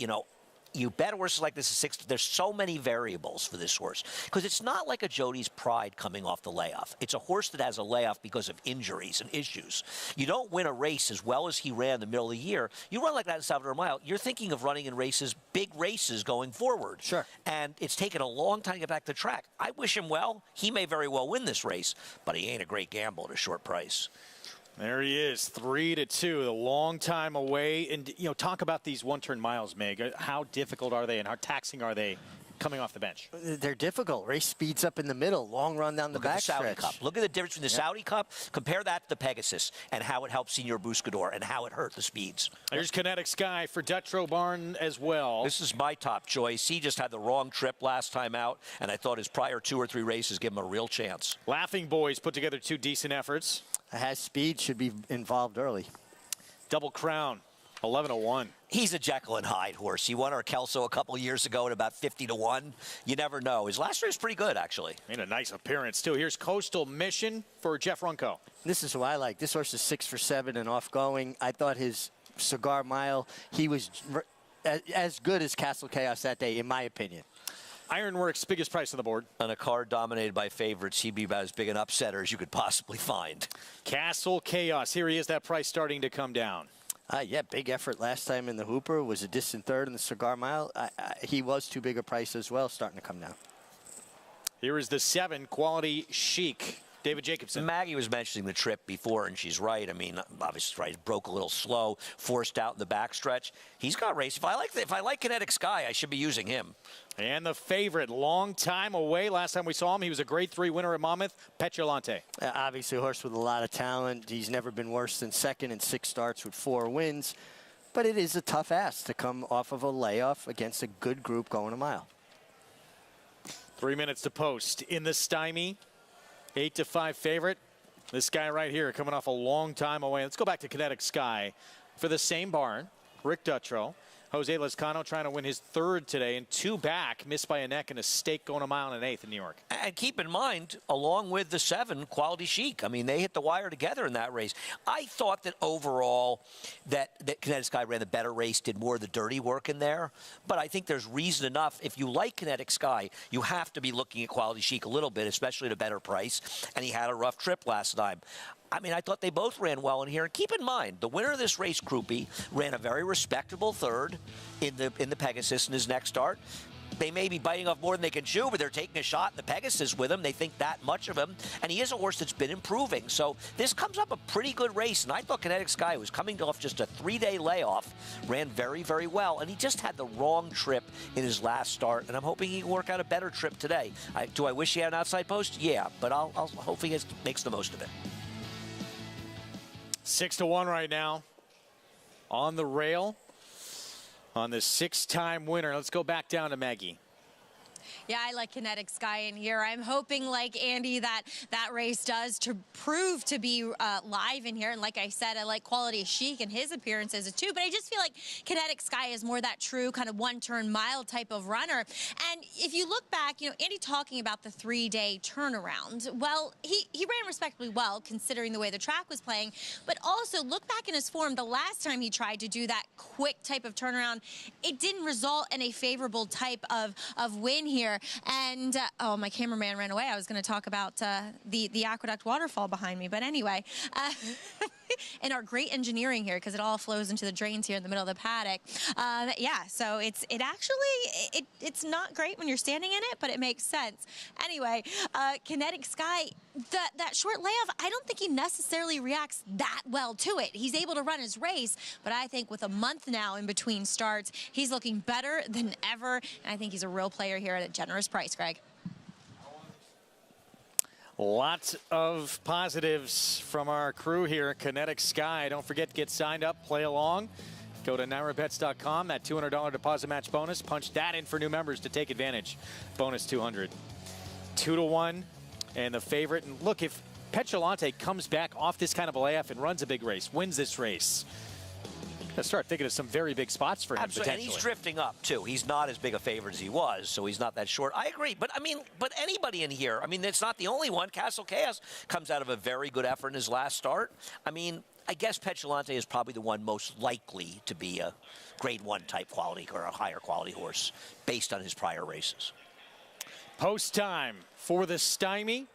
you bet horses like this is 6. There's so many variables for this horse because it's not like a Jody's Pride coming off the layoff. It's a horse that has a layoff because of injuries and issues. You don't win a race as well as he ran in the middle of the year. You run like that in Salvatore Mile, you're thinking of running in races, big races going forward. Sure. And it's taken a long time to get back to the track. I wish him well. He may very well win this race, but he ain't a great gamble at a short price. There he is, 3-2, a long time away. And, talk about these one-turn miles, Meg. How difficult are they and how taxing are they coming off the bench? They're difficult. Race speeds up in the middle, long run down the back stretch. Look at the Saudi Cup. Look at the difference between the Saudi Cup. Compare that to the Pegasus and how it helped Senior Buscador and how it hurt the speeds. There's Kinetic Sky for Dutrow Barn as well. This is my top choice. He just had the wrong trip last time out, and I thought his prior 2 or 3 races gave him a real chance. Laughing Boys put together 2 decent efforts. Has speed, should be involved early. Double Crown 11-1. He's a Jekyll and Hyde horse. He won our Kelso a couple years ago at about 50-1. You never know. His last race was pretty good, actually. Made a nice appearance, too. Here's Coastal Mission for Jeff Runco. This is who I like. This horse is 6 for 7 and off going. I thought his Cigar Mile, he was as good as Castle Chaos that day, in my opinion. Ironworks, biggest price on the board. On a card dominated by favorites, he'd be about as big an upsetter as you could possibly find. Castle Chaos. Here he is, that price starting to come down. Yeah, big effort last time in the Hooper. Was a distant third in the Cigar Mile. He was too big a price as well, starting to come down. Here is the 7, Quality Chic. David Jacobson. Maggie was mentioning the trip before, and she's right. I mean, obviously, right. Broke a little slow, forced out in the backstretch. He's got race. If I like Kinetic Sky, I should be using him. And the favorite, long time away. Last time we saw him, he was a grade 3 winner at Monmouth, Petulante. Obviously, a horse with a lot of talent. He's never been worse than second in 6 starts with 4 wins. But it is a tough ask to come off of a layoff against a good group going a mile. 3 minutes to post. In the Stymie, 8-5 favorite. This guy right here coming off a long time away. Let's go back to Kinetic Sky for the same barn. Rick Dutrow. Jose Lezcano trying to win his 3rd today, and 2 back, missed by a neck and a stake going a mile and an 1/8 in New York. And keep in mind, along with the 7, Quality Chic, I mean, they hit the wire together in that race. I thought that overall that Kinetic Sky ran the better race, did more of the dirty work in there. But I think there's reason enough. If you like Kinetic Sky, you have to be looking at Quality Chic a little bit, especially at a better price. And he had a rough trip last time. I mean, I thought they both ran well in here. And keep in mind, the winner of this race, Krupe, ran a very respectable 3rd in the Pegasus in his next start. They may be biting off more than they can chew, but they're taking a shot in the Pegasus with him. They think that much of him. And he is a horse that's been improving. So this comes up a pretty good race. And I thought Kinetic Sky was coming off just a 3-day layoff. Ran very, very well. And he just had the wrong trip in his last start. And I'm hoping he can work out a better trip today. Do I wish he had an outside post? Yeah. But I'll hope he makes the most of it. 6-1 right now. On the rail. On the 6-time winner. Let's go back down to Maggie. Yeah, I like Kinetic Sky in here. I'm hoping, like Andy, that race does to prove to be live in here. And like I said, I like Quality Chic and his appearances too. But I just feel like Kinetic Sky is more that true kind of one-turn mile type of runner. And if you look back, you know, Andy talking about the 3-day turnaround. Well, he ran respectably well considering the way the track was playing. But also look back in his form. The last time he tried to do that quick type of turnaround, it didn't result in a favorable type of win here. And, oh, my cameraman ran away. I was going to talk about the Aqueduct waterfall behind me. But anyway, and our great engineering here, because it all flows into the drains here in the middle of the paddock. Yeah, so it's not great when you're standing in it, but it makes sense. Anyway, Kinetic Sky, that short layoff, I don't think he necessarily reacts that well to it. He's able to run his race, but I think with a month now in between starts, he's looking better than ever, and I think he's a real player here at a generous price, Greg. Lots of positives from our crew here at Kinetic Sky. Don't forget to get signed up, play along. Go to NYRABets.com. That $200 deposit match bonus. Punch that in for new members to take advantage. Bonus 200. 2-1 and the favorite. And look, if Petulante comes back off this kind of a layoff and runs a big race, wins this race, let's start thinking of some very big spots for him. Absolutely. And he's drifting up, too. He's not as big a favorite as he was, so he's not that short. I agree. But, I mean, anybody in here, I mean, it's not the only one. Castle Chaos comes out of a very good effort in his last start. I mean, I guess Petulante is probably the one most likely to be a grade 1 type quality or a higher quality horse based on his prior races. Post time for the Stymie.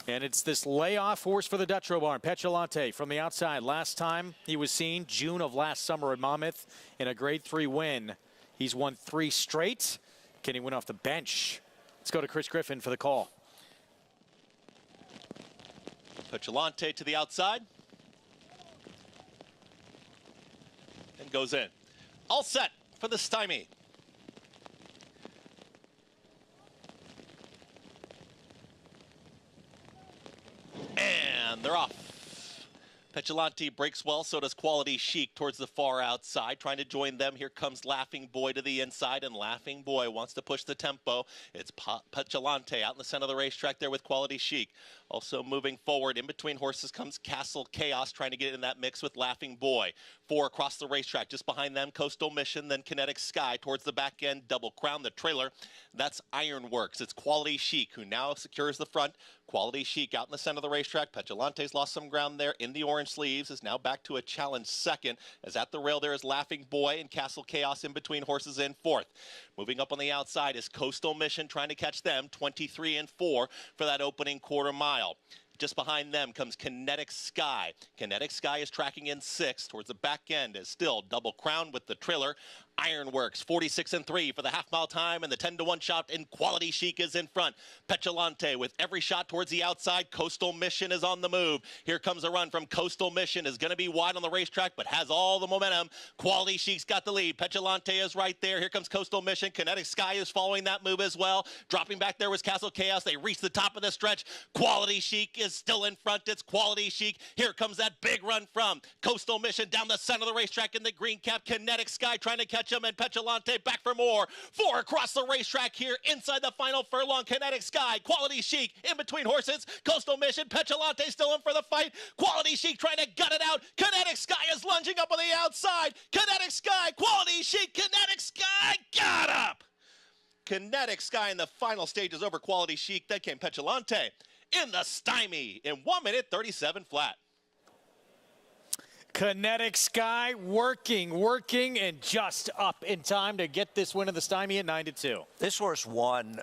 And it's this layoff horse for the Dutrow barn, Petulante from the outside. Last time he was seen, June of last summer at Monmouth in a grade 3 win. He's won 3 straight. Can he win off the bench? Let's go to Chris Griffin for the call. Petulante to the outside. And goes in. All set for the Stymie. And they're off. Petulante breaks well, so does Quality Chic towards the far outside. Trying to join them, here comes Laughing Boy to the inside, and Laughing Boy wants to push the tempo. It's Petulante out in the center of the racetrack there with Quality Chic. Also moving forward, in between horses comes Castle Chaos, trying to get in that mix with Laughing Boy. 4 across the racetrack. Just behind them, Coastal Mission, then Kinetic Sky. Towards the back end, Double Crown, the trailer. That's Ironworks. It's Quality Chic, who now secures the front. Quality Chic out in the center of the racetrack. Petulante's lost some ground there in the orange sleeves. Is now back to a challenge second. As at the rail there is Laughing Boy and Castle Chaos in between horses in fourth. Moving up on the outside is Coastal Mission, trying to catch them. 23 and 4 for that opening quarter mile. Just behind them comes Kinetic Sky. Kinetic Sky is tracking in 6th. Towards the back end is still Double Crown with the trailer. Ironworks, 46 and 3 for the half-mile time, and the 10-to-1 shot in Quality Chic is in front. Petulante with every shot towards the outside. Coastal Mission is on the move. Here comes a run from Coastal Mission. Is going to be wide on the racetrack, but has all the momentum. Quality Chic's got the lead. Petulante is right there. Here comes Coastal Mission. Kinetic Sky is following that move as well. Dropping back there was Castle Chaos. They reach the top of the stretch. Quality Chic is still in front. It's Quality Chic. Here comes that big run from Coastal Mission down the center of the racetrack in the green cap. Kinetic Sky trying to catch him, and Petulante back for more. 4 across the racetrack here inside the final furlong. Kinetic Sky, Quality Chic in between horses. Coastal Mission, Petulante still in for the fight. Quality Chic trying to gut it out. Kinetic Sky is lunging up on the outside. Kinetic Sky, Quality Chic, Kinetic Sky got up. Kinetic Sky in the final stages over Quality Chic. Then came Petulante in the stymie in 1 minute 37 flat. Kinetic Sky working, and just up in time to get this win of the stymie at 9-2. This horse won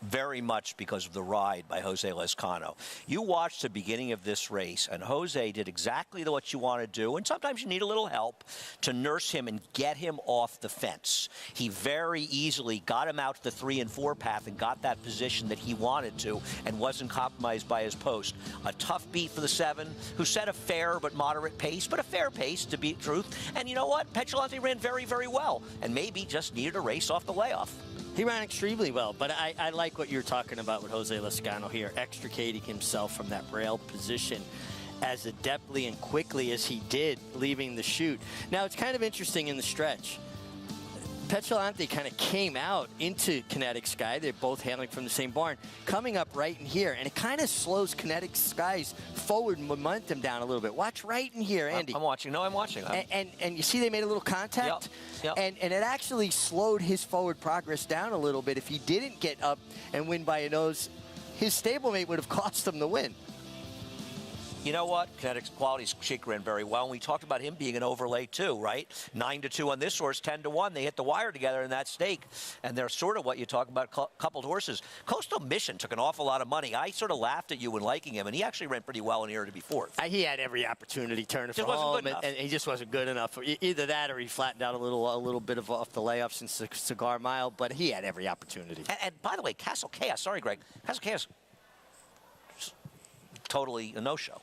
very much because of the ride by Jose Lezcano. You watched the beginning of this race, and Jose did exactly what you want to do, and sometimes you need a little help to nurse him and get him off the fence. He very easily got him out to the 3 and 4 path and got that position that he wanted to and wasn't compromised by his post. A tough beat for the 7, who set a fair but moderate pace, but a fair pace to beat truth. And you know what? Petulante ran very, very well, and maybe just needed a race off the layoff. He ran extremely well, but I like what you're talking about with Jose Lezcano here, extricating himself from that rail position as adeptly and quickly as he did, leaving the chute. Now, it's kind of interesting in the stretch. Petulante kind of came out into Kinetic Sky. They're both handling from the same barn, coming up right in here, and it kind of slows Kinetic Sky's forward momentum down a little bit. Watch right in here, Andy. I'm watching. No, I'm watching. And you see they made a little contact? Yep. And it actually slowed his forward progress down a little bit. If he didn't get up and win by a nose, his stablemate would have cost him the win. You know what? Kinetic Quality Chic ran very well, and we talked about him being an overlay too, right? 9-2 on this horse, 10-1. They hit the wire together in that stake, and they're sort of what you talk about coupled horses. Coastal Mission took an awful lot of money. I sort of laughed at you when liking him, and he actually ran pretty well in here to be 4th. He had every opportunity turning for home, and he just wasn't good enough. Either that or he flattened out a little bit of off the layoffs in Cigar Mile, but he had every opportunity. And by the way, Castle Chaos, sorry, Greg, Castle Chaos, totally a no-show.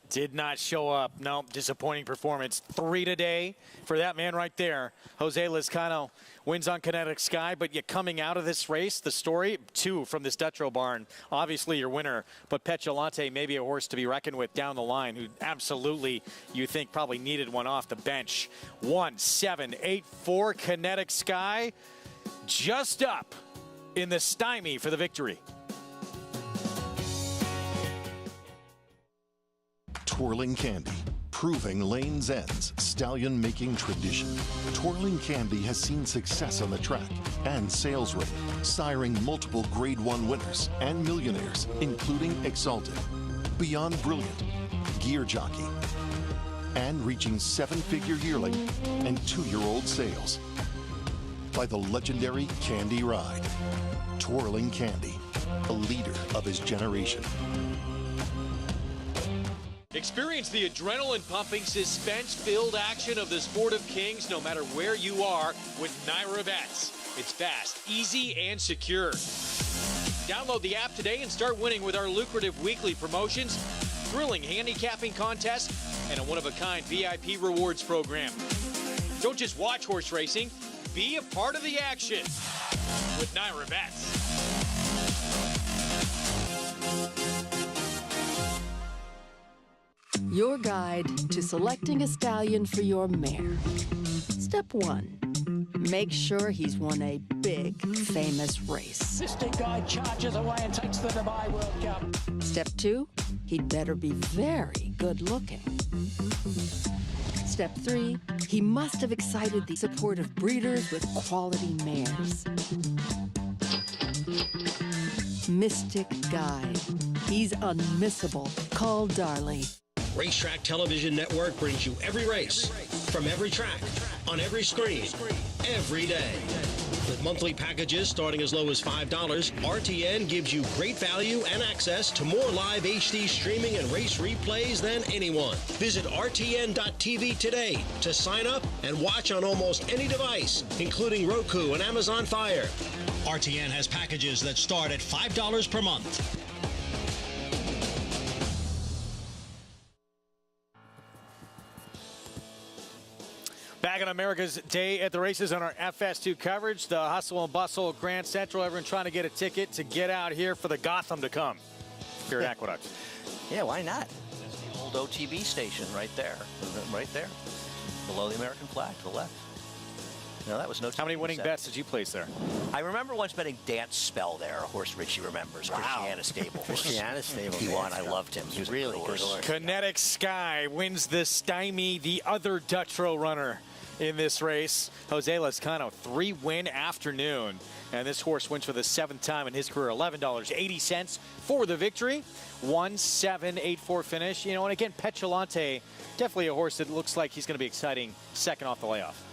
Did not show up. No, disappointing performance. 3 today for that man right there. Jose Lezcano wins on Kinetic Sky, but yet coming out of this race, the story, 2 from this Dutro barn, obviously your winner, but Petulante maybe a horse to be reckoned with down the line, who absolutely, you think, probably needed one off the bench. 1-7-8-4 Kinetic Sky, just up in the stymie for the victory. Twirling Candy, proving Lane's End's stallion-making tradition. Twirling Candy has seen success on the track and sales rate, siring multiple Grade 1 winners and millionaires, including Exalted, Beyond Brilliant, Gear Jockey, and reaching 7-figure yearling and 2-year-old sales. By the legendary Candy Ride. Twirling Candy, a leader of his generation. Experience the adrenaline-pumping, suspense-filled action of the Sport of Kings no matter where you are with NYRA Bets. It's fast, easy, and secure. Download the app today and start winning with our lucrative weekly promotions, thrilling handicapping contests, and a one-of-a-kind VIP rewards program. Don't just watch horse racing, be a part of the action with NYRA Bets. Your guide to selecting a stallion for your mare. Step 1. make sure he's won a big, famous race. Mystic Guy charges away and takes the Dubai World Cup. Step 2, he'd better be very good looking. Step 3, he must have excited the support of breeders with quality mares. Mystic Guy. He's unmissable. Call Darley. Racetrack Television Network brings you every race, from every track, on every screen, every day. With monthly packages starting as low as $5, RTN gives you great value and access to more live HD streaming and race replays than anyone. Visit RTN.tv today to sign up and watch on almost any device, including Roku and Amazon Fire. RTN has packages that start at $5 per month. Back on America's Day at the Races on our FS2 coverage, the hustle and bustle of Grand Central, everyone trying to get a ticket to get out here for the Gotham to come here at Aqueduct. Yeah, why not? That's the old OTB station right there, below the American flag to the left. No, that was no. How many winning bets did you place there? I remember once betting Dance Spell there, a horse Richie remembers. Wow. Christiana Stable. Christiana Stable. He won. I loved him. He was really good horse. Kinetic Sky wins the Stymie, the other Dutrow runner in this race. Jose Lezcano, 3-win afternoon. And this horse wins for the 7th time in his career. $11.80 for the victory. 1-7-8-4 finish. You know, and again, Petulante, definitely a horse that looks like he's going to be exciting second off the layoff.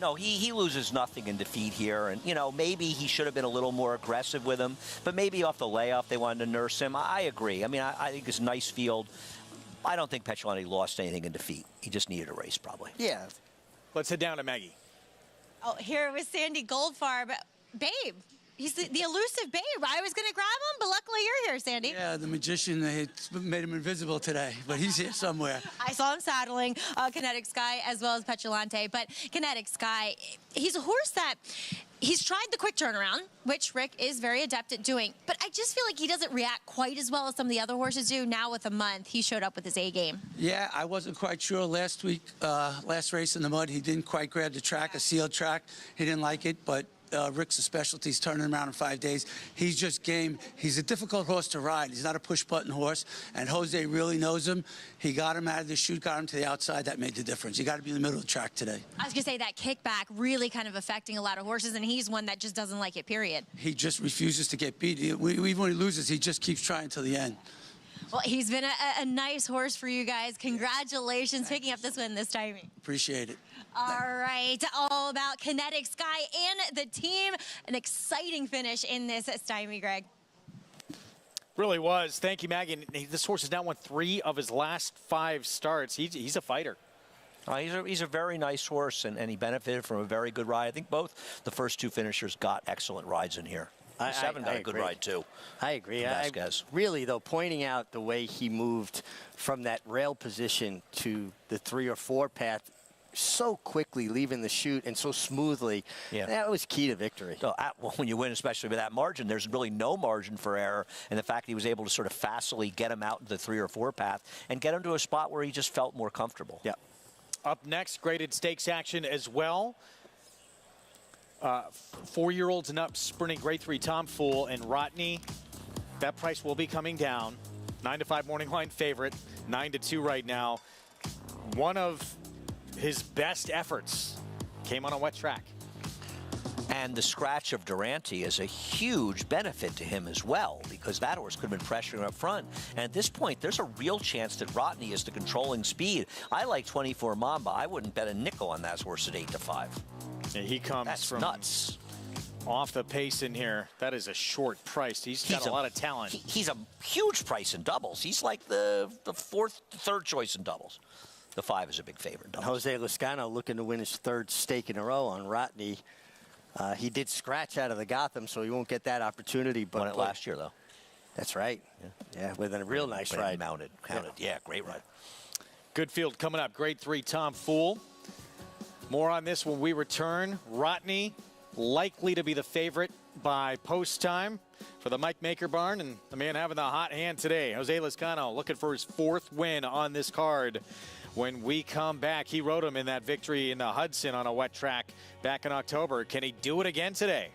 No, he loses nothing in defeat here. And, you know, maybe he should have been a little more aggressive with him. But maybe off the layoff, they wanted to nurse him. I agree. I mean, I think it's a nice field. I don't think Petulante lost anything in defeat. He just needed a race, probably. Yeah. Let's head down to Maggie. Oh, here with Sandy Goldfarb. Babe, he's the elusive Babe. I was going to grab him, but luckily you're here, Sandy. Yeah, the magician made him invisible today, but he's here somewhere. I saw him saddling Kinetic Sky as well as Petulante, but Kinetic Sky, he's a horse that he's tried the quick turnaround, which Rick is very adept at doing, but I just feel like he doesn't react quite as well as some of the other horses do. Now with a month, he showed up with his A game. Yeah, I wasn't quite sure last week, last race in the mud, he didn't quite grab the track, a sealed track. He didn't like it, but Rick's a specialty. He's turning around in 5 days. He's just game. He's a difficult horse to ride. He's not a push-button horse, and Jose really knows him. He got him out of the chute, got him to the outside. That made the difference. You got to be in the middle of the track today. I was going to say that kickback really kind of affecting a lot of horses, and he's one that just doesn't like it, period. He just refuses to get beat. Even when he loses, he just keeps trying till the end. Well, he's been a nice horse for you guys. Congratulations picking up this win this time. Appreciate it. All right, all about Kinetic Sky and the team. An exciting finish in this Stymie, Greg. Really was. Thank you, Maggie. And this horse has now won 3 of his last 5 starts. He's a fighter. He's a very nice horse, and he benefited from a very good ride. I think both the first 2 finishers got excellent rides in here. Seven got a good ride, too. I agree. Really, though, pointing out the way he moved from that rail position to the 3 or 4 path so quickly, leaving the chute and so smoothly, that was key to victory. So, when you win, especially with that margin, there's really no margin for error. And the fact that he was able to sort of facilely get him out into the 3 or 4 path and get him to a spot where he just felt more comfortable. Yeah. Up next, graded stakes action as well. 4-year-olds and up sprinting grade 3 Tom Fool and Rotney. That price will be coming down. 9-5 morning line favorite, 9-2 right now. One of his best efforts came on a wet track. And the scratch of Durante is a huge benefit to him as well, because that horse could have been pressuring up front. And at this point, there's a real chance that Rotney is the controlling speed. I like 24 Mamba. I wouldn't bet a nickel on that horse at 8-5. Yeah, he comes from nuts. Off the pace in here. That is a short price. He's got a lot of talent. He's a huge price in doubles. He's like the third choice in doubles. The 5 is a big favorite. Jose Lezcano looking to win his 3rd stake in a row on Rotney. He did scratch out of the Gotham, so he won't get that opportunity. But won it last year, though. That's right. Yeah, with a real nice ride. Counted. Yeah, great ride. Good field coming up. Grade 3 Tom Fool. More on this when we return. Rotney likely to be the favorite by post time for the Mike Maker barn, and the man having the hot hand today, Jose Lezcano, looking for his 4th win on this card. when we come back. He rode him in that victory in the Hudson on a wet track back in October. Can he do it again today?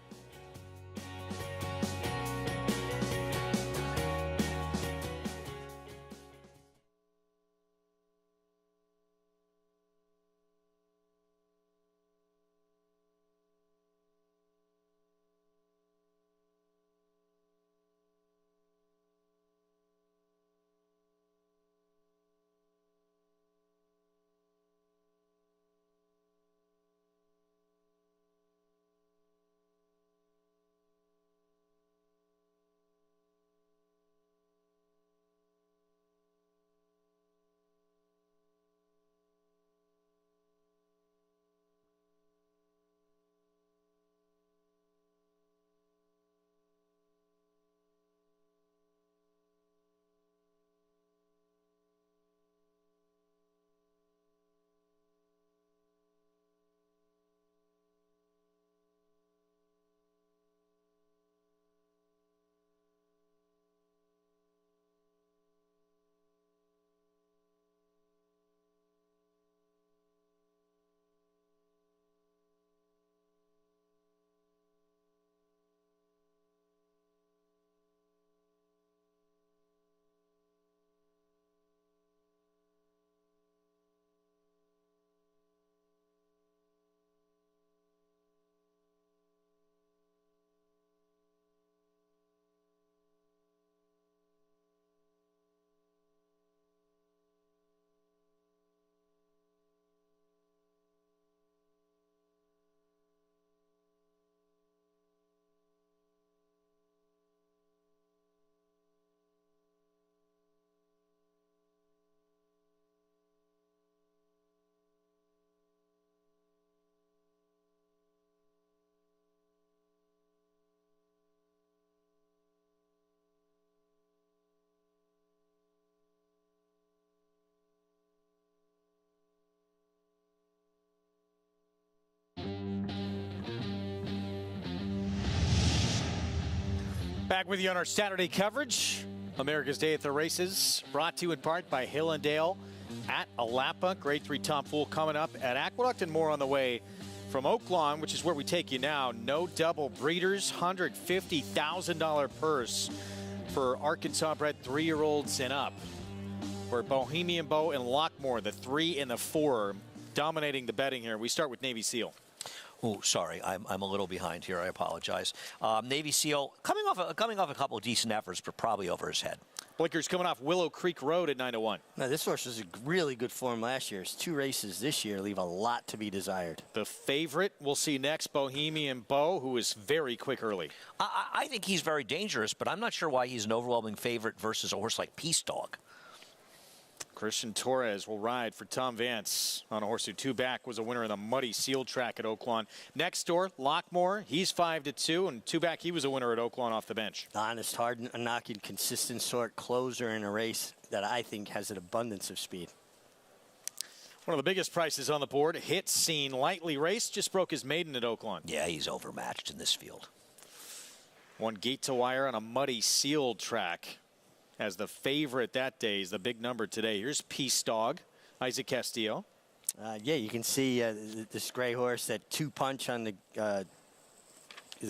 Back with you on our Saturday coverage. America's Day at the Races, brought to you in part by Hill & Dale at Alapa. Grade 3 Tom Fool coming up at Aqueduct, and more on the way from Oaklawn, which is where we take you now. No double breeders, $150,000 purse for Arkansas-bred 3-year-olds and up. Where Bohemian Bow and Lockmore, the 3 and the 4, dominating the betting here. We start with Navy Seal. Oh, sorry, I'm a little behind here. I apologize. Navy Seal coming off a couple of decent efforts, but probably over his head. Blinkers coming off Willow Creek Road at 9-1. Now, this horse was a really good form last year. His 2 races this year leave a lot to be desired. The favorite we'll see next, Bohemian Bow, who is very quick early. I think he's very dangerous, but I'm not sure why he's an overwhelming favorite versus a horse like Peace Dog. Christian Torres will ride for Tom Vance on a horse who 2-back was a winner in the Muddy Seal track at Oaklawn. Next door, Lockmore, he's 5-2, and 2-back he was a winner at Oaklawn off the bench. Honest, hard-knocking, consistent sort closer in a race that I think has an abundance of speed. One of the biggest prices on the board, Hit Scene, lightly raced, just broke his maiden at Oaklawn. Yeah, he's overmatched in this field. Won gate to wire on a Muddy Seal track. As the favorite that day is the big number today. Here's Peace Dog, Isaac Castillo. Yeah, you can see this gray horse, that 2-punch on the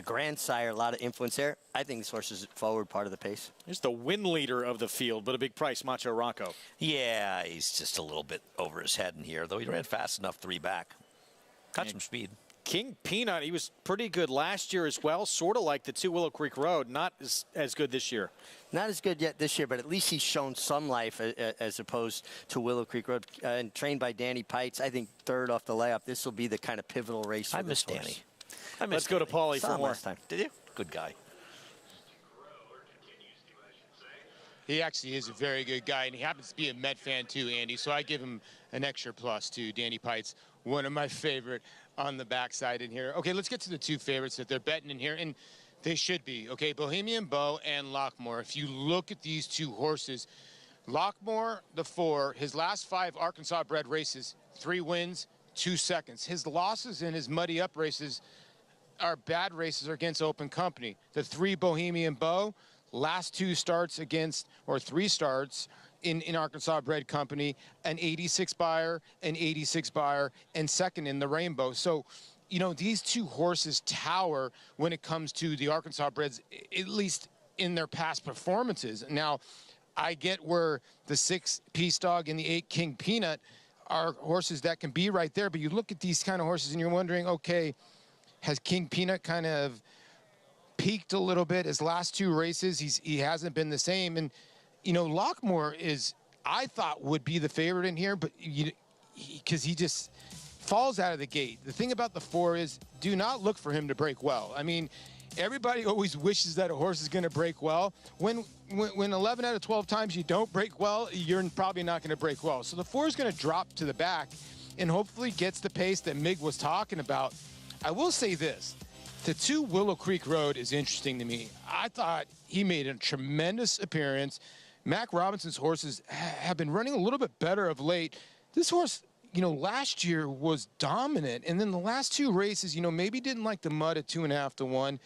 grandsire, a lot of influence there. I think this horse is forward part of the pace. Here's the win leader of the field, but a big price, Macho Rocco. Yeah, he's just a little bit over his head in here, though he ran fast enough 3-back. Got some speed. King Peanut, he was pretty good last year as well, sort of like the 2 Willow Creek Road, not as good this year. Not as good yet this year, but at least he's shown some life as opposed to Willow Creek Road. And trained by Danny Pites, I think 3rd off the layup. This will be the kind of pivotal race for I this miss horse. Danny. Let's go to Paulie for more. Last time. Did you? Good guy. He actually is a very good guy, and he happens to be a Met fan too, Andy. So I give him an extra plus to Danny Pites, one of my favorite on the backside in here. Okay, let's get to the 2 favorites that they're betting in here, and they should be. Okay, Bohemian Bow and Lockmore. If you look at these 2 horses, Lockmore, the 4, his last 5 Arkansas-bred races, 3 wins, 2 seconds. His losses in his Muddy Up races are bad races against open company. The 3 Bohemian Bow, last 2 starts against, or 3 starts in Arkansas Bred Company, an 86 buyer, an 86 buyer, and second in the Rainbow. So, you know, these two horses tower when it comes to the Arkansas Breds, at least in their past performances. Now, I get where the 6 Peace Dog and the 8 King Peanut are horses that can be right there, but you look at these kind of horses and you're wondering, okay, has King Peanut kind of peaked a little bit? His last 2 races, he hasn't been the same. And, you know, Lockmore is, I thought, would be the favorite in here, but because he just falls out of the gate. The thing about the 4 is, do not look for him to break well. I mean, everybody always wishes that a horse is going to break well. When 11 out of 12 times you don't break well, you're probably not going to break well. So the 4 is going to drop to the back and hopefully gets the pace that Mig was talking about. I will say this. The 2 Willow Creek Road is interesting to me. I thought he made a tremendous appearance. Mac Robinson's horses have been running a little bit better of late. This horse, you know, last year was dominant. And then the last 2 races, you know, maybe didn't like the mud at 2.5 to 1.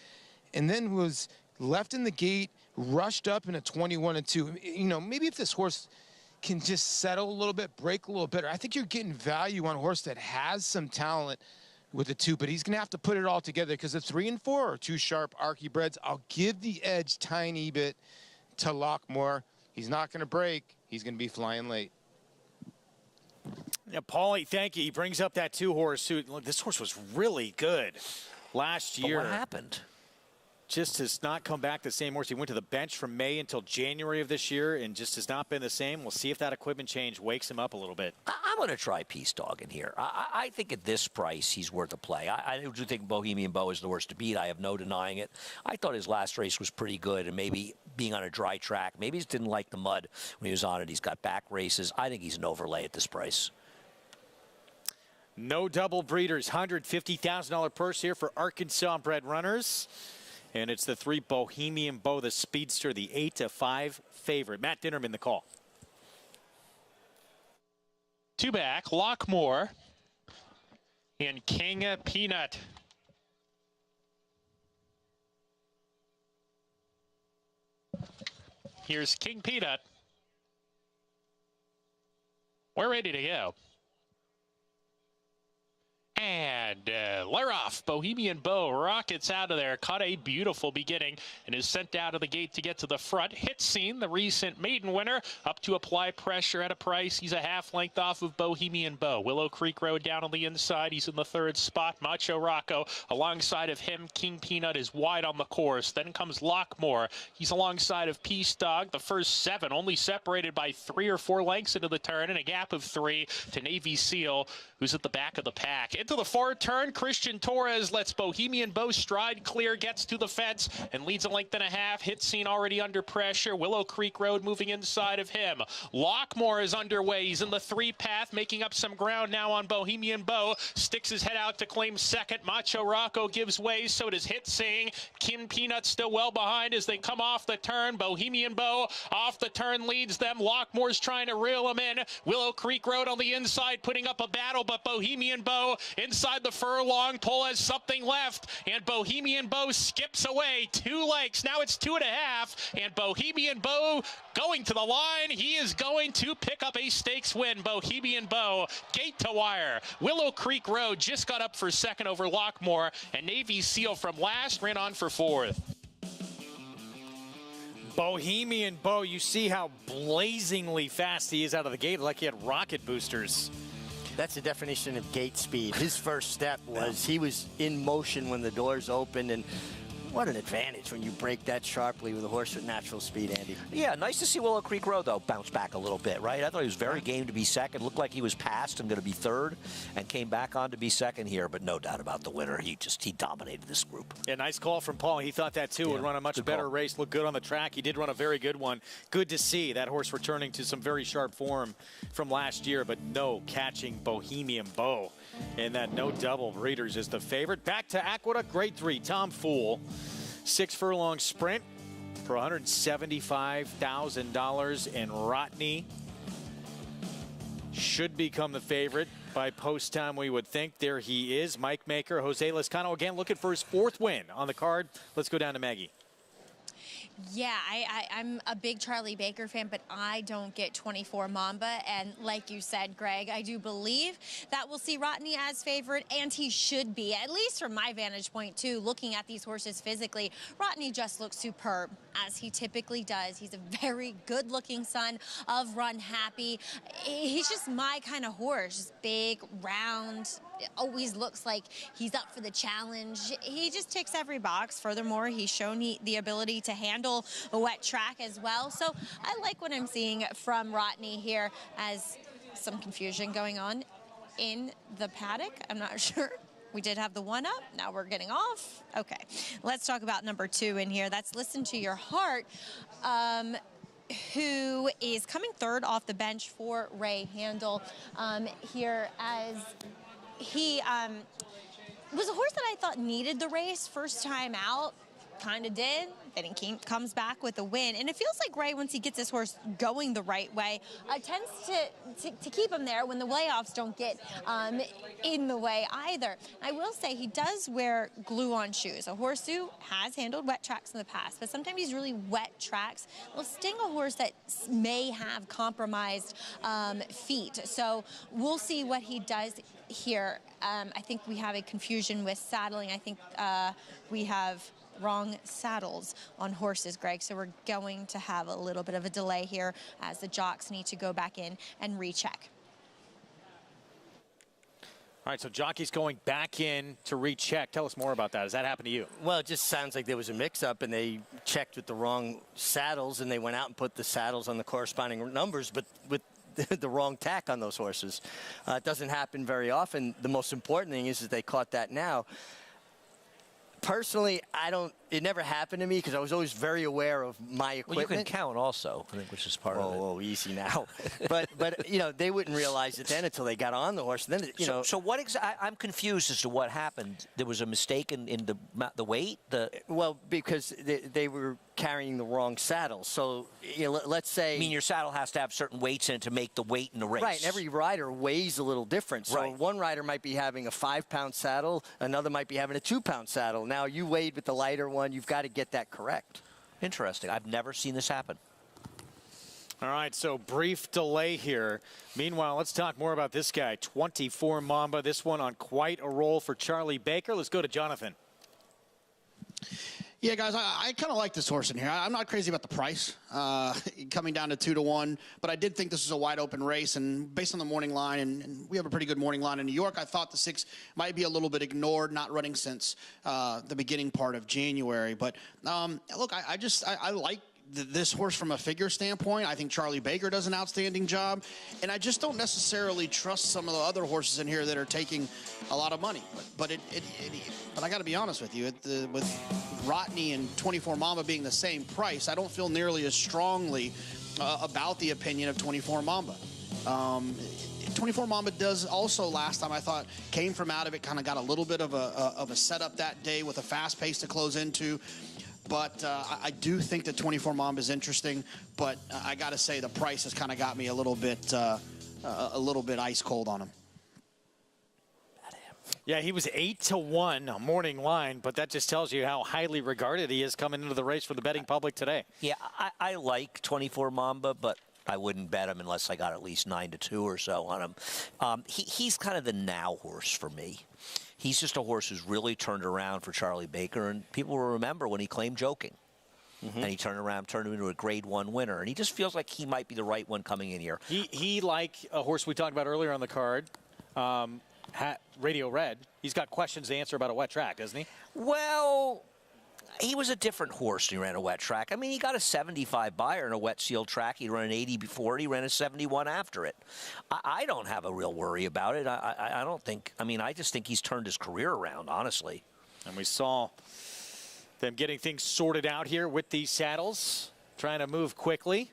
And then was left in the gate, rushed up in a 21-2. You know, maybe if this horse can just settle a little bit, break a little better, I think you're getting value on a horse that has some talent with the 2, but he's going to have to put it all together because the 3 and 4 are 2 sharp Archie Breds. I'll give the edge tiny bit to Lockmore. He's not going to break. He's going to be flying late. Yeah, Paulie, thank you. He brings up that 2 horse. Look, this horse was really good last year. But what happened? Just has not come back the same horse. He went to the bench from May until January of this year and just has not been the same. We'll see if that equipment change wakes him up a little bit. I'm going to try Peace Dog in here. I think at this price, he's worth a play. I do think Bohemian Bow is the horse to beat. I have no denying it. I thought his last race was pretty good, and maybe being on a dry track, maybe he just didn't like the mud when he was on it. He's got back races. I think he's an overlay at this price. No double breeders. $150,000 purse here for Arkansas bred runners. And it's the 3 Bohemian Bow, the speedster, the 8-5 favorite. Matt Dinnerman, the call. 2 back, Lockmore and King Peanut. Here's King Peanut. We're ready to go. And Leroff, Bohemian Bow, rockets out of there, caught a beautiful beginning, and is sent out of the gate to get to the front. Hit Scene, the recent maiden winner, up to apply pressure at a price. He's a half length off of Bohemian Bow. Willow Creek Road down on the inside. He's in the 3rd spot. Macho Rocco alongside of him. King Peanut is wide on the course. Then comes Lockmore. He's alongside of Peace Dog. The first 7 only separated by 3 or 4 lengths into the turn, and a gap of 3 to Navy Seal, who's at the back of the pack. Into the far turn, Christian Torres lets Bohemian Bow stride clear, gets to the fence, and leads a length and a half. Hit Scene already under pressure. Willow Creek Road moving inside of him. Lockmore is underway. He's in the 3 path, making up some ground now on Bohemian Bow. Sticks his head out to claim second. Macho Rocco gives way, so does Hit Scene. King Peanut still well behind as they come off the turn. Bohemian Bow off the turn leads them. Lockmore's trying to reel him in. Willow Creek Road on the inside putting up a battle, but Bohemian Bow inside the furlong pole has something left, and Bohemian Bow skips away 2 lengths. Now it's 2.5, and Bohemian Bow going to the line. He is going to pick up a stakes win. Bohemian Bow, gate to wire. Willow Creek Road just got up for second over Lockmore, and Navy Seal from last ran on for 4th. Bohemian Bow, you see how blazingly fast he is out of the gate, like he had rocket boosters. That's the definition of gate speed. His first step was he was in motion when the doors opened, and what an advantage when you break that sharply with a horse with natural speed, Andy. Yeah, nice to see Willow Creek Road, though, bounce back a little bit, right? I thought he was very game to be second. Looked like he was passed and going to be 3rd, and came back on to be second here, but no doubt about the winner. He dominated this group. Yeah, nice call from Paul. He thought that, too, would run a much better race, look good on the track. He did run a very good one. Good to see that horse returning to some very sharp form from last year, but no catching Bohemian Bow. And that no double breeders is the favorite. Back to Aqueduct, grade 3, Tom Fool. 6 furlong sprint for $175,000, and Rotney should become the favorite by post time, we would think. There he is, Mike Maker. Jose Lezcano again looking for his 4th win on the card. Let's go down to Maggie. Yeah, I'm a big Charlie Baker fan, but I don't get 24 Mamba. And like you said, Greg, I do believe that we'll see Rodney as favorite, and he should be, at least from my vantage point, too. Looking at these horses physically, Rodney just looks superb, as he typically does. He's a very good-looking son of Run Happy. He's just my kind of horse, just big, round, always looks like he's up for the challenge. He just ticks every box. Furthermore, he's shown the ability to handle a wet track as well. So I like what I'm seeing from Rodney here, as some confusion going on in the paddock. I'm not sure. We did have the one up. Now we're getting off. Okay, let's talk about number 2 in here. That's Listen to Your Heart, who is coming third off the bench for Ray Handel here, as he was a horse that I thought needed the race first time out. Kind of did. Then he comes back with a win. And it feels like Ray, once he gets his horse going the right way, tends to keep him there when the layoffs don't get in the way either. I will say he does wear glue-on shoes. A horse who has handled wet tracks in the past, but sometimes these really wet tracks will sting a horse that may have compromised feet. So we'll see what he does here. I think we have a confusion with saddling. I think we have wrong saddles on horses, Greg. So we're going to have a little bit of a delay here as the jocks need to go back in and recheck. All right, so jockeys going back in to recheck. Tell us more about that. Has that happened to you? Well, it just sounds like there was a mix-up, and they checked with the wrong saddles, and they went out and put the saddles on the corresponding numbers, but with the wrong tack on those horses. It doesn't happen very often. The most important thing is that they caught that now. Personally, it never happened to me because I was always very aware of my equipment. Well, you can count also, I think, which is part of it. Oh, easy now. but you know, they wouldn't realize it then until they got on the horse. And then, you know. So what I'm confused as to what happened. There was a mistake in the weight? Well, because they were carrying the wrong saddle. So, you know, let's say. I mean, your saddle has to have certain weights in it to make the weight in the race. Right, and every rider weighs a little different. So right. One rider might be having a 5-pound saddle, another might be having a 2-pound saddle. Now, you weighed with the lighter one, you've got to get that correct. Interesting. I've never seen this happen. All right, so brief delay here. Meanwhile, let's talk more about this guy, 24 Mamba. This one on quite a roll for Charlie Baker. Let's go to Jonathan. Yeah, guys, I kind of like this horse in here. I'm not crazy about the price, coming down to 2-1, but I did think this was a wide open race, and based on the morning line, and we have a pretty good morning line in New York, I thought the 6 might be a little bit ignored, not running since the beginning part of January. But look, I like this horse from a figure standpoint. I think Charlie Baker does an outstanding job, and I just don't necessarily trust some of the other horses in here that are taking a lot of money. But I got to be honest with you, with Rodney and 24 Mamba being the same price, I don't feel nearly as strongly about the opinion of 24 Mamba. 24 Mamba does also, last time I thought, came from out of it, kind of got a little bit of a setup that day with a fast pace to close into. But I do think that 24 Mamba is interesting, but I got to say the price has kind of got me a little bit ice cold on him. Yeah, he was 8-1 morning line, but that just tells you how highly regarded he is coming into the race for the betting public today. Yeah, I like 24 Mamba, but I wouldn't bet him unless I got at least 9-2 or so on him. He's kind of the now horse for me. He's just a horse who's really turned around for Charlie Baker, and people will remember when he claimed joking. Mm-hmm. And he turned him into a Grade 1 winner. And he just feels like he might be the right one coming in here. He like a horse we talked about earlier on the card, Radio Red, he's got questions to answer about a wet track, doesn't he? Well, he was a different horse when he ran a wet track. I mean, he got a 75 buyer in a wet sealed track. He ran an 80 before it. He ran a 71 after it. I don't have a real worry about it. I don't think. I mean, I just think he's turned his career around, honestly. And we saw them getting things sorted out here with these saddles, trying to move quickly.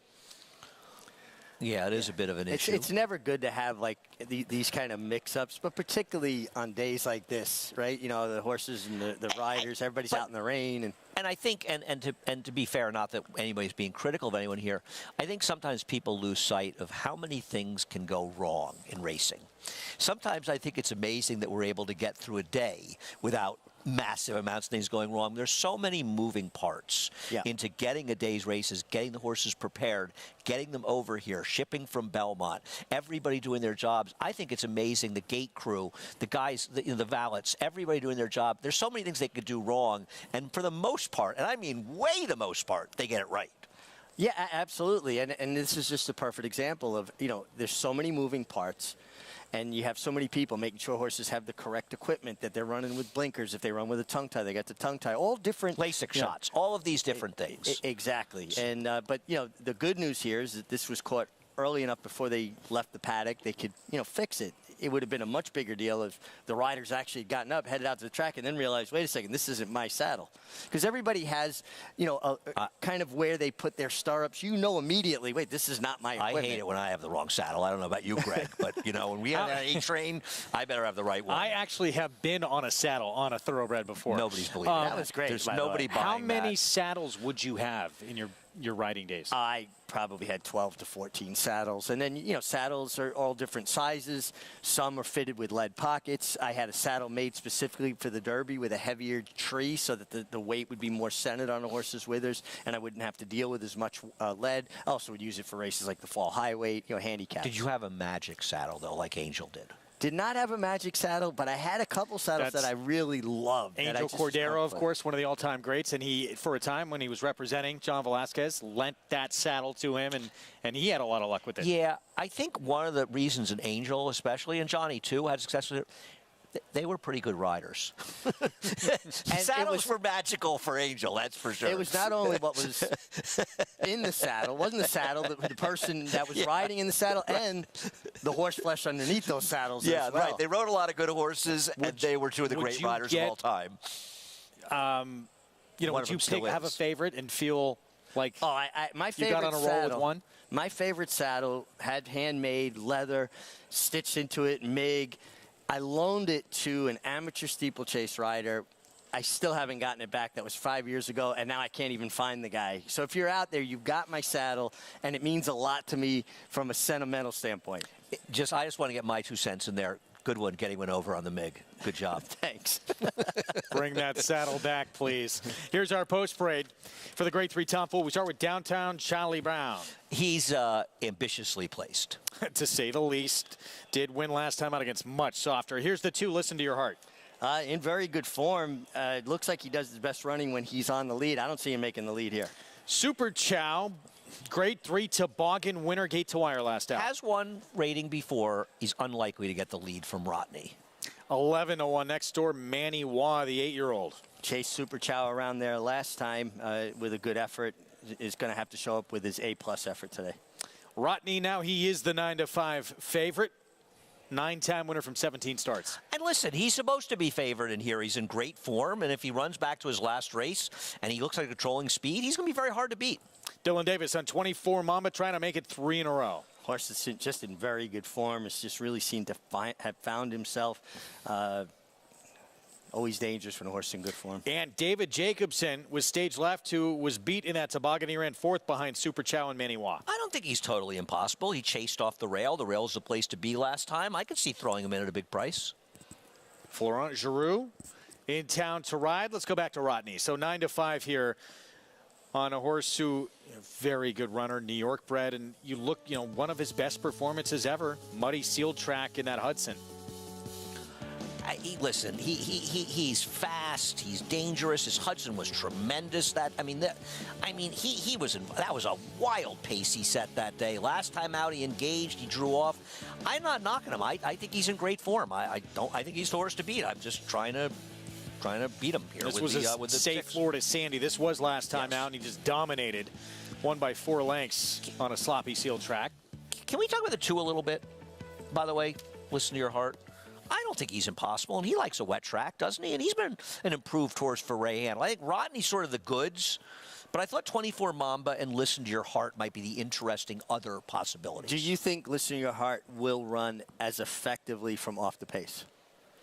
Yeah, it is a bit of an issue. It's never good to have like these kind of mix-ups, but particularly on days like this, right? You know, the horses and the riders, everybody's out in the rain. And I think, and to be fair, not that anybody's being critical of anyone here, I think sometimes people lose sight of how many things can go wrong in racing. Sometimes I think it's amazing that we're able to get through a day without massive amounts of things going wrong. There's so many moving parts into getting a day's races, getting the horses prepared, getting them over here, shipping from Belmont, everybody doing their jobs. I think it's amazing, the gate crew, the guys, the valets, everybody doing their job. There's so many things they could do wrong, and for the most part, and I mean way the most part, they get it right. Yeah, absolutely. And this is just a perfect example of, there's so many moving parts. And you have so many people making sure horses have the correct equipment, that they're running with blinkers. If they run with a tongue tie, they got the tongue tie. All different LASIK shots. All of these different things. Exactly. And but the good news here is that this was caught early enough before they left the paddock. They could fix it. It would have been a much bigger deal if the riders actually had gotten up, headed out to the track, and then realized, wait a second, this isn't my saddle. Because everybody has, kind of where they put their stirrups. You know immediately, wait, this is not my equipment. I hate it when I have the wrong saddle. I don't know about you, Greg, but, when we have that A-train, I better have the right one. I actually have been on a saddle on a thoroughbred before. Nobody's believing that was great. There's nobody buying How many saddles would you have in your riding days? I probably had 12 to 14 saddles. And then, saddles are all different sizes. Some are fitted with lead pockets. I had a saddle made specifically for the Derby with a heavier tree so that the weight would be more centered on the horse's withers, and I wouldn't have to deal with as much lead. I also would use it for races like the Fall Highway, handicaps. Did you have a magic saddle, though, like Angel did? Did not have a magic saddle, but I had a couple saddles that I really loved. Angel Cordero, of course, one of the all-time greats, and he, for a time when he was representing John Velazquez, lent that saddle to him, and he had a lot of luck with it. Yeah, I think one of the reasons an Angel, especially, and Johnny too, had success with it, they were pretty good riders. Saddles were magical for Angel, that's for sure. It was not only what was in the saddle, wasn't the saddle, the person that was riding in the saddle, and the horse flesh underneath those saddles as well. Right. They rode a lot of good horses, and they were two of the great riders of all time. Would you have a favorite and feel like my you got on a roll saddle, with one? My favorite saddle had handmade leather, stitched into it, MIG. I loaned it to an amateur steeplechase rider. I still haven't gotten it back. That was 5 years ago, and now I can't even find the guy. So if you're out there, you've got my saddle, and it means a lot to me from a sentimental standpoint. I just want to get my 2 cents in there. Good one, getting one over on the MIG. Good job. Thanks. Bring that saddle back, please. Here's our post parade for the Grade 3 Tom Fool. We start with downtown Charlie Brown. He's ambitiously placed. To say the least. Did win last time out against much softer. Here's the 2. Listen to your heart. In very good form. It looks like he does his best running when he's on the lead. I don't see him making the lead here. Super Chow, Grade 3 toboggan winner, gate to wire last out. Has won rating before. He's unlikely to get the lead from Rodney. 11-1 next door, Manny Wah, the 8-year-old. Chase Super Chow around there last time with a good effort. Is going to have to show up with his A-plus effort today. Rodney, now he is the 9-5 favorite. 9-time winner from 17 starts. And listen, he's supposed to be favored in here. He's in great form, and if he runs back to his last race and he looks like controlling speed, he's going to be very hard to beat. Dylan Davis on 24 Mamba, trying to make it 3 in a row. Horse is just in very good form. It's just really seemed to have found himself. Always dangerous when a horse is in good form. And David Jacobson was stage left, who was beat in that toboggan. He ran 4th behind Super Chow and Manny Wah. I don't think he's totally impossible. He chased off the rail. The rail's the place to be last time. I could see throwing him in at a big price. Florent Giroux in town to ride. Let's go back to Rodney. So 9-5 here on a horse who, very good runner, New York bred. And you look, one of his best performances ever. Muddy sealed track in that Hudson. Listen, he's fast. He's dangerous. His Hudson was tremendous. That was a wild pace he set that day. Last time out, he engaged. He drew off. I'm not knocking him. I think he's in great form. I think he's the horse to beat. I'm just trying to beat him here. This was a safe Florida Sandy. This was last time out, and he just dominated. Won by 4 lengths on a sloppy sealed track. Can we talk about the 2 a little bit? By the way, listen to your heart. I don't think he's impossible, and he likes a wet track, doesn't he? And he's been an improved horse for Ray Handel. I think Rodney's sort of the goods, but I thought 24 Mamba and Listen to Your Heart might be the interesting other possibilities. Do you think Listen to Your Heart will run as effectively from off the pace?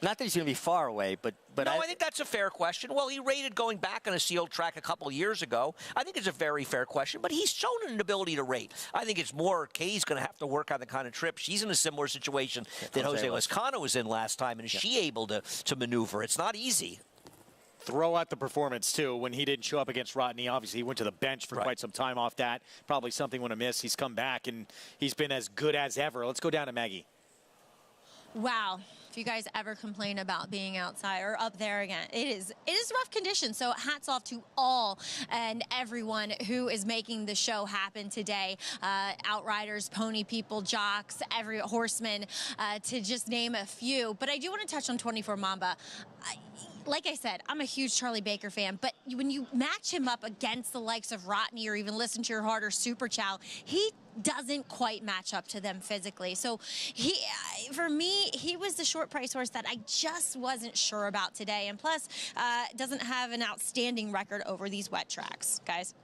Not that he's going to be far away, but no, I think that's a fair question. Well, he rated going back on a sealed track a couple years ago. I think it's a very fair question, but he's shown an ability to rate. I think it's more Kay's going to have to work on the kind of trip. She's in a similar situation that Jose Lezcano was in last time, and is she able to maneuver? It's not easy. throw out the performance, too, when he didn't show up against Rodney. Obviously, he went to the bench for quite some time off that. Probably something would have missed. He's come back, and he's been as good as ever. Let's go down to Maggie. Wow. If you guys ever complain about being outside or up there again, it is rough conditions. So hats off to all and everyone who is making the show happen today. Outriders, pony people, jocks, every horseman, to just name a few. But I do want to touch on 24 Mamba. Like I said, I'm a huge Charlie Baker fan, but when you match him up against the likes of Rodney or even Listen to Your Heart or Super Chow, he doesn't quite match up to them physically. So for me, he was the short price horse that I just wasn't sure about today. And plus, doesn't have an outstanding record over these wet tracks, guys.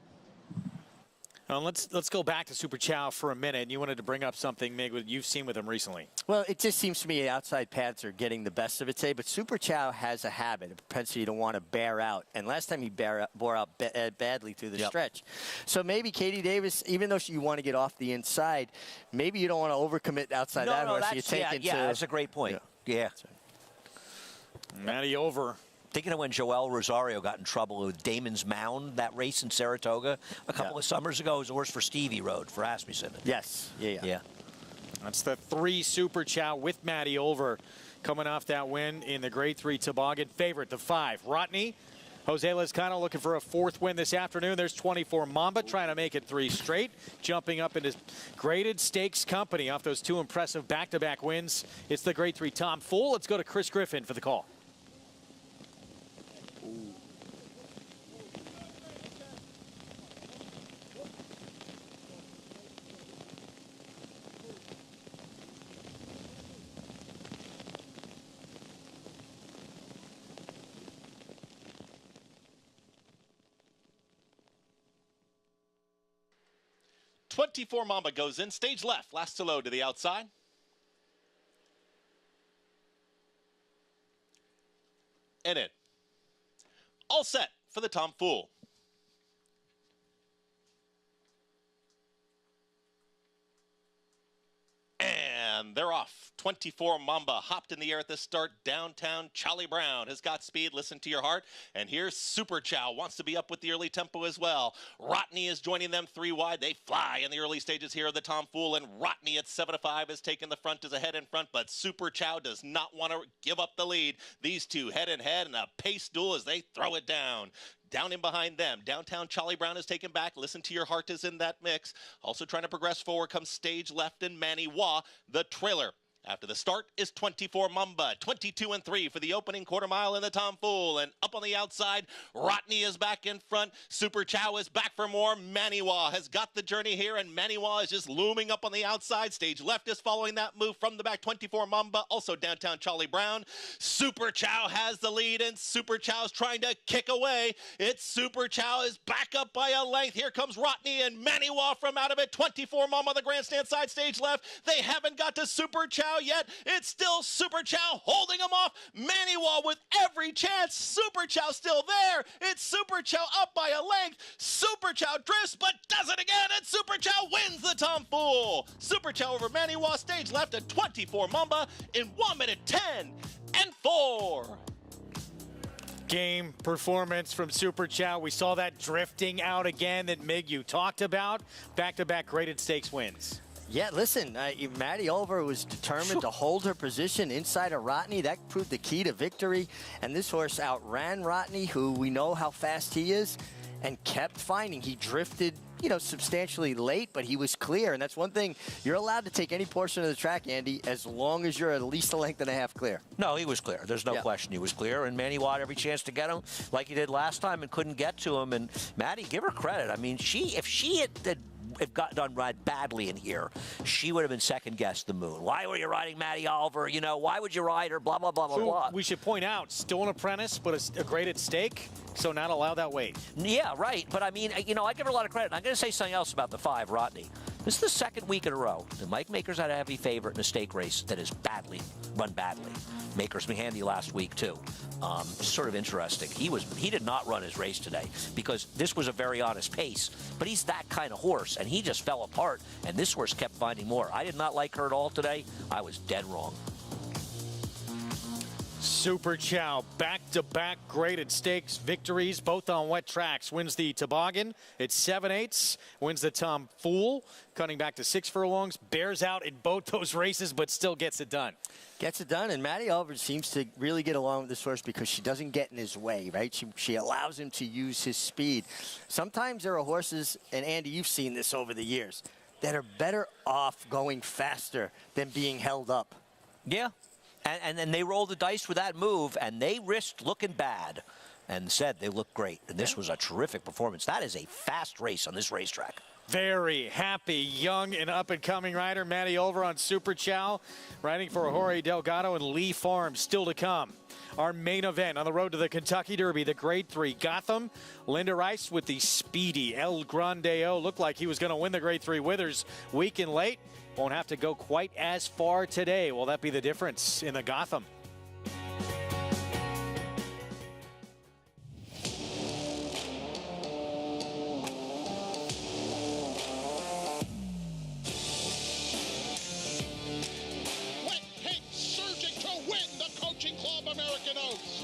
Let's go back to Super Chow for a minute. You wanted to bring up something, Mig, that you've seen with him recently. Well, it just seems to me outside paths are getting the best of it today, but Super Chow has a habit, a propensity to want to bear out. And last time he bore out badly through the stretch. So maybe Katie Davis, even though you want to get off the inside, maybe you don't want to overcommit outside that horse. That's a great point. Yeah. Matty Over. Thinking of when Joel Rosario got in trouble with Damon's Mound, that race in Saratoga a couple of summers ago. It was a horse for Stevie rode for Asmussen. Yes. Yeah. That's the 3 Super Chow with Matty Over coming off that win in the Grade 3 Toboggan. Favorite, the 5, Rodney. Jose Lezcano looking for a 4th win this afternoon. There's 24 Mamba trying to make it 3 straight, jumping up in his graded stakes company off those 2 impressive back-to-back wins. It's the Grade 3 Tom Fool. Let's go to Chris Griffin for the call. 24 Mamba goes in, stage left, last to load to the outside. And in. All set for the Tom Fool. And they're off. 24 Mamba hopped in the air at the start. Downtown Charlie Brown has got speed. Listen to your heart. And here's Super Chow. Wants to be up with the early tempo as well. Rodney is joining them 3 wide. They fly in the early stages here of the Tom Fool. And Rodney at 7-5 has taken the front as a head in front. But Super Chow does not want to give up the lead. These two head in head in a pace duel as they throw it down. Down in behind them. Downtown Charlie Brown is taken back. Listen to your heart is in that mix. Also trying to progress forward comes stage left and Manny Wah, the trailer. After the start is 24 Mamba, 22-3 for the opening quarter mile in the Tom Fool. And up on the outside, Rodney is back in front. Super Chow is back for more. Maniwa has got the journey here, and Maniwa is just looming up on the outside. Stage left is following that move from the back. 24 Mamba, also downtown Charlie Brown. Super Chow has the lead, and Super Chow's trying to kick away. It's Super Chow is back up by a length. Here comes Rodney and Maniwa from out of it. 24 Mamba on the grandstand side, stage left. They haven't got to Super Chow yet. It's still Super Chow holding him off. Maniwa with every chance. Super Chow still there. It's Super Chow up by a length. Super Chow drifts but does it again, and Super Chow wins the Tom Fool. Super Chow over Maniwa, stage left at 24 Mamba in 1 minute 10-4. Game performance from Super Chow. We saw that drifting out again that Mig, you talked about. Back-to-back graded stakes wins. Yeah, listen, Maddie Oliver was determined to hold her position inside of Rodney. That proved the key to victory. And this horse outran Rodney, who we know how fast he is, and kept finding. He drifted, substantially late, but he was clear. And that's one thing. You're allowed to take any portion of the track, Andy, as long as you're at least a length and a half clear. No, he was clear. There's no question he was clear. And Manny Watt every chance to get him like he did last time and couldn't get to him. And Maddie, give her credit. I mean, if she had got done ride badly in here, she would have been second guessed the moon. Why were you riding Maddie Oliver? Why would you ride her? Blah, blah, blah, blah, blah. We should point out, still an apprentice, but a graded stake, so not allow that weight. Yeah, right. But I mean, I give her a lot of credit. I'm going to say something else about the 5, Rodney. This is the second week in a row that Mike Makers had a heavy favorite in a stake race that is run badly. Makers been handy last week too. Sort of interesting. He did not run his race today because this was a very honest pace, but he's that kind of horse and he just fell apart and this horse kept finding more. I did not like her at all today. I was dead wrong. Super Chow, back-to-back graded stakes victories, both on wet tracks. Wins the Toboggan, it's 7/8. Wins the Tom Fool, cutting back to 6 furlongs. Bears out in both those races, but still gets it done. Gets it done, and Maddie Oliver seems to really get along with this horse because she doesn't get in his way, right? She allows him to use his speed. Sometimes there are horses, and Andy, you've seen this over the years, that are better off going faster than being held up. Yeah. And then they rolled the dice with that move, and they risked looking bad and said they looked great. And this was a terrific performance. That is a fast race on this racetrack. Very happy, young and up-and-coming rider, Maddie Oliver on Super Chow, riding for Jorge Delgado and Lee Farm, still to come. Our main event on the road to the Kentucky Derby, the Grade 3 Gotham. Linda Rice with the speedy El Grandeo. Looked like he was going to win the Grade 3 Withers weak and late. Won't have to go quite as far today. Will that be the difference in the Gotham? Wet Pink surging to win the Coaching Club American Oaks.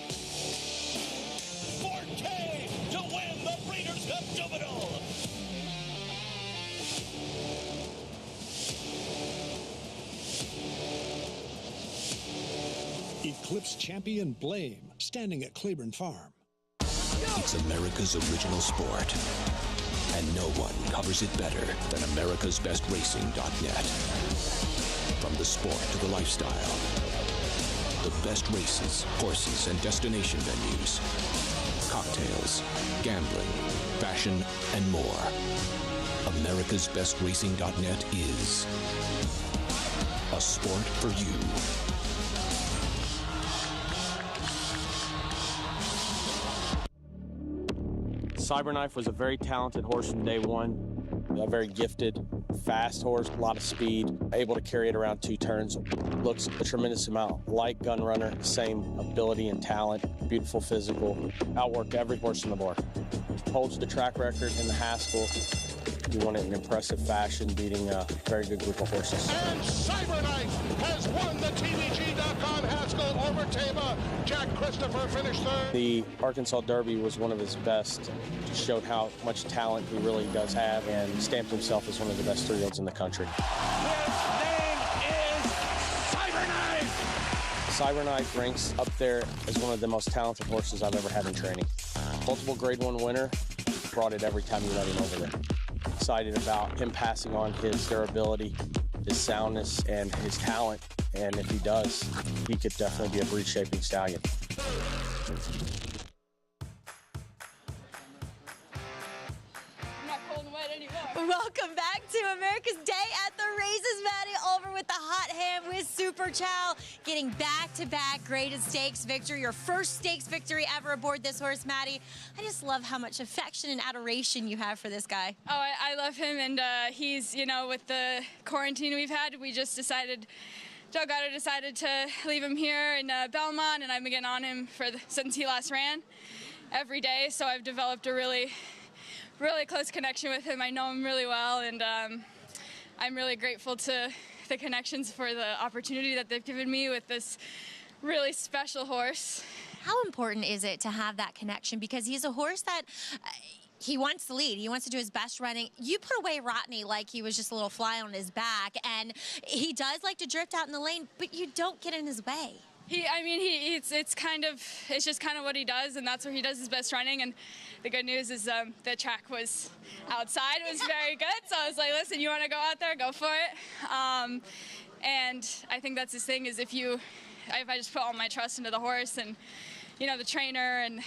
Forte to win the Breeders' Cup Juvenile. Eclipse champion Blame, standing at Claiborne Farm. It's America's original sport, and no one covers it better than America'sBestRacing.net. From the sport to the lifestyle, the best races, horses, and destination venues, cocktails, gambling, fashion, and more. America'sBestRacing.net is a sport for you. Cyberknife was a very talented horse from day one. A very gifted, fast horse, a lot of speed, able to carry it around 2 turns. Looks a tremendous amount like Gunrunner, same ability and talent, beautiful physical, outworked every horse in the board. Holds the track record in the Haskell. He won it in impressive fashion, beating a very good group of horses. And Cyberknife has won the TVG.com Haskell over Tama. Jack Christopher finished third. The Arkansas Derby was one of his best. Just showed how much talent he really does have and stamped himself as one of the best 3-year-olds in the country. His name is Cyberknife. Cyberknife ranks up there as one of the most talented horses I've ever had in training. Multiple Grade 1 winner, brought it every time you let him over there. Excited about him passing on his durability, his soundness, and his talent. And if he does, he could definitely be a breed-shaping stallion. Welcome back to America's Day at the Races. Maddie Oliver with the hot hand with Super Chow, getting back-to-back graded stakes victory, your first stakes victory ever aboard this horse, Maddie. I just love how much affection and adoration you have for this guy. Oh, I love him, and he's, you know, with the quarantine we've had, we just decided, Delgado decided to leave him here in Belmont, and I've been getting on him since he last ran every day, so I've developed a really close connection with him. I know him really well, and I'm really grateful to the connections for the opportunity that they've given me with this really special horse. How important is it to have that connection? Because he's a horse that he wants to lead. He wants to do his best running. You put away Rodney like he was just a little fly on his back, and he does like to drift out in the lane, but you don't get in his way. It's just kind of what he does, and that's where he does his best running. And the good news is the track was outside, was very good. So I was like, listen, you want to go out there, go for it. And I think that's his thing, is if I just put all my trust into the horse and, you know, the trainer, and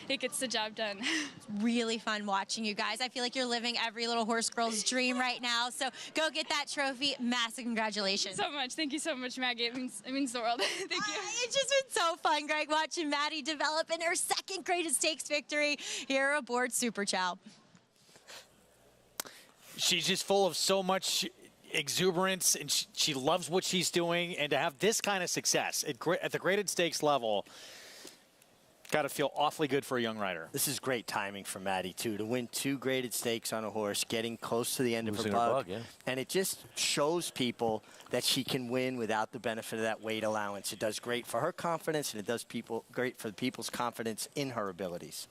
it gets the job done. It's really fun watching you guys. I feel like you're living every little horse girl's dream right now. So go get that trophy. Massive congratulations. So much. Thank you so much, Maggie. It means the world. Thank you. It's just been so fun, Greg, watching Maddie develop in her second graded stakes victory here aboard Super Chow. She's just full of so much exuberance, and she loves what she's doing. And to have this kind of success at the graded stakes level, Got to feel awfully good for a young rider. This is great timing for Maddie, too, to win 2 graded stakes on a horse, getting close to the end of her bug. Yeah. And it just shows people that she can win without the benefit of that weight allowance. It does great for her confidence, and it does great for people's confidence in her abilities.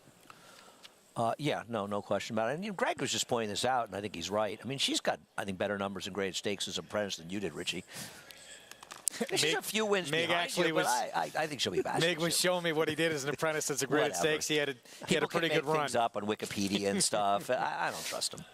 Yeah, no question about it. And Greg was just pointing this out, and I think he's right. I mean, she's got, I think, better numbers in graded stakes as an apprentice than you did, Richie. She's a few wins Meg behind actually you, was, but I think she'll be back. Meg was showing me what he did as an apprentice at the graded stakes. He had a pretty good run. Things up on Wikipedia and stuff. I don't trust him.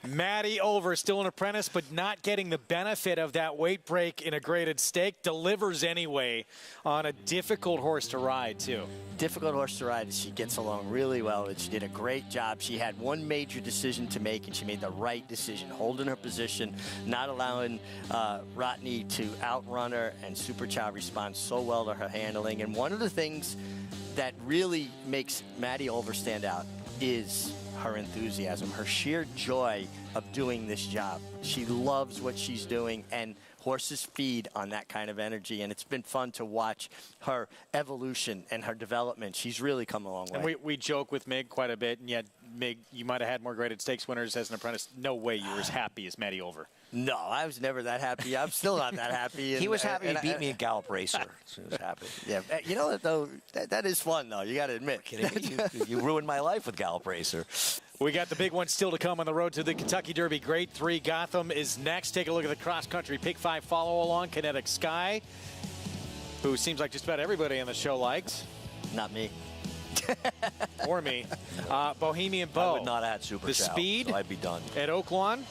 Maddie Over, still an apprentice, but not getting the benefit of that weight break in a graded stake. Delivers anyway on a difficult horse to ride, too. Difficult horse to ride. She gets along really well, and she did a great job. She had one major decision to make, and she made the right decision, holding her position, not allowing Rodney to outrun her, and Super Chow responds so well to her handling. And one of the things that really makes Maddie Over stand out is her enthusiasm, her sheer joy of doing this job. She loves what she's doing, and horses feed on that kind of energy, and it's been fun to watch her evolution and her development. She's really come a long way. And we joke with Meg quite a bit, and yet, Meg, you might have had more graded stakes winners as an apprentice. No way you were as happy as Maddie Over. No, I was never that happy. I'm still not that happy. He was happy he beat me in Gallop Racer. He was happy. Yeah, you know what, though? That is fun, though. You got to admit. You ruined my life with Gallop Racer. We got the big one still to come on the road to the Kentucky Derby. Grade 3 Gotham is next. Take a look at the cross-country Pick 5 follow-along. Kinetic Sky, who seems like just about everybody on the show liked. Not me. Or me. Bohemian Bow. I would not add Super The Chow, speed. so I'd be done. At Oaklawn.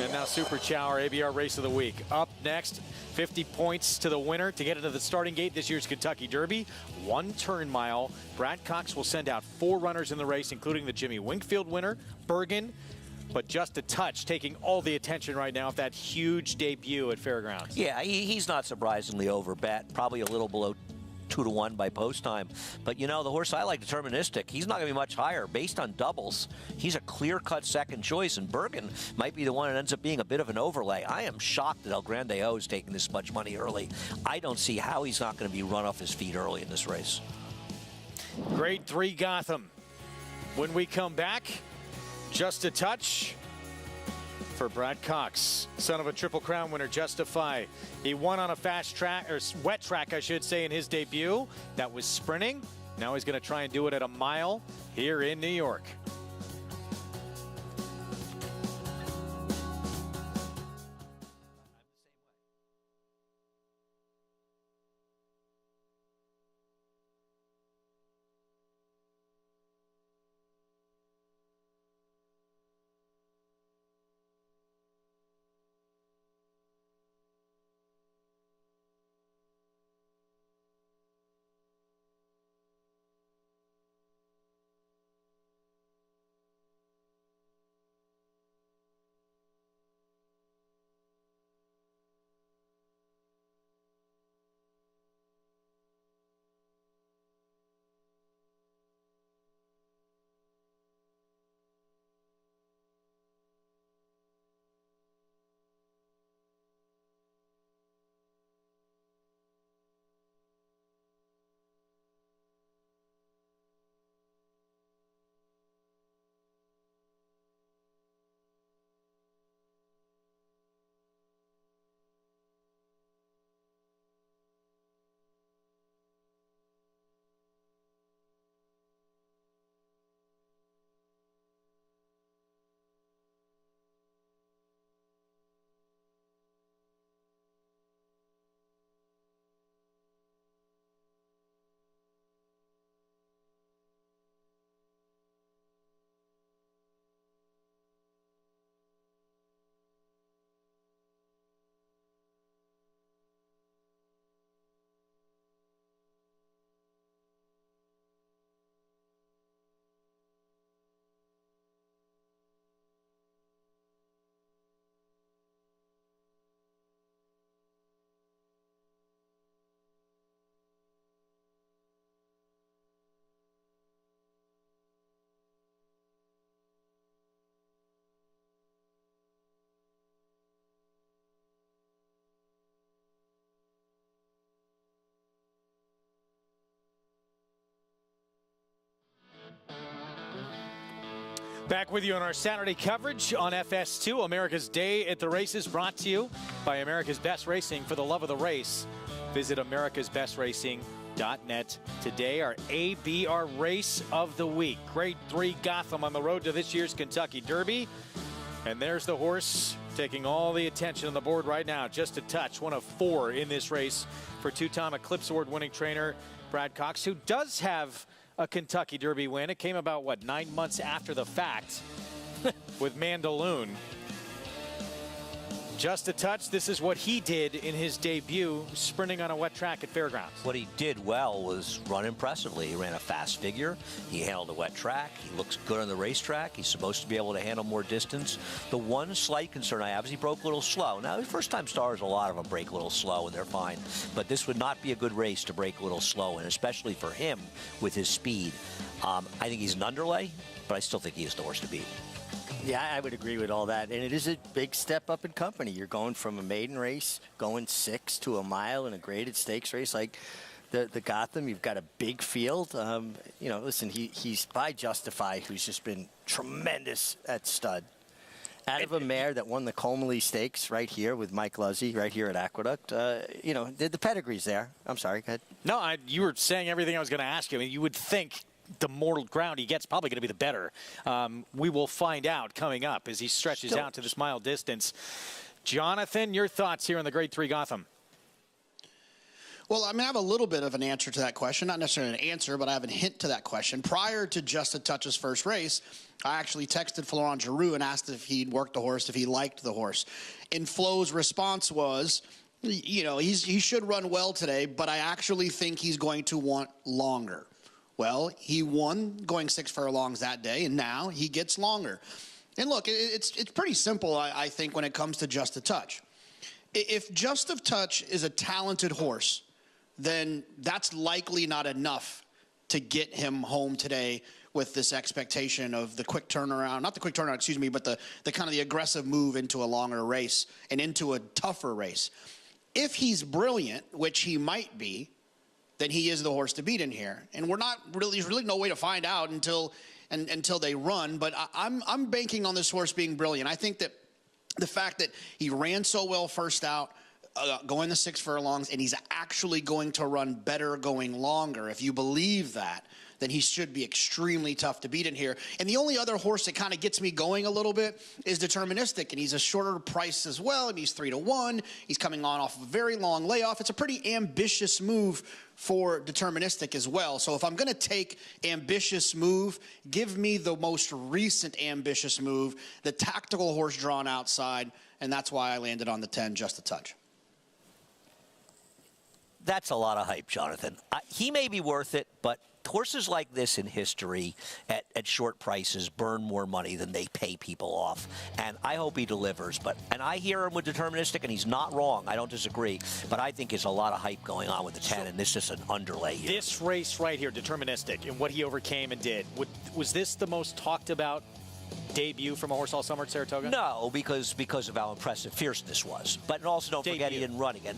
And now Super Chow, our ABR Race of the Week. Up next, 50 points to the winner to get into the starting gate this year's Kentucky Derby. 1 turn mile. Brad Cox will send out 4 runners in the race, including the Jimmy Winkfield winner, Bergen. But just a touch, taking all the attention right now of that huge debut at Fairgrounds. Yeah, he's not surprisingly over bet. Probably a little below 2-1 by post time. But, you know, the horse I like, Deterministic, he's not going to be much higher. Based on doubles, he's a clear-cut second choice, and Bergen might be the one that ends up being a bit of an overlay. I am shocked that El Grande O is taking this much money early. I don't see how he's not going to be run off his feet early in this race. Grade 3 Gotham. When we come back, just a touch for Brad Cox, son of a Triple Crown winner, Justify. He won on a fast track, or wet track, I should say, in his debut. That was sprinting. Now he's going to try and do it at a mile here in New York. Back with you on our Saturday coverage on FS2, America's Day at the Races, brought to you by America's Best Racing. For the love of the race, visit americasbestracing.net. Today, our ABR race of the week. Grade 3 Gotham on the road to this year's Kentucky Derby. And there's the horse taking all the attention on the board right now. Just a touch, one of 4 in this race for two-time Eclipse Award winning trainer Brad Cox, who does have a Kentucky Derby win. It came about, 9 months after the fact with Mandaloun. Just a touch. This is what he did in his debut, sprinting on a wet track at Fairgrounds. What he did well was run impressively. He ran a fast figure. He handled a wet track. He looks good on the racetrack. He's supposed to be able to handle more distance. The one slight concern I have is he broke a little slow. Now, first-time stars, a lot of them break a little slow, and they're fine. But this would not be a good race to break a little slow, and especially for him with his speed. I think he's an underlay, but I still think he is the horse to beat. Yeah, I would agree with all that. And it is a big step up in company. You're going from a maiden race, going 6 to a mile in a graded stakes race like the Gotham. You've got a big field. Listen, he's by Justify, who's just been tremendous at stud. Out of a mare that won the Comely Stakes right here with Mike Luzzy, right here at Aqueduct. The pedigree's there. I'm sorry, go ahead. No, you were saying everything I was going to ask you. I mean, you would think the more ground he gets, probably going to be the better. We will find out coming up as he stretches out to this mile distance. Jonathan, your thoughts here on the Grade 3 Gotham? Well, I have a little bit of an answer to that question. Not necessarily an answer, but I have a hint to that question. Prior to Just a Touch's first race, I actually texted Florent Giroux and asked if he'd worked the horse, if he liked the horse. And Flo's response was, he should run well today, but I actually think he's going to want longer. Well, he won going 6 furlongs that day, and now he gets longer. And look, it's pretty simple, I think, when it comes to Just a Touch. If Just a Touch is a talented horse, then that's likely not enough to get him home today with this expectation of the quick turnaround, not the quick turnaround, excuse me, but the kind of the aggressive move into a longer race and into a tougher race. If he's brilliant, which he might be, then he is the horse to beat in here. And there's really no way to find out until they run, but I'm banking on this horse being brilliant. I think that the fact that he ran so well first out, going the 6 furlongs, and he's actually going to run better going longer, if you believe that, then he should be extremely tough to beat in here. And the only other horse that kind of gets me going a little bit is Deterministic, and he's a shorter price as well, and he's 3-1. He's coming off a very long layoff. It's a pretty ambitious move for Deterministic as well. So if I'm going to take ambitious move, give me the most recent ambitious move, the tactical horse drawn outside, and that's why I landed on the 10, Just a Touch. That's a lot of hype, Jonathan. He may be worth it, but horses like this in history at short prices burn more money than they pay people off. And I hope he delivers. And I hear him with Deterministic, and he's not wrong. I don't disagree. But I think there's a lot of hype going on with the 10, and this is an underlay here. This race right here, Deterministic, and what he overcame and did, was this the most talked about debut from a horse all summer at Saratoga? No, because of how impressive Fierceness was. But also don't forget he didn't run again.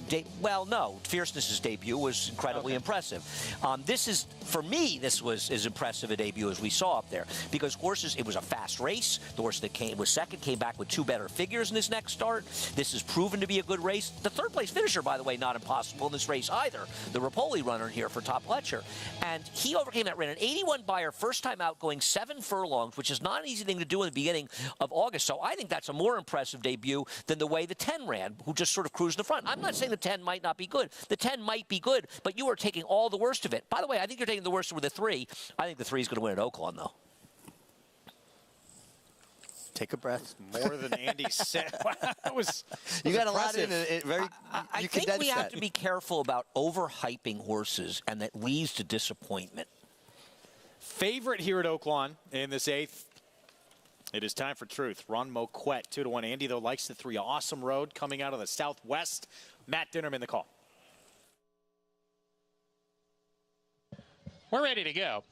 Fierceness's debut was incredibly impressive. For me, this was as impressive a debut as we saw up there, because horses, it was a fast race. The horse that was second came back with 2 better figures in his next start. This has proven to be a good race. The third place finisher, by the way, not impossible in this race either. The Rapoli runner here for Top Letcher. And he overcame that, ran an 81 buyer, first time out, going 7 furlongs, which is not an easy thing to do in the beginning of August. So I think that's a more impressive debut than the way the 10 ran, who just sort of cruised in the front. I'm not saying the 10 might not be good. The 10 might be good, but you are taking all the worst of it. By the way, I think you're taking the worst with the 3. I think the 3 is going to win at Oaklawn, though. Take a breath. More than Andy said. That was you got impressive. A lot in it. I think we have to be careful about overhyping horses, and that leads to disappointment. Favorite here at Oaklawn in this 8th. It is time for truth. Ron Moquette, 2-1. Andy, though, likes the 3. Awesome Road coming out of the southwest. Matt Dinnerman, the call. We're ready to go.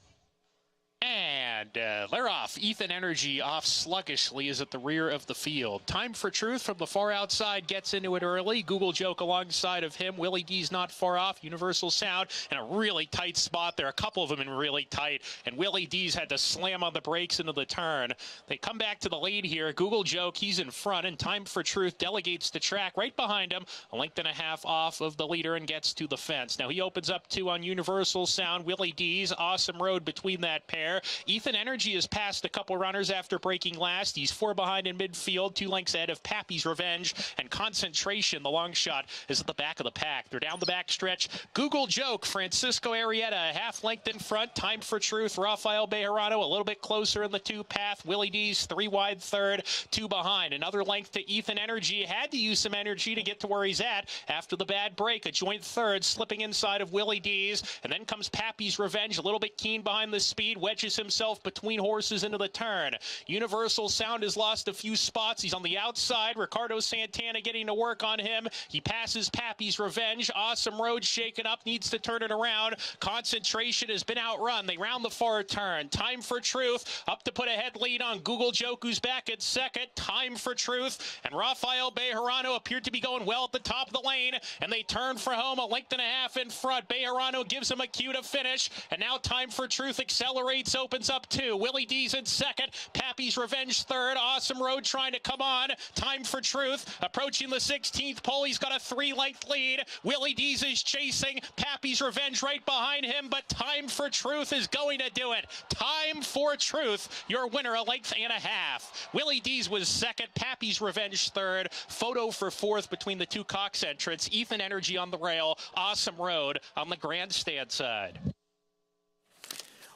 And And they're off. Ethan Energy off sluggishly, is at the rear of the field. Time for Truth from the far outside gets into it early. Google Joke alongside of him. Willie D's not far off. Universal Sound in a really tight spot there. A couple of them in really tight. And Willie D's had to slam on the brakes into the turn. They come back to the lead here. Google Joke, he's in front. And Time for Truth delegates the track right behind him. A length and a half off of the leader and gets to the fence. Now he opens up 2 on Universal Sound. Willie D's, Awesome Road between that pair. Ethan Energy has passed a couple runners after breaking last. He's 4 behind in midfield, 2 lengths ahead of Pappy's Revenge. And Concentration, the long shot, is at the back of the pack. They're down the back stretch. Google Joke, Francisco Arrieta, a half length in front. Time for Truth, Rafael Bejarano, a little bit closer in the 2 path. Willie D's 3 wide third, 2 behind. Another length to Ethan Energy. Had to use some energy to get to where he's at after the bad break. A joint third, slipping inside of Willie D's. And then comes Pappy's Revenge, a little bit keen behind the speed, wedges himself between horses into the turn. Universal Sound has lost a few spots. He's on the outside. Ricardo Santana getting to work on him. He passes Pappy's Revenge. Awesome Road shaken up, needs to turn it around. Concentration has been outrun. They round the far turn. Time for Truth up to put a head lead on Google Joke, who's back at second. Time for Truth and Rafael Bejarano appeared to be going well at the top of the lane, and they turn for home a length and a half in front. Bejarano gives him a cue to finish, and now Time for Truth accelerates, opens up 2. Willie D's in second. Pappy's Revenge third. Awesome Road trying to come on. Time for Truth approaching the 16th pole. He's got a 3-length lead. Willie D's is chasing. Pappy's Revenge right behind him, but Time for Truth is going to do it. Time for Truth, your winner, a length and a half. Willie D's was second. Pappy's Revenge third. Photo for fourth between the 2 Cox entrants. Ethan Energy on the rail. Awesome Road on the grandstand side.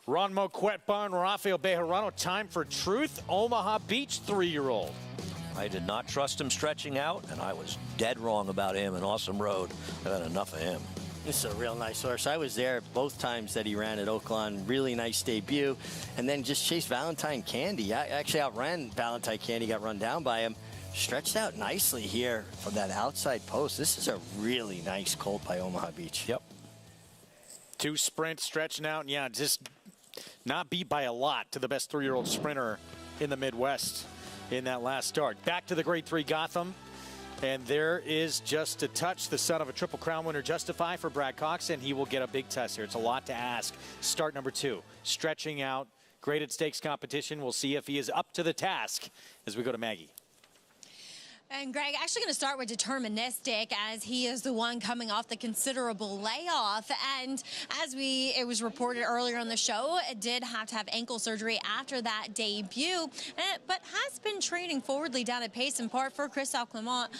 Ron Moquett-Barn, Rafael Bejarano, Time for Truth, Omaha Beach 3-year-old. I did not trust him stretching out, and I was dead wrong about him in Awesome Road. I've had enough of him. This is a real nice horse. I was there both times that he ran at Oaklawn. Really nice debut. And then just chased Valentine Candy. I actually outran Valentine Candy, got run down by him. Stretched out nicely here from that outside post. This is a really nice colt by Omaha Beach. Yep. 2 sprints stretching out, and yeah, just not beat by a lot to the best 3-year-old sprinter in the Midwest in that last start. Back to the Grade 3 Gotham. And there is Just a Touch, the son of a Triple Crown winner, Justify for Brad Cox, and he will get a big test here. It's a lot to ask. Start number 2, stretching out, graded stakes competition. We'll see if he is up to the task as we go to Maggie. And Greg, actually going to start with Deterministic, as he is the one coming off the considerable layoff. And as it was reported earlier on the show, it did have to have ankle surgery after that debut, but has been training forwardly down at Payson Park for Christophe Clement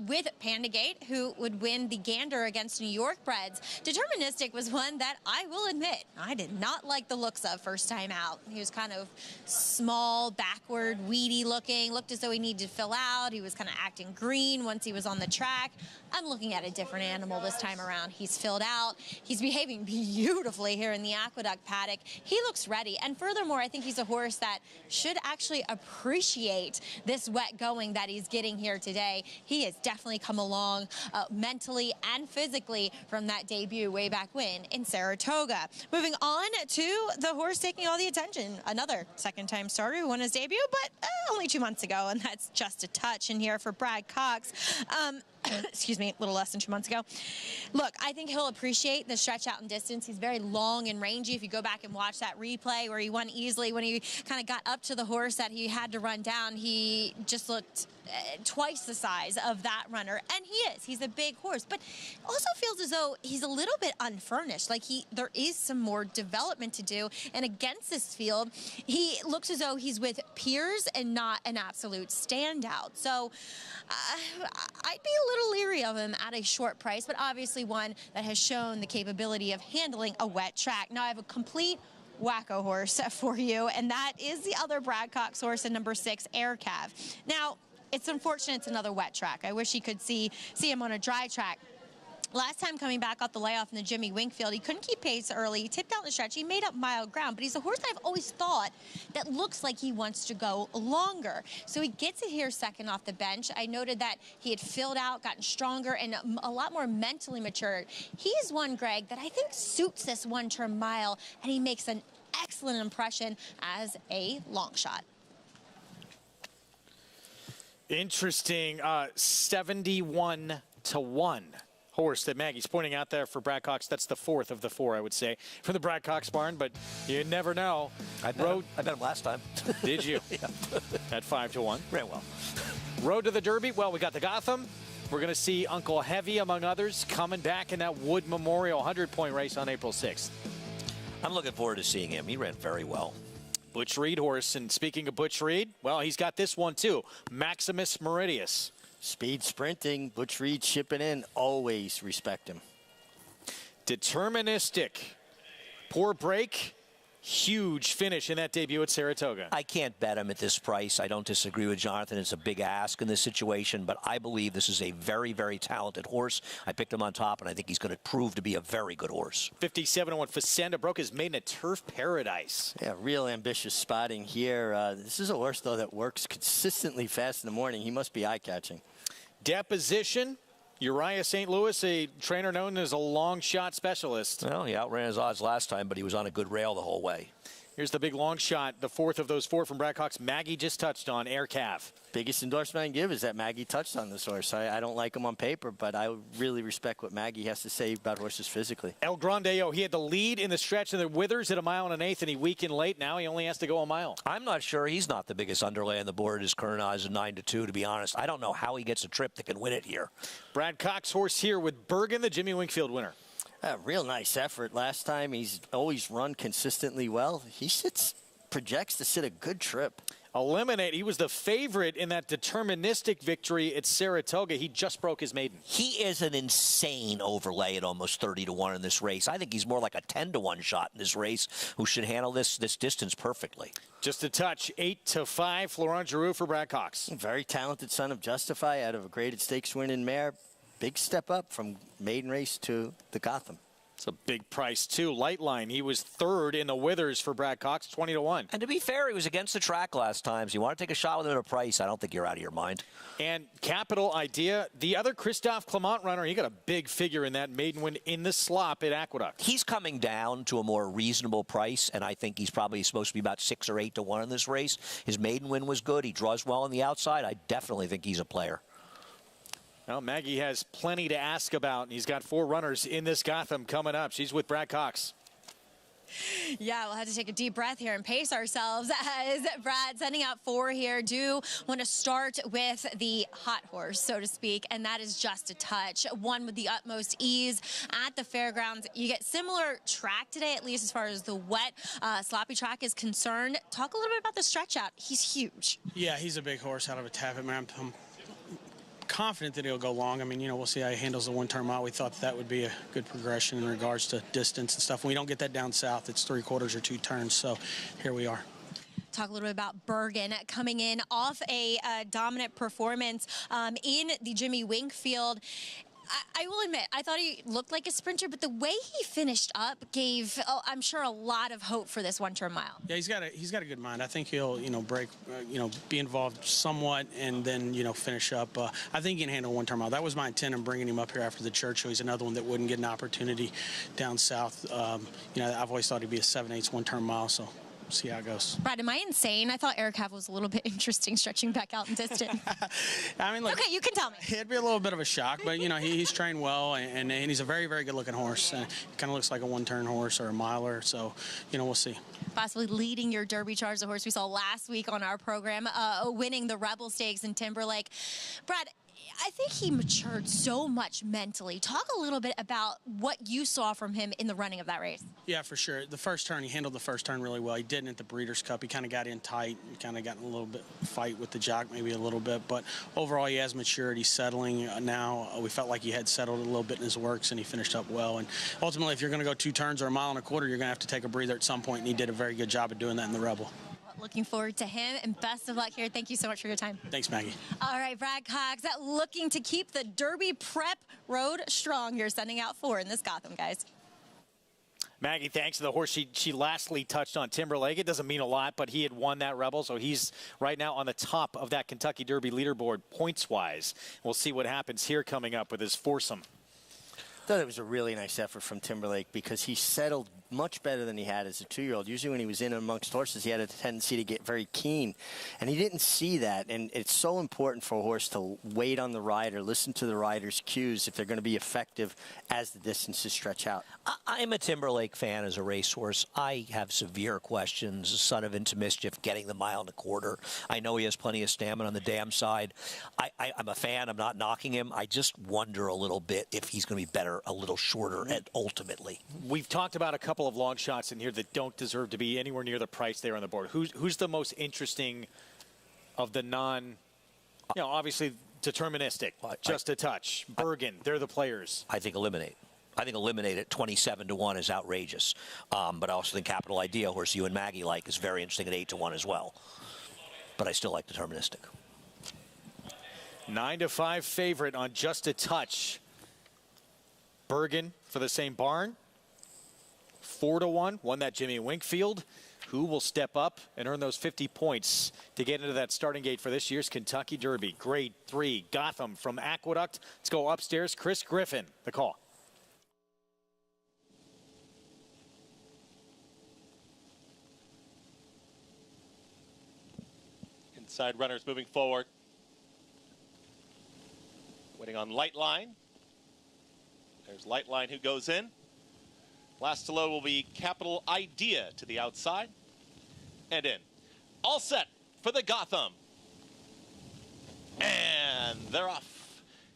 with Pandagate, who would win the Gander against New York breds. Deterministic was one that I will admit I did not like the looks of first time out. He was kind of small, backward, weedy looking, looked as though he needed to fill out. He was kind of acting green once he was on the track. I'm looking at a different animal this time around. He's filled out. He's behaving beautifully here in the Aqueduct paddock. He looks ready. And furthermore, I think he's a horse that should actually appreciate this wet going that he's getting here today. He has definitely come along mentally and physically from that debut way back when in Saratoga. Moving on to the horse taking all the attention. Another second-time starter who won his debut, but only 2 months ago, and that's Just a Touch in here for Brad Cox. Excuse me, a little less than 2 months ago. Look, I think he'll appreciate the stretch out in distance. He's very long and rangy. If you go back and watch that replay where he won easily, when he kind of got up to the horse that he had to run down, he just looked twice the size of that runner. And he is. He's a big horse, but also feels as though he's a little bit unfurnished. Like there is some more development to do. And against this field, he looks as though he's with peers and not an absolute standout. So I'd be a little leery of him at a short price, but obviously one that has shown the capability of handling a wet track. Now I have a complete wacko horse for you, and that is the other Brad Cox horse in number 6, Air Cav. Now, it's unfortunate it's another wet track. I wish he could see him on a dry track. Last time coming back off the layoff in the Jimmy Winkfield, he couldn't keep pace early. He tipped out in the stretch. He made up mild ground, but he's a horse that I've always thought that looks like he wants to go longer. So he gets it here second off the bench. I noted that he had filled out, gotten stronger, and a lot more mentally matured. He is one, Greg, that I think suits this one-term mile, and he makes an excellent impression as a long shot. Interesting. 71-1 horse that Maggie's pointing out there for Brad Cox. That's the fourth of the four, I would say, from the Brad Cox barn, but you never know. I bet him last time. Did you? Yeah. At 5-1. Ran well. Road to the Derby. Well, we got the Gotham. We're going to see Uncle Heavy, among others, coming back in that Wood Memorial 100-point race on April 6th. I'm looking forward to seeing him. He ran very well. Butch Reed horse. And speaking of Butch Reed, well, he's got this one, too. Maximus Meridius. Speed sprinting. Butch Reed shipping in. Always respect him. Deterministic. Poor break. Huge finish in that debut at Saratoga. I can't bet him at this price. I don't disagree with Jonathan. It's a big ask in this situation, but I believe this is a very, very talented horse. I picked him on top, and I think he's going to prove to be a very good horse. 57-1. Facenda broke his maiden at Turf Paradise. Yeah, real ambitious spotting here. This is a horse, though, that works consistently fast in the morning. He must be eye-catching. Deposition. Uriah St. Louis, a trainer known as a long shot specialist. Well, he outran his odds last time, but he was on a good rail the whole way. Here's the big long shot, the fourth of those four from Brad Cox. Maggie just touched on Air Cav. Biggest endorsement I can give is that Maggie touched on this horse. I don't like him on paper, but I really respect what Maggie has to say about horses physically. El Grandeo, he had the lead in the stretch and the Withers at 1 1/8, and he weakened late. Now he only has to go a mile. I'm not sure. He's not the biggest underlay on the board. His current odds are 9-2, to be honest. I don't know how he gets a trip that can win it here. Brad Cox horse here with Bergen, the Jimmy Wingfield winner. Real nice effort. Last time, he's always run consistently well. He projects to sit a good trip. Eliminate. He was the favorite in that deterministic victory at Saratoga. He just broke his maiden. He is an insane overlay at almost 30-1 in this race. I think he's more like a 10-1 shot in this race who should handle this distance perfectly. Just a touch. 8-5. Florent Giroux for Brad Cox. Very talented son of Justify out of a graded stakes winning mare. Big step up from maiden race to the Gotham. It's a big price, too. Lightline, he was third in the Withers for Brad Cox, 20-1. And to be fair, he was against the track last time, so you want to take a shot with him at a price, I don't think you're out of your mind. And Capital Idea, the other Christophe Clement runner, he got a big figure in that maiden win in the slop at Aqueduct. He's coming down to a more reasonable price, and I think he's probably supposed to be about 6 or 8-1 in this race. His maiden win was good. He draws well on the outside. I definitely think he's a player. Well, Maggie has plenty to ask about, and he's got 4 runners in this Gotham coming up. She's with Brad Cox. Yeah, we'll have to take a deep breath here and pace ourselves as Brad sending out 4 here. Do want to start with the hot horse, so to speak, and that is Just a Touch. One with the utmost ease at the fairgrounds. You get similar track today, at least as far as the wet, sloppy track is concerned. Talk a little bit about the stretch out. He's huge. Yeah, he's a big horse out of a Taffet, man. I'm confident that he'll go long. I mean, we'll see how he handles the 1-turn mile. We thought that would be a good progression in regards to distance and stuff. When we don't get that down south, it's 3/4 or 2 turns. So here we are. Talk a little bit about Bergen coming in off a dominant performance in the Jimmy Wingfield. I will admit, I thought he looked like a sprinter, but the way he finished up gave, I'm sure, a lot of hope for this 1-turn mile. Yeah, he's got a good mind. I think he'll, break, be involved somewhat, and then, finish up. I think he can handle 1-turn mile. That was my intent in bringing him up here after the Churchill. He's another one that wouldn't get an opportunity down south. I've always thought he'd be a 7/8 1-turn mile, so see how it goes. Brad, am I insane? I thought Air Cav was a little bit interesting, stretching back out in distance. I mean, look, okay, you can tell me. It'd be a little bit of a shock, but he's trained well, and he's a very, very good-looking horse. Kind of looks like a 1-turn horse or a miler, so we'll see. Possibly leading your Derby charge, the horse we saw last week on our program, winning the Rebel Stakes in Timberlake. Brad, I think he matured so much mentally. Talk a little bit about what you saw from him in the running of that race. Yeah, for sure. The first turn, he handled the first turn really well. He didn't at the Breeders' Cup. He kind of got in tight, kind of got in a little bit fight with the jock, maybe a little bit. But overall, he has matured. He's settling now. We felt like he had settled a little bit in his works, and he finished up well. And ultimately, if you're going to go 2 turns or 1.25 miles, you're going to have to take a breather at some point, and he did a very good job of doing that in the Rebel. Looking forward to him, and best of luck here. Thank you so much for your time. Thanks, Maggie. All right, Brad Cox, looking to keep the Derby prep road strong. You're sending out 4 in this Gotham, guys. Maggie, thanks to the horse she lastly touched on, Timberlake. It doesn't mean a lot, but he had won that Rebel, so he's right now on the top of that Kentucky Derby leaderboard points-wise. We'll see what happens here coming up with his foursome. I thought it was a really nice effort from Timberlake because he settled much better than he had as a 2-year-old. Usually when he was in amongst horses, he had a tendency to get very keen, and he didn't see that. And it's so important for a horse to wait on the rider, listen to the rider's cues if they're going to be effective as the distances stretch out. I'm a Timberlake fan as a racehorse. I have severe questions. Son of Into Mischief getting the 1.25 miles. I know he has plenty of stamina on the dam side. I'm a fan. I'm not knocking him. I just wonder a little bit if he's going to be better a little shorter and ultimately. We've talked about a couple of long shots in here that don't deserve to be anywhere near the price there on the board. Who's the most interesting of the obviously deterministic, just a touch. Bergen, they're the players. I think Eliminate. I think Eliminate at 27-1 is outrageous. But I also think Capital Idea, horse you and Maggie like, is very interesting at 8-1 as well. But I still like deterministic. 9-5 favorite on Just a Touch. Bergen for the same barn. 4-1, won that Jimmy Winkfield. Who will step up and earn those 50 points to get into that starting gate for this year's Kentucky Derby? Grade 3, Gotham from Aqueduct. Let's go upstairs. Chris Griffin, the call. Inside runners moving forward. Waiting on Lightline. There's Lightline who goes in. Last to load will be Capital Idea to the outside and in. All set for the Gotham. And they're off.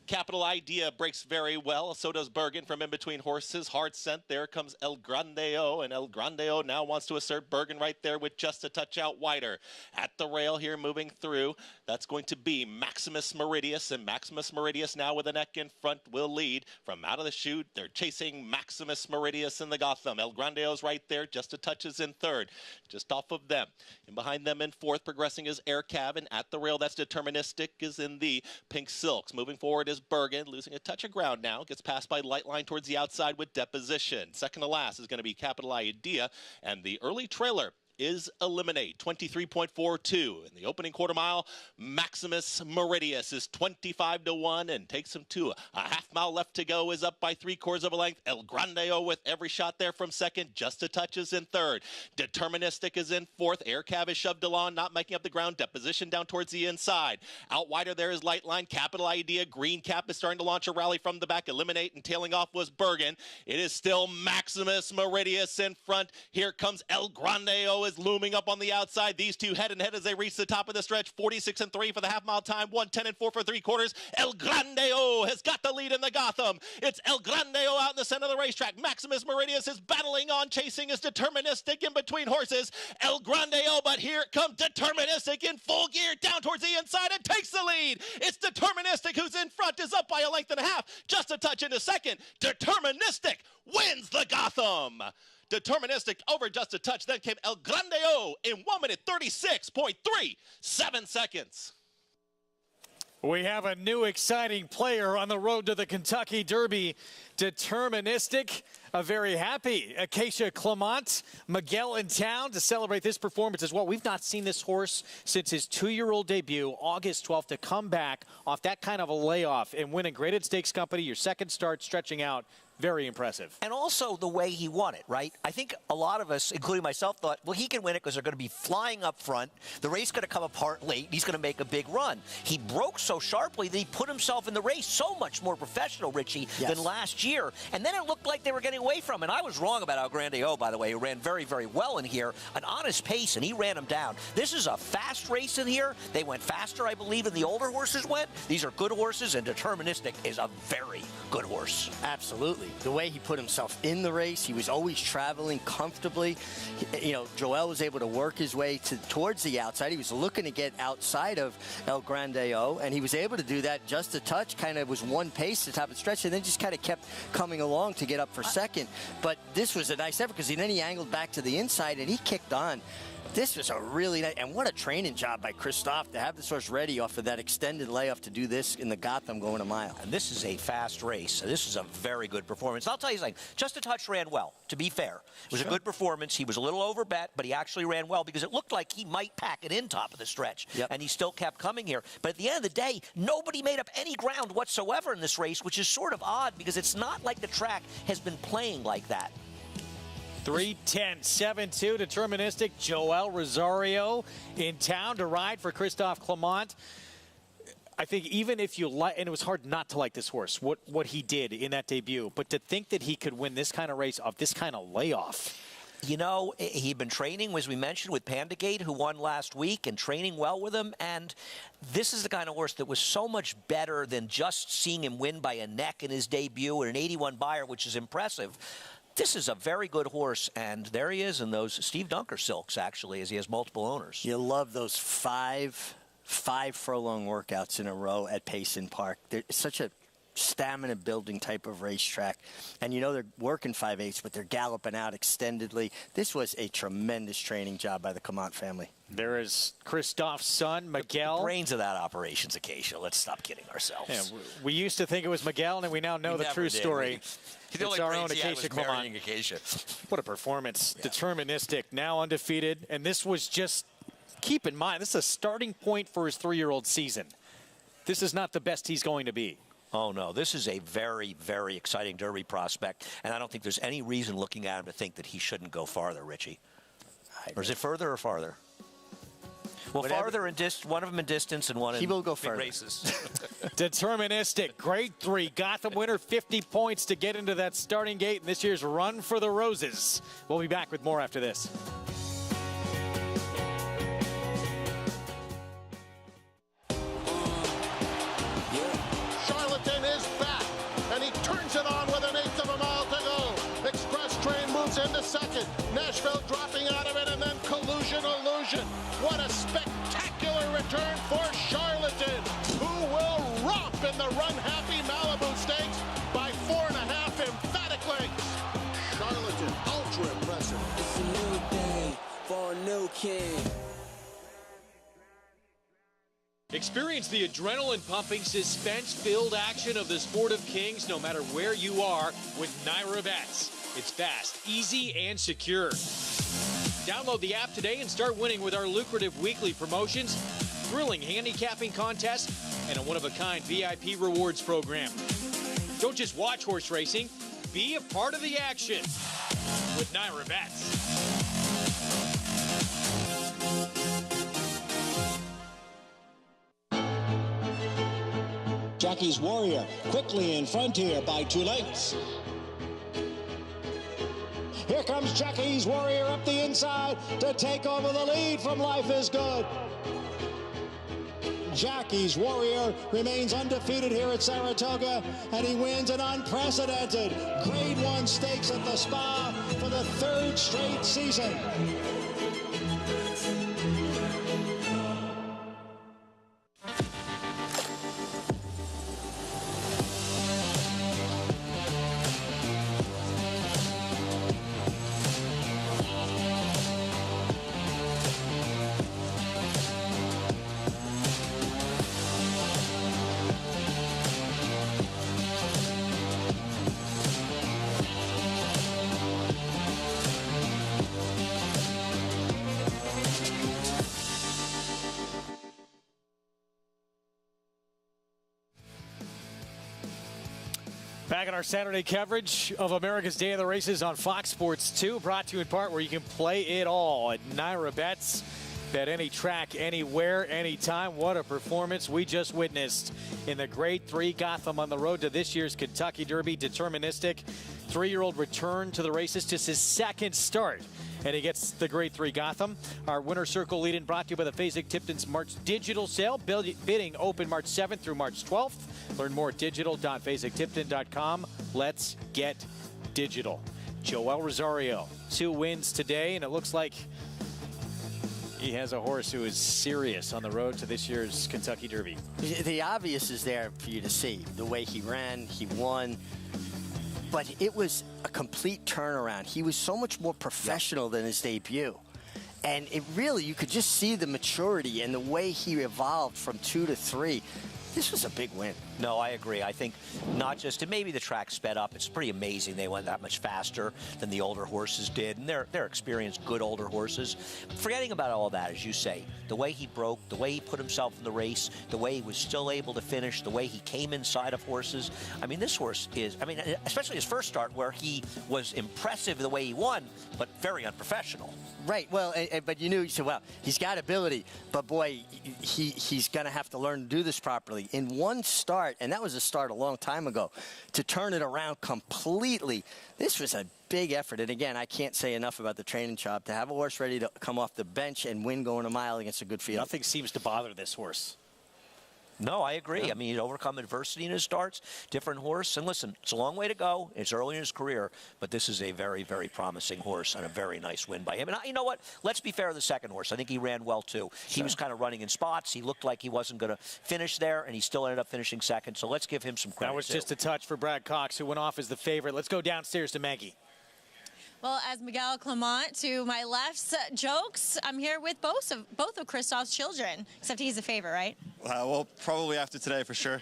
Capital Idea breaks very well. So does Bergen from in between horses. Hard scent. There comes El Grandeo. And El Grandeo now wants to assert Bergen right there with just a touch out wider. At the rail here moving through. That's going to be Maximus Meridius. And Maximus Meridius now with a neck in front will lead. From out of the chute, they're chasing Maximus Meridius in the Gotham. El Grandeo's right there. Just a touch is in third. Just off of them. And behind them in fourth, progressing is Air Cav. And at the rail, that's Deterministic is in the Pink Silks. Moving forward is Bergen, losing a touch of ground now. Gets passed by Lightline towards the outside with Deposition. Second to last is going to be Capital Idea. And the early trailer is Eliminate, 23.42. In the opening quarter mile, Maximus Meridius is 25-1 and takes him to a half-mile left to go, is up by 3/4 of a length. El Grandeo with every shot there from second, just a touch is in third. Deterministic is in fourth. Air Cav is shoved along, not making up the ground. Deposition down towards the inside. Out wider there is Lightline. Capital Idea. Green Cap is starting to launch a rally from the back. Eliminate and tailing off was Bergen. It is still Maximus Meridius in front. Here comes El Grandeo is looming up on the outside. These two head and head as they reach the top of the stretch. 46-3 for the half-mile time. 1:10-4 for 3/4. El Grandeo has got the lead in the Gotham. It's El Grandeo out in the center of the racetrack. Maximus Meridius is battling on, chasing his Deterministic in between horses. El Grandeo, but here comes Deterministic in full gear down towards the inside and takes the lead. It's Deterministic who's in front, is up by a length and a half. Just a touch into second. Deterministic wins the Gotham. Deterministic over just a touch. Then came El Grandeo in 1:36.37 seconds. We have a new exciting player on the road to the Kentucky Derby. Deterministic, a very happy Acacia Clement. Miguel in town to celebrate this performance as well. We've not seen this horse since his 2-year-old debut, August 12th, to come back off that kind of a layoff and win a graded stakes company, your second start stretching out. Very impressive. And also the way he won it, right? I think a lot of us, including myself, thought, well, he can win it because they're going to be flying up front. The race is going to come apart late. He's going to make a big run. He broke so sharply that he put himself in the race so much more professional, Richie, than last year. And then it looked like they were getting away from him. And I was wrong about El Grandeo, by the way, who ran very, very well in here. An honest pace, and he ran him down. This is a fast race in here. They went faster, I believe, than the older horses went. These are good horses, and Deterministic is a very good horse. Absolutely. The way he put himself in the race, he was always traveling comfortably. You know, Joel was able to work his way towards the outside. He was looking to get outside of El Grandeo, and he was able to do that just a touch. Kind of was one pace at the top of the stretch, and then just kind of kept coming along to get up for second. But this was a nice effort because then he angled back to the inside, and he kicked on. This was a really nice, and what a training job by Christophe to have this horse ready off of that extended layoff to do this in the Gotham going a mile. And this is a fast race. This is a very good performance. I'll tell you something. Just a touch ran well, to be fair. It was a good performance. He was a little overbet, but he actually ran well because it looked like he might pack it in top of the stretch. And he still kept coming here. But at the end of the day, nobody made up any ground whatsoever in this race, which is sort of odd because it's not like the track has been playing like that. 3:10, 7-2, deterministic. Joel Rosario in town to ride for Christophe Clement. I think even if you like, and it was hard not to like this horse, what he did in that debut, but to think that he could win this kind of race off this kind of layoff. You know, he'd been training, as we mentioned, with Pandegate, who won last week, and training well with him. And this is the kind of horse that was so much better than just seeing him win by a neck in his debut at an 81 Beyer, which is impressive. This is a very good horse, and there he is in those Steve Dunker silks, actually, as he has multiple owners. You love those five furlong workouts in a row at Payson Park. It's such a stamina-building type of racetrack. And, you know, they're working 5/8, but they're galloping out extendedly. This was a tremendous training job by the Clement family. There is Christophe's son, Miguel. The brains of that operation's Acacia. Let's stop kidding ourselves. Yeah, we used to think it was Miguel, and we now know the true story. It's our own Acacia Clement. What a performance. Yeah. Deterministic, now undefeated. And this was just, keep in mind, this is a starting point for his 3-year-old season. This is not the best he's going to be. Oh, no. This is a very, very exciting Derby prospect, and I don't think there's any reason looking at him to think that he shouldn't go farther, Richie. Or is it further or farther? Well, farther in one of them in distance and one in big races. Deterministic, grade 3, Gotham winner, 50 points to get into that starting gate in this year's Run for the Roses. We'll be back with more after this. Into second, Nashville dropping out of it, and then Collusion Illusion. What a spectacular return for Charlatan, who will romp in the run-happy Malibu Stakes by 4.5 emphatic lengths. Charlatan, ultra impressive. It's a new day for a new king. Experience the adrenaline-pumping, suspense-filled action of the Sport of Kings no matter where you are with NYRA Bets. It's fast, easy, and secure. Download the app today and start winning with our lucrative weekly promotions, thrilling handicapping contests, and a one-of-a-kind VIP rewards program. Don't just watch horse racing, be a part of the action with NYRA Bets. Jackie's Warrior quickly in front here by 2 lengths. Here comes Jackie's Warrior up the inside to take over the lead from Life is Good. Jackie's Warrior remains undefeated here at Saratoga, and he wins an unprecedented Grade 1 stakes at the Spa for the 3rd straight season. Back in our Saturday coverage of America's Day of the Races on Fox Sports 2, brought to you in part where you can play it all at NYRA Bets. Bet any track, anywhere, anytime. What a performance we just witnessed in the Grade 3 Gotham on the road to this year's Kentucky Derby. Deterministic, 3-year-old return to the races, just his 2nd start. And he gets the Grade 3 Gotham. Our Winner Circle lead-in brought to you by the Fasig-Tipton's March digital sale. Bidding open March 7th through March 12th. Learn more at digital.fasig-tipton.com. Let's get digital. Joel Rosario, 2 wins today, and it looks like he has a horse who is serious on the road to this year's Kentucky Derby. The obvious is there for you to see. The way he ran, he won. But it was a complete turnaround. He was so much more professional than his debut. And it really, you could just see the maturity and the way he evolved from 2 to 3. This was a big win. No, I agree. I think not just, and maybe the track sped up. It's pretty amazing they went that much faster than the older horses did, and they're experienced, good older horses. Forgetting about all that, as you say, the way he broke, the way he put himself in the race, the way he was still able to finish, the way he came inside of horses. I mean, this horse is, I mean, especially his first start where he was impressive the way he won, but very unprofessional. Right. Well, but you said, well, he's got ability, but boy, he's going to have to learn to do this properly. In one start, and that was a start a long time ago, to turn it around completely, this was a big effort. And again, I can't say enough about the training job. To have a horse ready to come off the bench and win going a mile against a good field. Nothing seems to bother this horse. No, I agree. I mean, he'd overcome adversity in his starts, different horse. And listen, it's a long way to go. It's early in his career, but this is a very, very promising horse and a very nice win by him. And you know what? Let's be fair to the second horse. I think he ran well, too. Sure. He was kind of running in spots. He looked like he wasn't going to finish there, and he still ended up finishing second. So let's give him some credit, That was too. just a touch for Brad Cox, who went off as the favorite. Let's go downstairs to Maggie. Well, as Miguel Clement to my left's jokes, I'm here with both of Christoph's children, except he's a favorite, right? Well, probably after today, for sure.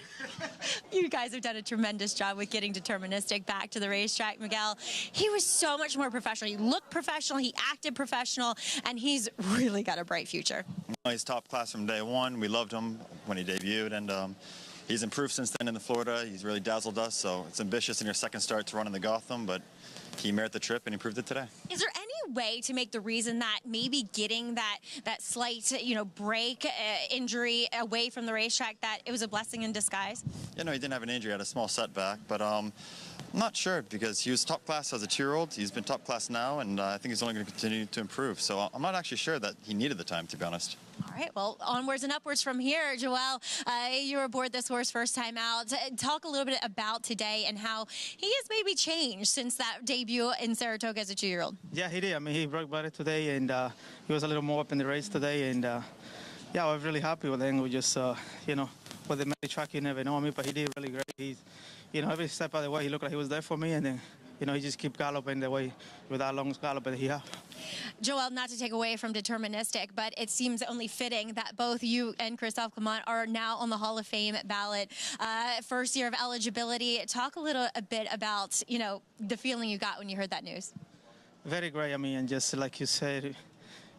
You guys have done a tremendous job with getting Deterministic back to the racetrack, Miguel. He was so much more professional. He looked professional, he acted professional, and he's really got a bright future. He's top class from day one. We loved him when he debuted, and he's improved since then in the Florida. He's really dazzled us, so it's ambitious in your second start to run in the Gotham, but he merited the trip and he proved it today. Is there any way to make the reason that maybe getting that slight, break injury away from the racetrack, that it was a blessing in disguise? Yeah, no, he didn't have an injury. He had a small setback, but I'm not sure because he was top class as a 2-year-old. He's been top class now, and I think he's only going to continue to improve. So I'm not actually sure that he needed the time, to be honest. All right, well, onwards and upwards from here. Joel, you were aboard this horse first time out. Talk a little bit about today and how he has maybe changed since that debut in Saratoga as a 2-year-old. Yeah, he did. I mean, he broke better today, and he was a little more up in the race today. And, yeah, I was really happy with him. We just, with the many track, you never know. I mean, but he did really great. He's, every step of the way, he looked like he was there for me. And then, he just keep galloping the way with that long gallop that he has. Joel, not to take away from Deterministic, but it seems only fitting that both you and Christophe Clement are now on the Hall of Fame ballot. First year of eligibility. Talk a little bit about, the feeling you got when you heard that news. Very great. I mean, and just like you said,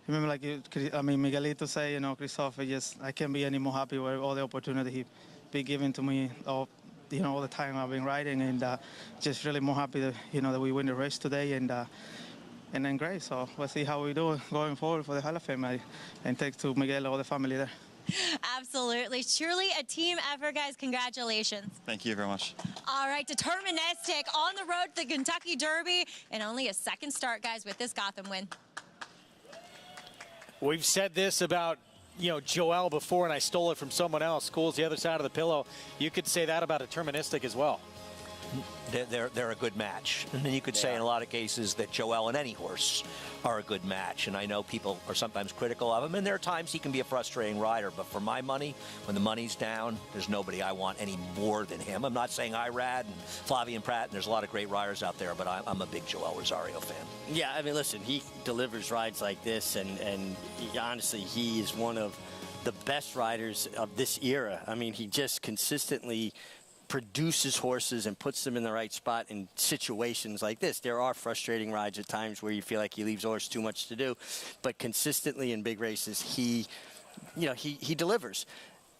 remember, Miguelito say, Christophe, I can't be any more happy with all the opportunity he be given to me all the time I've been riding, and just really more happy that, that we win the race today, and then great. So we'll see how we do going forward for the Hall of Fame, and thanks to Miguel, all the family there. Absolutely. Truly a team effort, guys. Congratulations. Thank you very much. All right, Deterministic on the road to the Kentucky Derby, and only a second start, guys, with this Gotham win. We've said this about Joel before, and I stole it from someone else. School's the other side of the pillow. You could say that about Deterministic as well. They're a good match. And then you could say in a lot of cases that Joel and any horse are a good match. And I know people are sometimes critical of him, and there are times he can be a frustrating rider. But for my money, when the money's down, there's nobody I want any more than him. I'm not saying Irad and Flavien Prat, and there's a lot of great riders out there, but I'm a big Joel Rosario fan. Yeah, I mean, listen, he delivers rides like this, and honestly, he is one of the best riders of this era. I mean, he just consistently produces horses and puts them in the right spot in situations like this. There are frustrating rides at times where you feel like he leaves a horse too much to do, but consistently in big races, he delivers.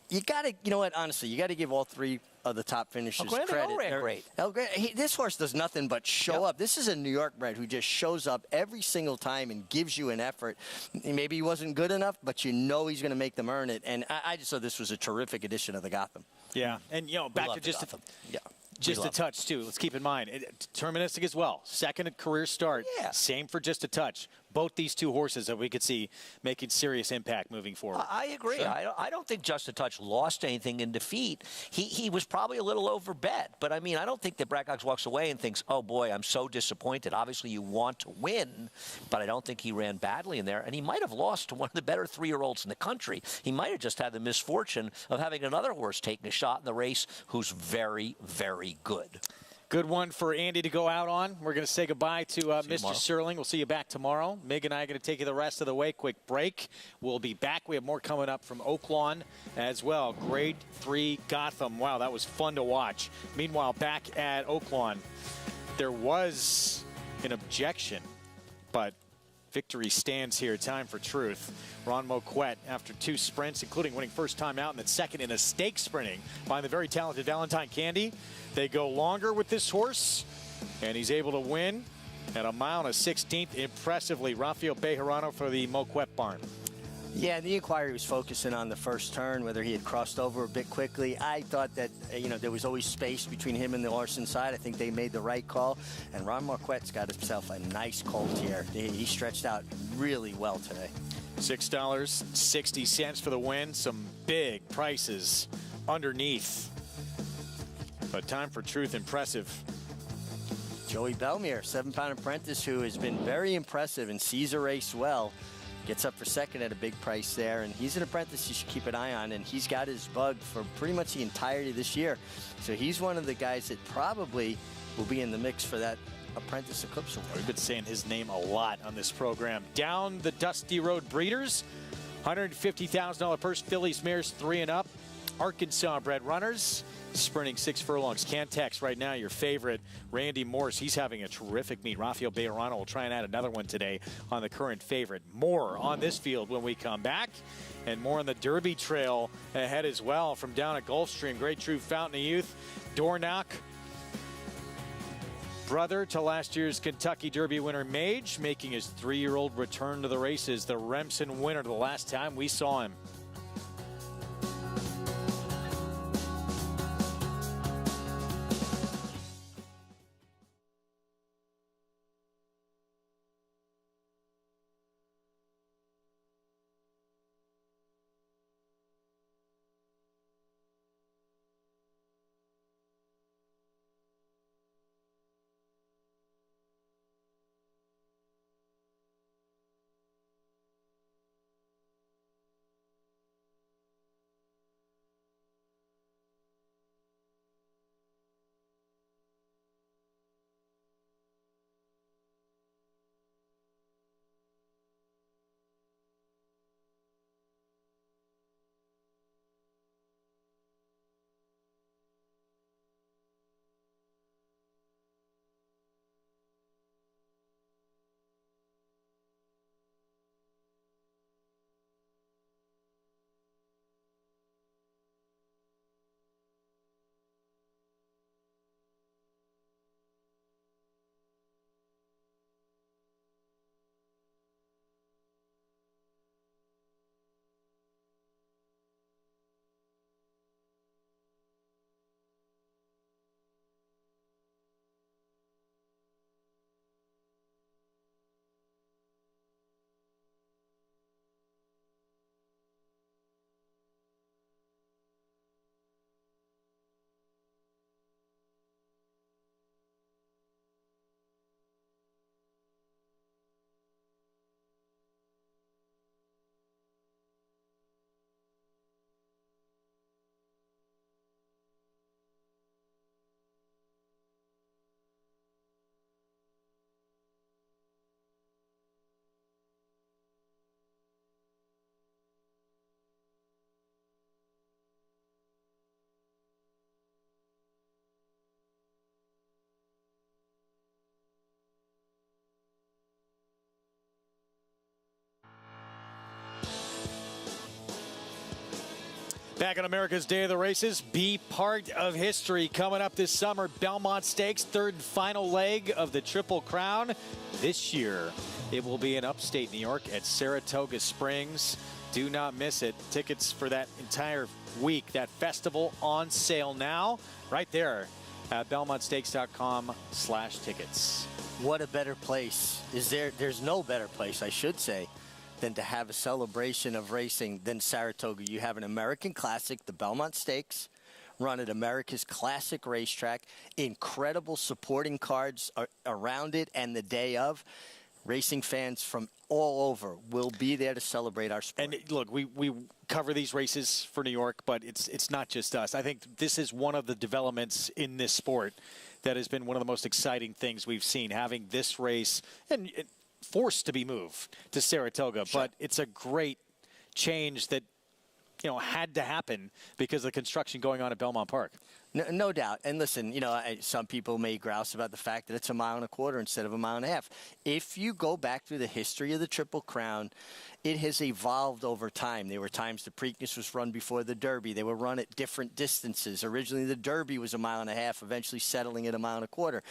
You got to, honestly, you got to give all three of the top finishers credit. Great. This horse does nothing but show up. This is a New York bred who just shows up every single time and gives you an effort. Maybe he wasn't good enough, but he's going to make them earn it. And I just thought this was a terrific addition of the Gotham. Yeah, and back to just a touch too. Let's keep in mind, Deterministic as well. Second career start. Yeah. Same for Just a Touch. Both these two horses that we could see making serious impact moving forward. I agree. Sure. I don't think Just a Touch lost anything in defeat. He was probably a little overbet, but I mean, I don't think that Brad Cox walks away and thinks, oh boy, I'm so disappointed. Obviously, you want to win, but I don't think he ran badly in there. And he might have lost to one of the better 3-year-olds in the country. He might have just had the misfortune of having another horse taking a shot in the race who's very, very good. Good one for Andy to go out on. We're going to say goodbye to Mr. tomorrow. Serling. We'll see you back tomorrow. Mig and I are going to take you the rest of the way. Quick break. We'll be back. We have more coming up from Oaklawn as well. Grade 3 Gotham. Wow, that was fun to watch. Meanwhile, back at Oaklawn, there was an objection, but victory stands here. Time for truth. Ron Moquett, after 2 sprints, including winning first time out and then second in a stake sprinting by the very talented Valentine Candy. They go longer with this horse, and he's able to win at 1 mile and a 16th. Impressively, Rafael Bejarano for the Moquett barn. Yeah, the inquiry was focusing on the first turn, whether he had crossed over a bit quickly. I thought that, there was always space between him and the horse inside. I think they made the right call. And Ron Marquette's got himself a nice colt here. He stretched out really well today. $6.60 for the win. Some big prices underneath. But time for truth. Impressive. Joey Belmere, 7-pound apprentice who has been very impressive and sees a race well. Gets up for second at a big price there, and he's an apprentice you should keep an eye on, and he's got his bug for pretty much the entirety of this year. So he's one of the guys that probably will be in the mix for that Apprentice Eclipse Award. We've been saying his name a lot on this program. Down the Dusty Road Breeders, $150,000 purse, fillies, mares 3 and up. Arkansas bred runners, sprinting 6 furlongs. Cantex right now, your favorite. Randy Morse, he's having a terrific meet. Rafael Bejarano will try and add another one today on the current favorite. More on this field when we come back. And more on the Derby Trail ahead as well from down at Gulfstream. Great True Fountain of Youth. Dornoch, brother to last year's Kentucky Derby winner Mage, making his 3-year-old return to the races. The Remsen winner the last time we saw him. Back on America's Day of the Races, be part of history coming up this summer. Belmont Stakes, 3rd and final leg of the Triple Crown. This year, it will be in upstate New York at Saratoga Springs. Do not miss it. Tickets for that entire week, that festival, on sale now, right there at belmontstakes.com/tickets. What a better place. There's no better place, I should say, than to have a celebration of racing than Saratoga. You have an American classic, the Belmont Stakes, run at America's classic racetrack. Incredible supporting cards around it and the day of. Racing fans from all over will be there to celebrate our sport. And look, we cover these races for New York, but it's not just us. I think this is one of the developments in this sport that has been one of the most exciting things we've seen, having this race and forced to be moved to Saratoga. Sure. But it's a great change that, had to happen because of the construction going on at Belmont Park. No doubt. And listen, some people may grouse about the fact that it's 1.25 miles instead of 1.5 miles. If you go back through the history of the Triple Crown, it has evolved over time. There were times the Preakness was run before the Derby. They were run at different distances. Originally, the Derby was 1.5 miles, eventually settling at 1.25 miles.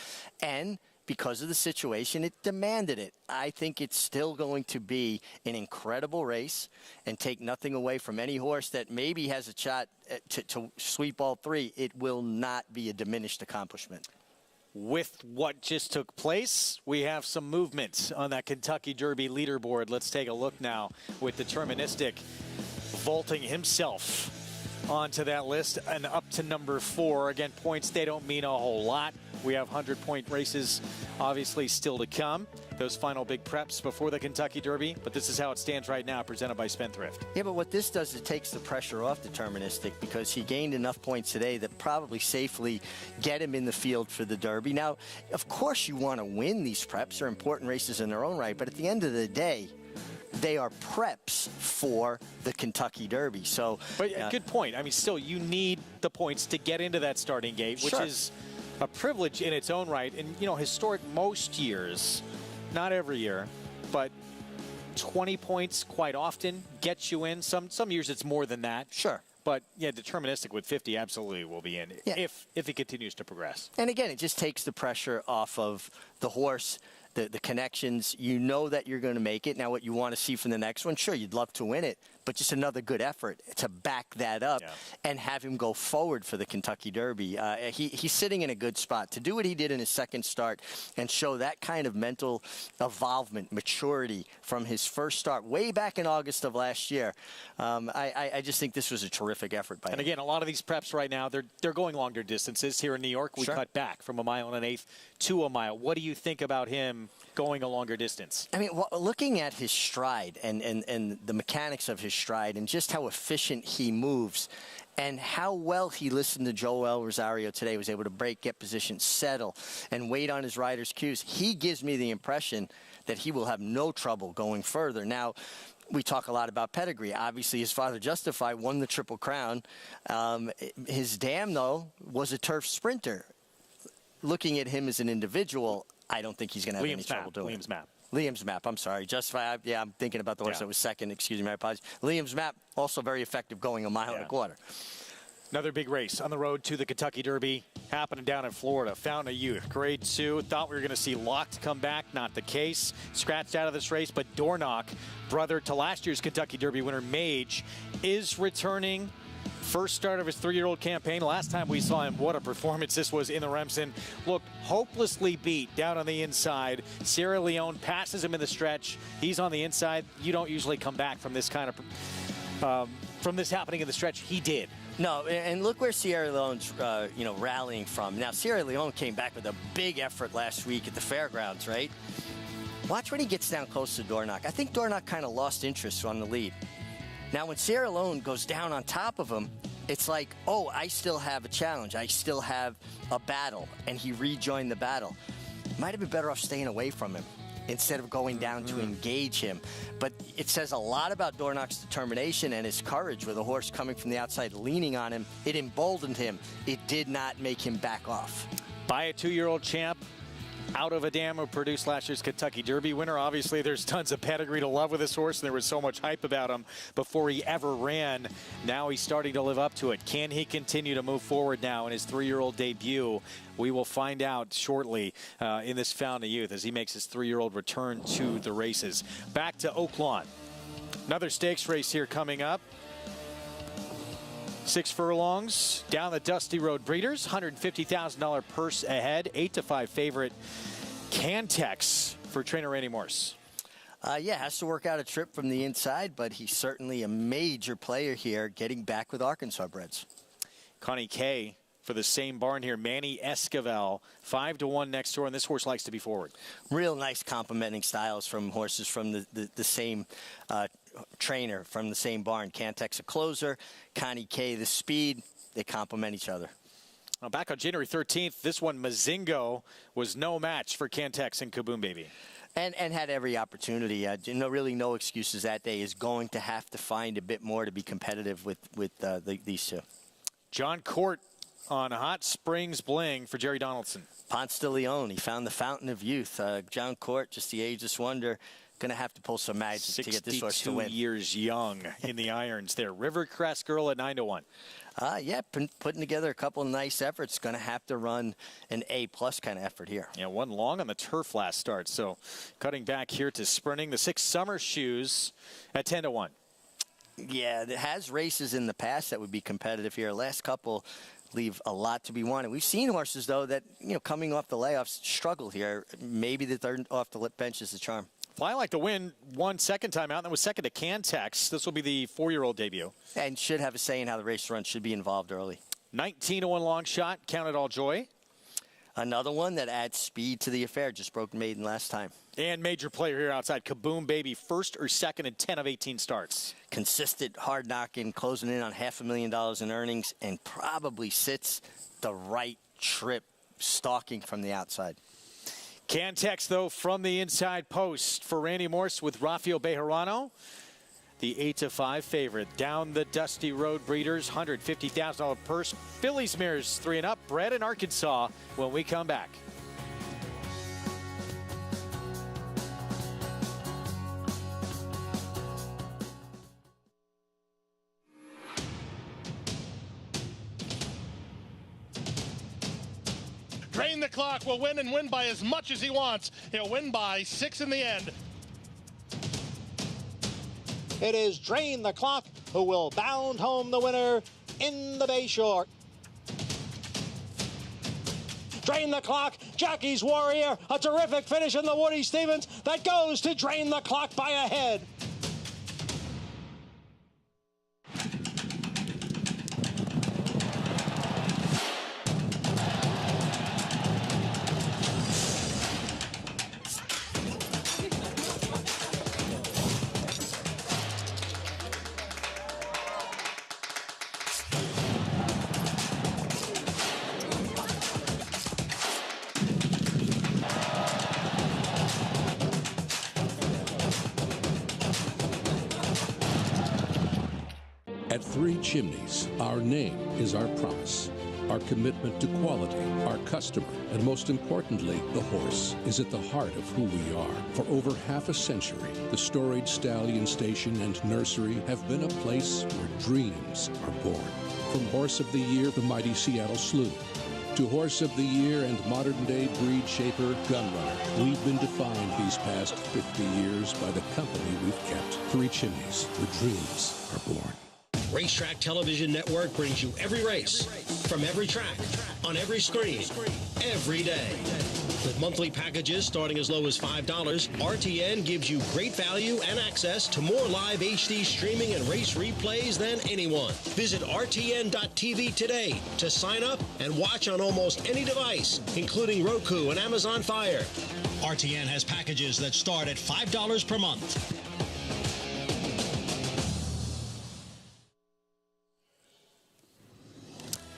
And because of the situation, it demanded it. I think it's still going to be an incredible race and take nothing away from any horse that maybe has a shot to sweep all three. It will not be a diminished accomplishment. With what just took place, we have some movement on that Kentucky Derby leaderboard. Let's take a look now with Deterministic vaulting himself onto that list and up to number 4. Again, points, they don't mean a whole lot. We have 100-point races obviously still to come. Those final big preps before the Kentucky Derby. But this is how it stands right now, presented by Spendthrift. Yeah, but what this does, it takes the pressure off Deterministic because he gained enough points today that probably safely get him in the field for the Derby. Now, of course you want to win these preps. They're important races in their own right. But at the end of the day, they are preps for the Kentucky Derby. So, but good point. I mean, still, you need the points to get into that starting gate, which is a privilege in its own right. And, historic most years, not every year, but 20 points quite often gets you in. Some years it's more than that. Sure. But, yeah, Deterministic with 50 absolutely will be in if it continues to progress. And, again, it just takes the pressure off of the horse. The connections, you know that you're going to make it. Now, what you want to see from the next one, sure, you'd love to win it, but just another good effort to back that up and have him go forward for the Kentucky Derby. He's sitting in a good spot. To do what he did in his second start and show that kind of mental evolvement, maturity from his first start way back in August of last year, I just think this was a terrific effort by him. And again, a lot of these preps right now, they're going longer distances. Here in New York, we cut back from 1 1/8 miles to 1 mile. What do you think about him going a longer distance? I mean, looking at his stride and the mechanics of his stride and just how efficient he moves and how well he listened to Joel Rosario today, was able to break, get position, settle, and wait on his rider's cues. He gives me the impression that he will have no trouble going further. Now, we talk a lot about pedigree. Obviously, his father, Justify, won the Triple Crown. His dam, though, was a turf sprinter. Looking at him as an individual, I don't think he's going to have any trouble doing it. Liam's Map, I'm sorry. Justify, I'm thinking about the horse that was second. Excuse me, my apologies. Liam's Map, also very effective going 1.25 miles. Another big race on the road to the Kentucky Derby, happening down in Florida. Fountain of Youth, Grade 2. Thought we were going to see Locked come back. Not the case. Scratched out of this race, but Dornoch, brother to last year's Kentucky Derby winner Mage, is returning. First start of his 3-year-old campaign. Last time we saw him, what a performance this was in the Remsen. Looked hopelessly beat down on the inside. Sierra Leone passes him in the stretch. He's on the inside. You don't usually come back from this kind of, from this happening in the stretch. He did. No, and look where Sierra Leone's, rallying from. Now, Sierra Leone came back with a big effort last week at the fairgrounds, right? Watch when he gets down close to Dornoch. I think Dornoch kind of lost interest on the lead. Now, when Sierra Leone goes down on top of him, it's like, oh, I still have a challenge. I still have a battle. And he rejoined the battle. Might have been better off staying away from him instead of going down to engage him. But it says a lot about Dornoch's determination and his courage with a horse coming from the outside leaning on him. It emboldened him. It did not make him back off. By a 2-year-old champ, out of a dam who produced last year's Kentucky Derby winner. Obviously, there's tons of pedigree to love with this horse, and there was so much hype about him before he ever ran. Now he's starting to live up to it. Can he continue to move forward now in his 3-year-old debut? We will find out shortly in this Fountain of Youth as he makes his 3-year-old return to the races. Back to Oaklawn. Another stakes race here coming up. 6 furlongs down the Dusty Road Breeders. $150,000 purse ahead. 8-5 favorite Cantex for trainer Randy Morse. Has to work out a trip from the inside, but he's certainly a major player here, getting back with Arkansas breds. Connie K for the same barn here. Manny Esquivel, 5-1 next door, and this horse likes to be forward. Real nice complementing styles from horses from the same trainer, from the same barn. Cantex a closer, Connie K the speed. They complement each other. Well, back on January 13th, this one, Mazingo, was no match for Cantex and Kaboom Baby. And had every opportunity. Really no excuses that day. Is going to have to find a bit more to be competitive with these two. John Court on Hot Springs Bling for Jerry Donaldson. Ponce de Leon, he found the fountain of youth. John Court, just the ageless wonder. Going to have to pull some magic to get this horse to win. 62 years young in the irons there. Rivercrest Girl at 9-1. Putting together a couple of nice efforts. Going to have to run an A-plus kind of effort here. Yeah, one long on the turf last start. So cutting back here to sprinting. The 6 Summer Shoes at 10-1. Yeah, it has races in the past that would be competitive here. Last couple leave a lot to be wanted. We've seen horses, though, that, coming off the layoffs struggle here. Maybe the third off the bench is the charm. Fly Like the Wind won second time out, and then was second to Cantex. This will be the 4-year-old debut. And should have a say in how the race runs. Should be involved early. 19-1 long shot. Counted All Joy. Another one that adds speed to the affair. Just broke maiden last time. And major player here outside, Kaboom Baby, first or second in 10 of 18 starts. Consistent, hard knocking, closing in on $500,000 in earnings, and probably sits the right trip, stalking from the outside. Cantex, though, from the inside post for Randy Morse with Rafael Bejarano. The 8-5 favorite. Down the Dusty Road Breeders, $150,000 purse. Phillies Mirrors 3 and up. Bred in Arkansas when we come back. Drain the Clock will win and win by as much as he wants. He'll win by 6 in the end. It is Drain the Clock who will bound home the winner in the Bayshore. Drain the Clock, Jackie's Warrior, a terrific finish in the Woody Stevens that goes to Drain the Clock by a head. At Three Chimneys, our name is our promise. Our commitment to quality, our customer, and most importantly, the horse is at the heart of who we are. For over half a century, the Storied Stallion Station and Nursery have been a place where dreams are born. From Horse of the Year, the mighty Seattle Slew, to Horse of the Year and modern-day breed shaper, Gunrunner, we've been defined these past 50 years by the company we've kept. Three Chimneys, where dreams are born. Racetrack Television Network brings you every race, from every track, on every screen, every day. With monthly packages starting as low as $5, RTN gives you great value and access to more live HD streaming and race replays than anyone. Visit RTN.tv today to sign up and watch on almost any device, including Roku and Amazon Fire. RTN has packages that start at $5 per month.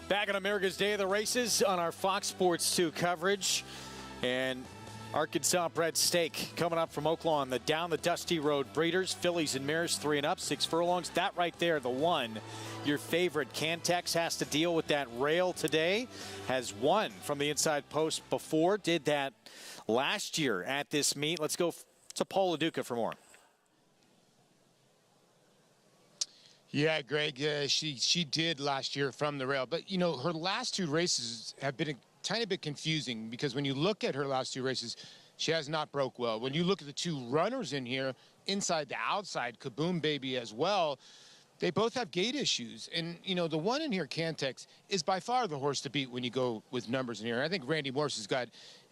Back on America's Day of the Races on our Fox Sports 2 coverage. And Arkansas bred stake coming up from Oaklawn. The Down the Dusty Road Breeders, Fillies and Mirrors 3 and up, 6 furlongs. That right there, the one. Your favorite. Cantex has to deal with that rail today. Has won from the inside post before. Did that last year at this meet. Let's go to Paul LaDuca for more. Yeah, Greg, she did last year from the rail. But, her last 2 races have been a tiny bit confusing because when you look at her last 2 races, she has not broke well. When you look at the 2 runners in here, inside to outside, Kaboom Baby as well, they both have gait issues. And, the one in here, Cantex, is by far the horse to beat when you go with numbers in here. I think Randy Morse has got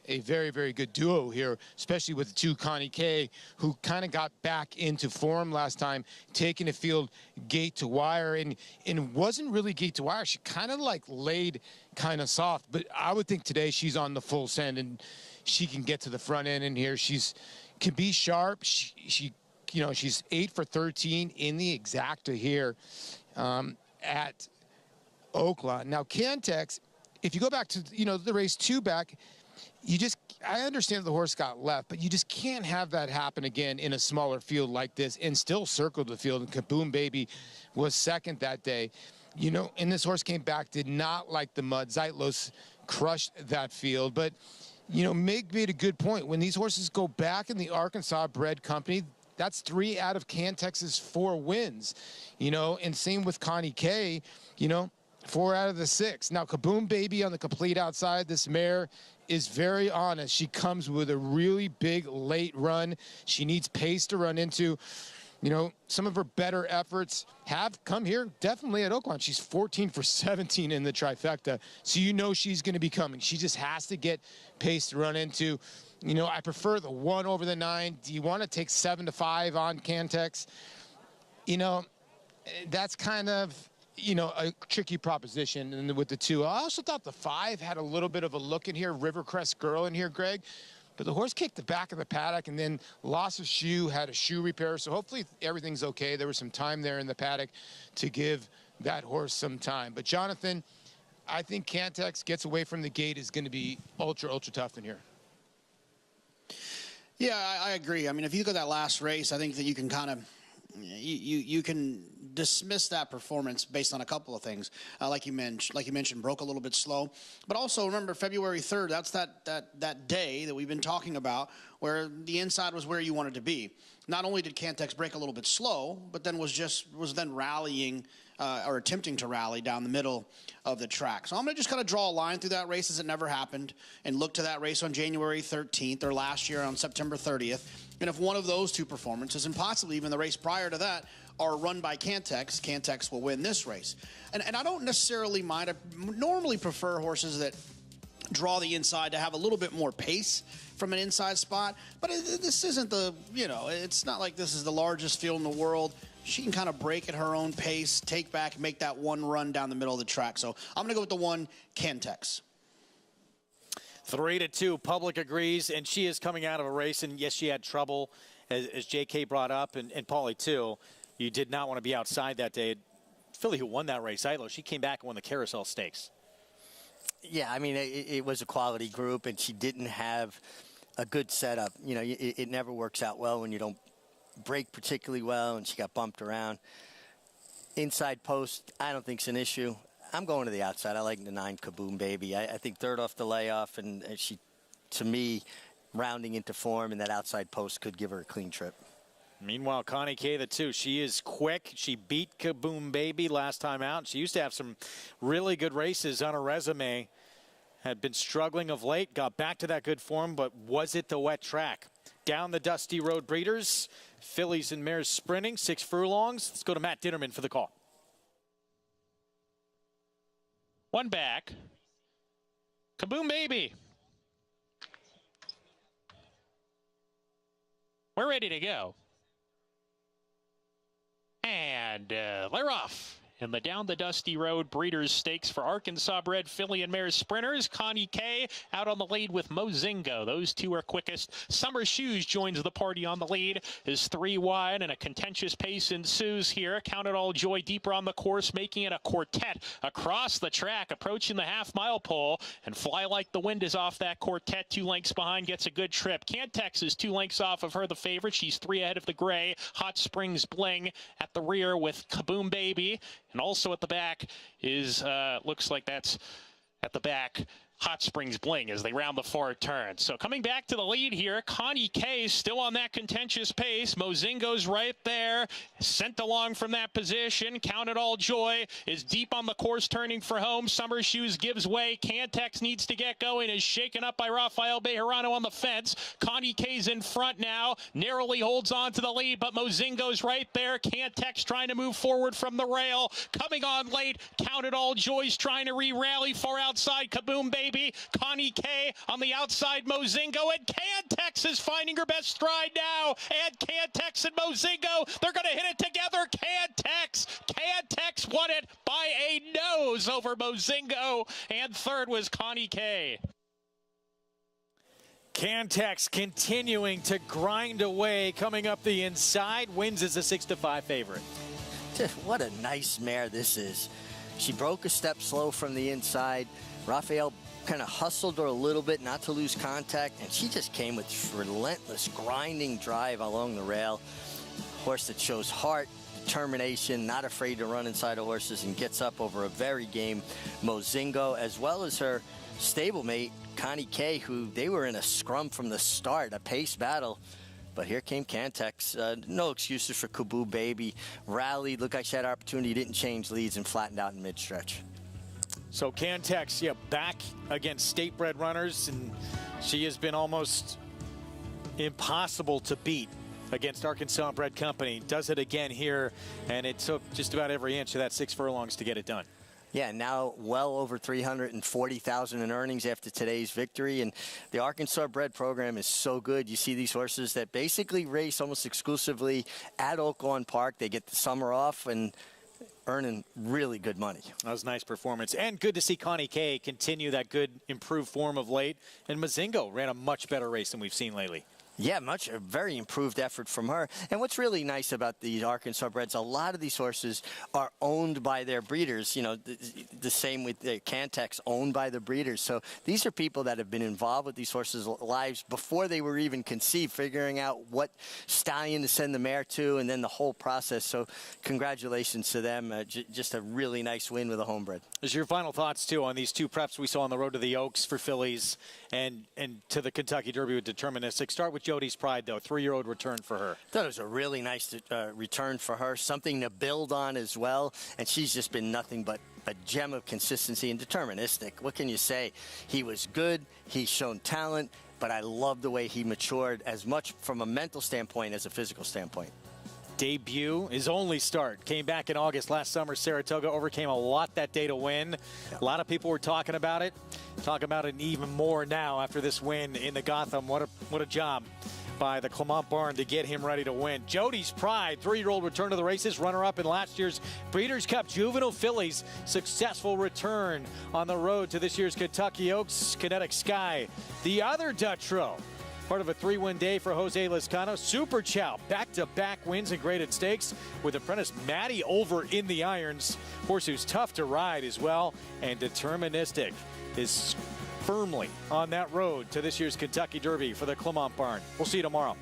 a very, very good duo here, especially with the 2 Connie K, who kind of got back into form last time, taking the field gate to wire, and wasn't really gate to wire. She kind of laid kind of soft, but I would think today she's on the full send and she can get to the front end in here. Can be sharp. She's 8 for 13 in the exacta here at Oaklawn. Now Cantex if you go back to, the race 2 back, I understand the horse got left, but you just can't have that happen again in a smaller field like this and still circle the field. And Kaboom Baby was second that day. And this horse came back, did not like the mud. Zeitlos crushed that field. But, Mig made a good point. When these horses go back in the Arkansas bred company, that's 3 out of Cantex's 4 wins, and same with Connie K, 4 out of the 6. Now, Kaboom Baby on the complete outside, this mare is very honest. She comes with a really big late run. She needs pace to run into. Some of her better efforts have come here definitely at Oaklawn. She's 14 for 17 in the trifecta. So she's going to be coming. She just has to get pace to run into. I prefer the 1 over the 9. Do you want to take 7 to 5 on Cantex? That's kind of, a tricky proposition. And with the 2, I also thought the 5 had a little bit of a look in here. Rivercrest Girl in here, Greg. But the horse kicked the back of the paddock and then lost a shoe, had a shoe repair. So hopefully everything's okay. There was some time there in the paddock to give that horse some time. But Jonathan, I think Cantex gets away from the gate is going to be ultra, ultra tough in here. Yeah, I agree. I mean, if you look at that last race, I think that you can kind of you can dismiss that performance based on a couple of things. Like you mentioned, broke a little bit slow. But also remember February 3rd, that's that day that we've been talking about where the inside was where you wanted to be. Not only did Cantex break a little bit slow, but then was then rallying or attempting to rally down the middle of the track. So I'm going to just kind of draw a line through that race as it never happened and look to that race on January 13th or last year on September 30th. And if one of those 2 performances, and possibly even the race prior to that, are run by Cantex, Cantex will win this race. And I don't necessarily mind. I normally prefer horses that draw the inside to have a little bit more pace from an inside spot. But this isn't it's not like this is the largest field in the world. She can kind of break at her own pace, take back, make that 1 run down the middle of the track. So I'm going to go with the 1, Cantex. 3-2, Public agrees, and she is coming out of a race, and yes, she had trouble, as J.K. brought up, and Paulie too. You did not want to be outside that day. Filly, who won that race, Zeitlos, she came back and won the Carousel Stakes. Yeah, I mean, it was a quality group, and she didn't have a good setup. It never works out well when you don't break particularly well, and she got bumped around. Inside post, I don't think it's an issue. I'm going to the outside. I like the 9 Kaboom Baby. I think 3rd off the layoff, and she, to me, rounding into form, and that outside post could give her a clean trip. Meanwhile, Connie K, the 2, she is quick. She beat Kaboom Baby last time out. She used to have some really good races on her resume. Had been struggling of late, got back to that good form, but was it the wet track? Down the dusty road, breeders. Fillies and mares sprinting, 6 furlongs. Let's go to Matt Ditterman for the call. 1 back. Kaboom Baby. We're ready to go. And they're off. In the Down the Dusty Road Breeders' Stakes for Arkansas bred filly and mare sprinters. Connie K out on the lead with Mozingo. Those 2 are quickest. Summer Shoes joins the party on the lead. Is 3 wide and a contentious pace ensues here. Count It All Joy deeper on the course, making it a quartet across the track, approaching the half-mile pole. And Fly Like the Wind is off that quartet, 2 lengths behind, gets a good trip. Cantex is 2 lengths off of her, the favorite. She's 3 ahead of the gray. Hot Springs Bling at the rear with Kaboom Baby. And also at the back is, looks like that's at the back, Hot Springs Bling as they round the far turn. So coming back to the lead here, Connie K still on that contentious pace. Mozingo's right there, sent along from that position. Count It All Joy is deep on the course, turning for home. Summer Shoes gives way. Cantex needs to get going, is shaken up by Rafael Bejarano on the fence. Connie K's in front now, narrowly holds on to the lead, but Mozingo's right there. Cantex trying to move forward from the rail. Coming on late, Count It All Joy's trying to re-rally far outside. Kaboom Baby. Connie K on the outside, Mozingo, and Cantex is finding her best stride now. And Cantex and Mozingo, they're going to hit it together. Cantex won it by a nose over Mozingo, and 3rd was Connie K. Cantex continuing to grind away, coming up the inside, wins as a 6-5 favorite. What a nice mare this is. She broke a step slow from the inside. Rafael kind of hustled her a little bit not to lose contact, and she just came with relentless grinding drive along the rail. Horse that shows heart, determination, not afraid to run inside of horses, and gets up over a very game Mozingo, as well as her stablemate Connie Kay, who they were in a scrum from the start, a pace battle. But here came Cantex. No excuses for Kaboo Baby. Rallied, looked like she had opportunity, didn't change leads, and flattened out in mid-stretch. So Cantex, yeah, back against state-bred runners, and she has been almost impossible to beat against Arkansas Bred Company. Does it again here, and it took just about every inch of that 6 furlongs to get it done. Yeah, now well over $340,000 in earnings after today's victory. And the Arkansas Bred program is so good. You see these horses that basically race almost exclusively at Oaklawn Park. They get the summer off and earning really good money. That was a nice performance. And good to see Connie Kay continue that good, improved form of late. And Mozingo ran a much better race than we've seen lately. Yeah, a very improved effort from her. And what's really nice about these Arkansas Breds, a lot of these horses are owned by their breeders. You know, the same with the Cantex, owned by the breeders. So these are people that have been involved with these horses' lives before they were even conceived, figuring out what stallion to send the mare to, and then the whole process. So congratulations to them. Just a really nice win with a homebred. Is your final thoughts, too, on these two preps we saw on the road to the Oaks for fillies and to the Kentucky Derby with Deterministic? Start with Jody's Pride, though. 3-year-old return for her. That was a really nice return for her. Something to build on as well. And she's just been nothing but a gem of consistency and Deterministic. What can you say? He was good. He's shown talent. But I love the way he matured as much from a mental standpoint as a physical standpoint. Debut, his only start, came back in August last summer. Saratoga overcame a lot that day to win. A lot of people were talking about it. Talk about it even more now after this win in the Gotham. What a job by the Clement Barn to get him ready to win. Jody's Pride, 3-year-old return to the races, runner-up in last year's Breeders' Cup Juvenile Fillies. Successful return on the road to this year's Kentucky Oaks Kinetic Sky. The other Dutrow, part of a 3-win day for Jose Lezcano. Super Chow, back-to-back wins and graded stakes with apprentice Maddie over in the irons. Horse who's tough to ride as well. And Deterministic is firmly on that road to this year's Kentucky Derby for the Clement Barn. We'll see you tomorrow.